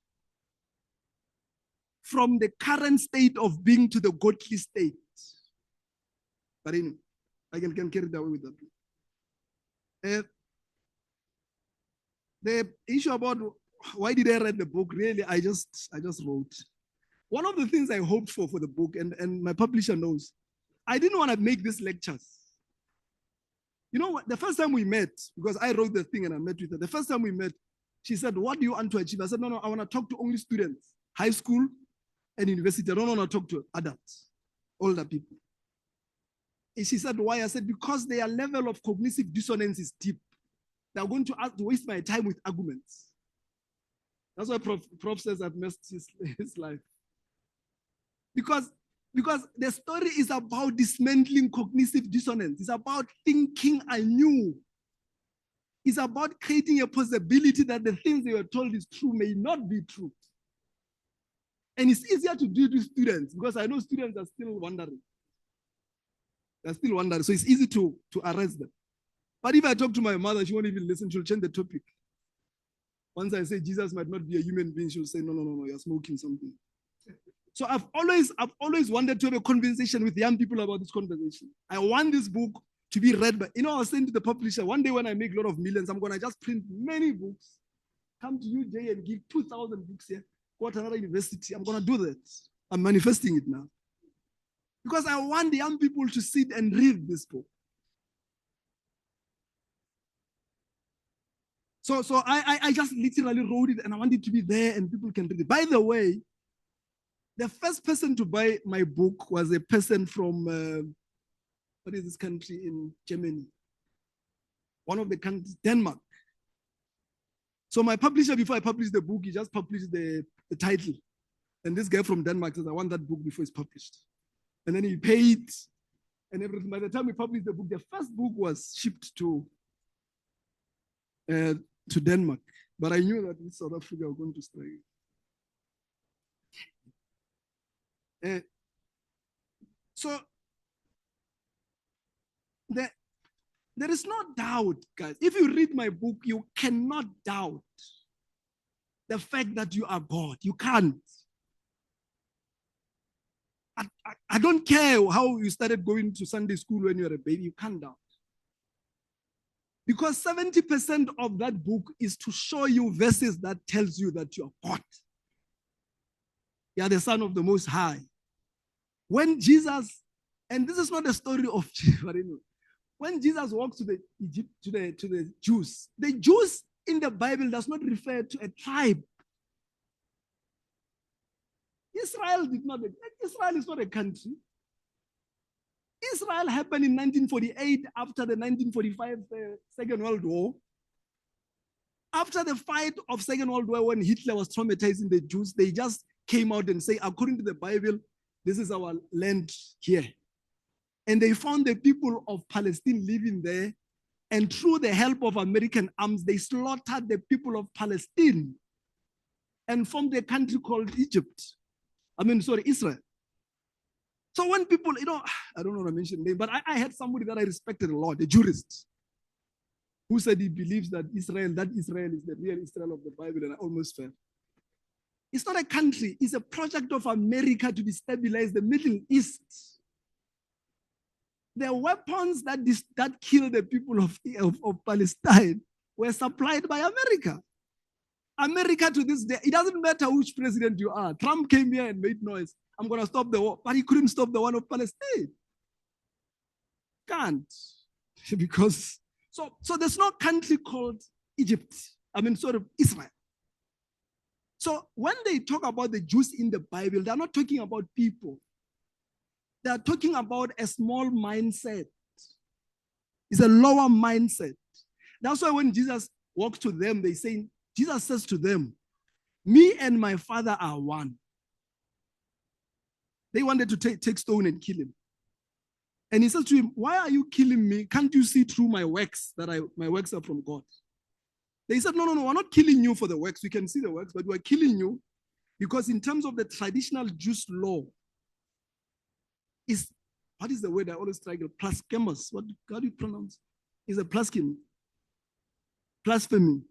from the current state of being to the godly state. But anyway, I can carry that away with that. The issue about why did I write the book, really, I just wrote. One of the things I hoped for the book, and my publisher knows, I didn't want to make these lectures. You know what? The first time we met, because I wrote the thing and I met with her, the first time we met, she said, what do you want to achieve? I said, no, I want to talk to only students, high school and university. I don't want to talk to adults, older people. And she said, why? I said, because their level of cognitive dissonance is deep. They're going to waste my time with arguments. That's why Prof says I've messed his life. Because the story is about dismantling cognitive dissonance. It's about thinking anew. It's about creating a possibility that the things they were told is true may not be true. And it's easier to do it with students because I know students are still wondering. They're still wondering, so it's easy to arrest them. But if I talk to my mother, she won't even listen. She'll change the topic. Once I say Jesus might not be a human being, she'll say, no, you're smoking something. So I've always wanted to have a conversation with young people about this conversation. I want this book to be read by, I was saying to the publisher, one day when I make a lot of millions, I'm going to just print many books, come to you, Jay, and give 2,000 books here, go to another university. I'm going to do that. I'm manifesting it now. Because I want the young people to sit and read this book. So I just literally wrote it and I want it to be there and people can read it. By the way, the first person to buy my book was a person from, what is this country in Germany? One of the countries, Denmark. So my publisher, before I published the book, he just published the title. And this guy from Denmark says, I want that book before it's published. And then he paid and everything. By the time we published the book, the first book was shipped to Denmark. But I knew that in South Africa were going to strike. So there is no doubt, guys. If you read my book, you cannot doubt the fact that you are God. You can't. I don't care how you started going to Sunday school when you were a baby. You can't doubt. Because 70% of that book is to show you verses that tells you that you are God. You are the Son of the Most High. When Jesus, and this is not a story of when Jesus walks to the Jews in the Bible does not refer to a tribe. Israel is not a country. Israel happened in 1948 after the 1945 Second World War. After the fight of Second World War, when Hitler was traumatizing the Jews, they just came out and say, according to the Bible, this is our land here. And they found the people of Palestine living there. And through the help of American arms, they slaughtered the people of Palestine and formed a country called Israel. So when people, I don't want to mention name, but I had somebody that I respected a lot, a jurist, who said he believes that Israel is the real Israel of the Bible, and I almost fell. It's not a country, it's a project of America to destabilize the Middle East. The weapons that killed the people of Palestine were supplied by America. America to this day, it doesn't matter which president you are. Trump came here and made noise. I'm going to stop the war, but he couldn't stop the one of Palestine. Can't. Because, so there's no country called Israel. So when they talk about the Jews in the Bible, they're not talking about people. They're talking about a small mindset. It's a lower mindset. That's why when Jesus walks to them, Jesus says to them, me and my Father are one. They wanted to take stone and kill him. And he says to him, why are you killing me? Can't you see through my works that my works are from God? They said, no, we're not killing you for the works. We can see the works, but we're killing you because in terms of the traditional Jewish law, what is the word I always struggle? Blasphemous. How do you pronounce? Is a blasphemy. Blasphemy.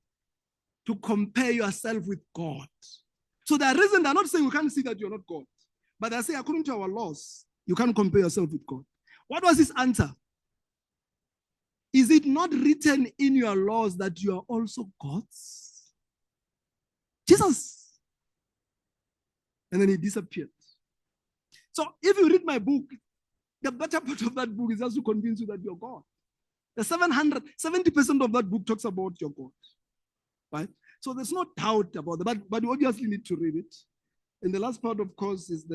To compare yourself with God. So the reason they're not saying we can't see that you're not God, but they say according to our laws, you can't compare yourself with God. What was his answer? Is it not written in your laws that you are also gods? Jesus. And then he disappeared. So if you read my book, the better part of that book is just to convince you that you're God. The 70% of that book talks about your God. Right? So there's no doubt about that, but you obviously need to read it. And the last part, of course, is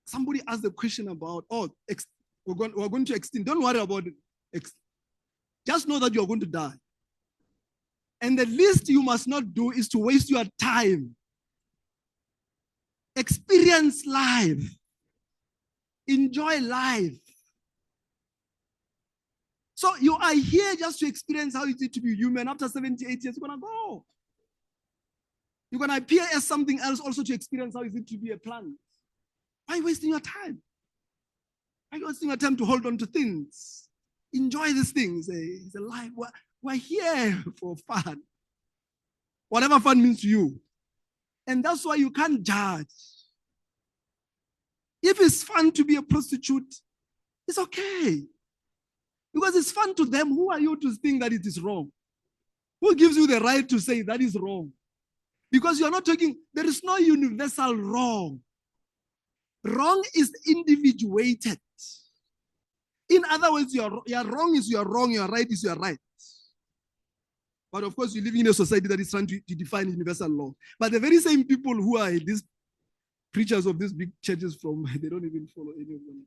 somebody asked the question about, we're going to extinct. Don't worry about it. Just know that you're going to die. And the least you must not do is to waste your time. Experience life. Enjoy life. So you are here just to experience how it is to be human. After 78 years, you're going to go. You're going to appear as something else also to experience how it is to be a plant. Why are you wasting your time? I got still time to hold on to things. Enjoy these things. It's a life. We're here for fun. Whatever fun means to you. And that's why you can't judge. If it's fun to be a prostitute, it's okay. Because it's fun to them. Who are you to think that it is wrong? Who gives you the right to say that is wrong? Because you are not talking, there is no universal wrong. Wrong is individuated. In other words, your wrong is your wrong, your right is your right. But of course, you live in a society that is trying to define universal law. But the very same people who are these preachers of these big churches they don't even follow any of them.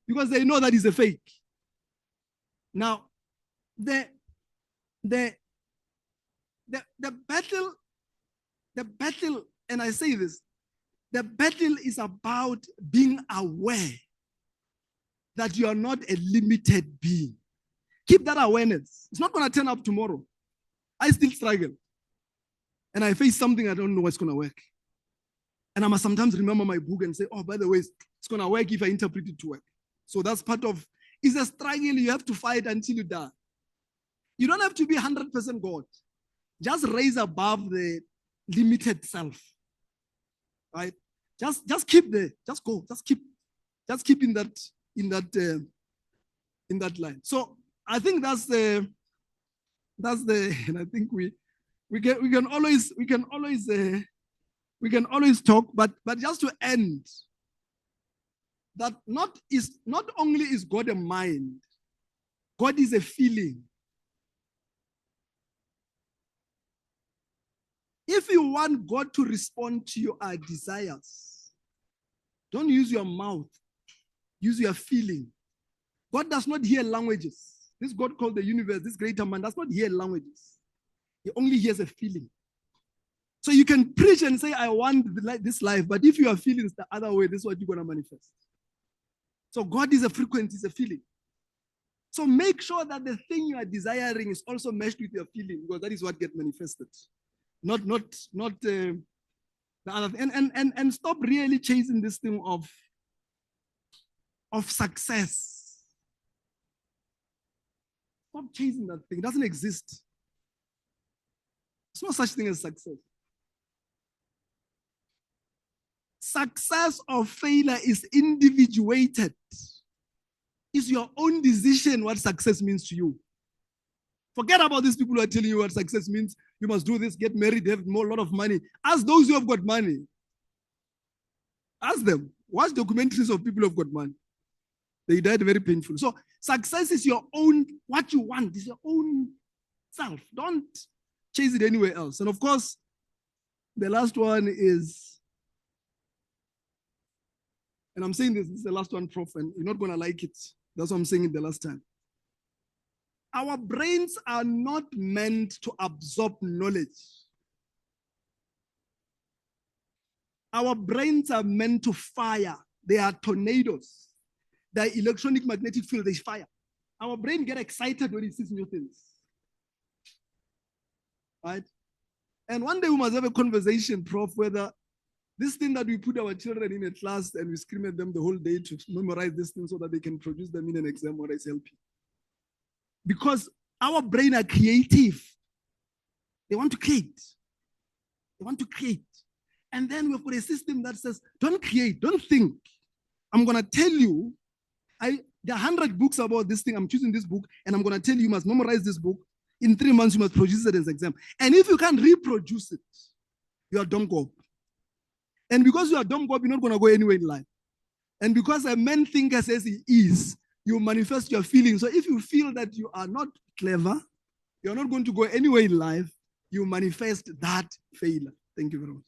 Because they know that is a fake. Now, the battle, and I say this, the battle is about being aware that you are not a limited being. Keep that awareness. It's not going to turn up tomorrow. I still struggle. And I face something I don't know what's going to work. And I must sometimes remember my book and say, oh, by the way, it's going to work if I interpret it to work. So that's part of, it's a struggle you have to fight until you die. You don't have to be 100% God. Just raise above the limited self. Right? Just keep there. Just go. Just keep in that line. So I think that's the and I think we can always talk, but just to end, that not only is God a mind, God is a feeling. If you want God to respond to your desires, don't use your mouth, use your feeling. God does not hear languages. This God called the universe, this greater man, does not hear languages. He only hears a feeling. So you can preach and say, I want this life, but if your feelings the other way, this is what you're going to manifest. So God is a frequency, it's a feeling. So make sure that the thing you are desiring is also meshed with your feeling, because that is what gets manifested. Not the other thing. And stop really chasing this thing of success. Stop chasing that thing. It doesn't exist. There's no such thing as success. Success or failure is individuated. It's your own decision what success means to you. Forget about these people who are telling you what success means. You must do this, get married, have a lot of money. Ask those who have got money. Ask them. Watch documentaries of people who have got money. They died very painful. So success is your own, what you want is your own self. Don't chase it anywhere else. And of course, the last one is, and I'm saying this is the last one, Prof, and you're not going to like it. That's what I'm saying it the last time. Our brains are not meant to absorb knowledge. Our brains are meant to fire. They are tornadoes. They are electronic magnetic field, they fire. Our brain gets excited when it sees new things. Right? And one day we must have a conversation, Prof, whether this thing that we put our children in a class and we scream at them the whole day to memorize this thing so that they can produce them in an exam or SLP. Because our brain are creative. They want to create. They want to create. And then we've got a system that says, don't create, don't think. I'm going to tell you, there are 100 books about this thing. I'm choosing this book, and I'm going to tell you, you must memorize this book. In 3 months, you must produce it as an exam. And if you can't reproduce it, you are dumb gob. And because you are dumb gob, you're not going to go anywhere in life. And because a man thinker says he is, you manifest your feelings. So if you feel that you are not clever, you're not going to go anywhere in life, you manifest that failure. Thank you very much.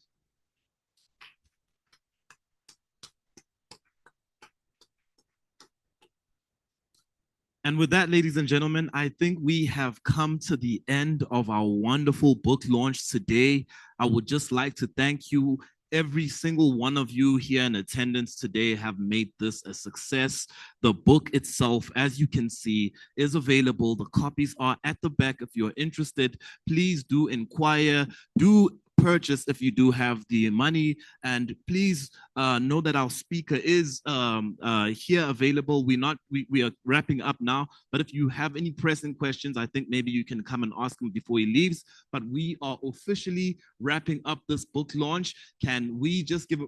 And with that, ladies and gentlemen, I think we have come to the end of our wonderful book launch today. I would just like to thank you. Every single one of you here in attendance today have made this a success. The book itself, as you can see, is available. The copies are at the back. If you're interested, please do inquire. Do purchase if you do have the money. And please know that our speaker is here available. We are wrapping up now, but if you have any pressing questions, I think maybe you can come and ask him before he leaves. But we are officially wrapping up this book launch. Can we just give a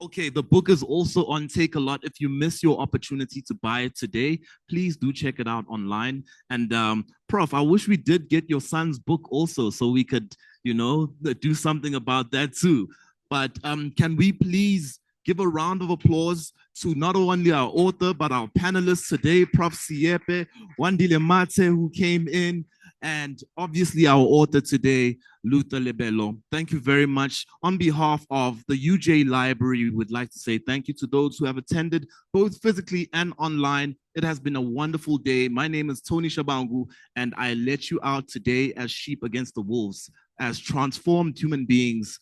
Okay, the book is also on Take a Lot. If you miss your opportunity to buy it today, please do check it out online. And Prof, I wish we did get your son's book also, so we could, do something about that too. But can we please give a round of applause to not only our author, but our panelists today, Prof. Siepe, Wandile Mate, who came in, and obviously our author today, Luther Lebelo. Thank you very much. On behalf of the UJ Library, we would like to say thank you to those who have attended both physically and online. It has been a wonderful day. My name is Tony Shabangu, and I let you out today as sheep against the wolves, as transformed human beings,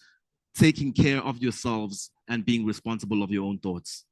taking care of yourselves and being responsible of your own thoughts.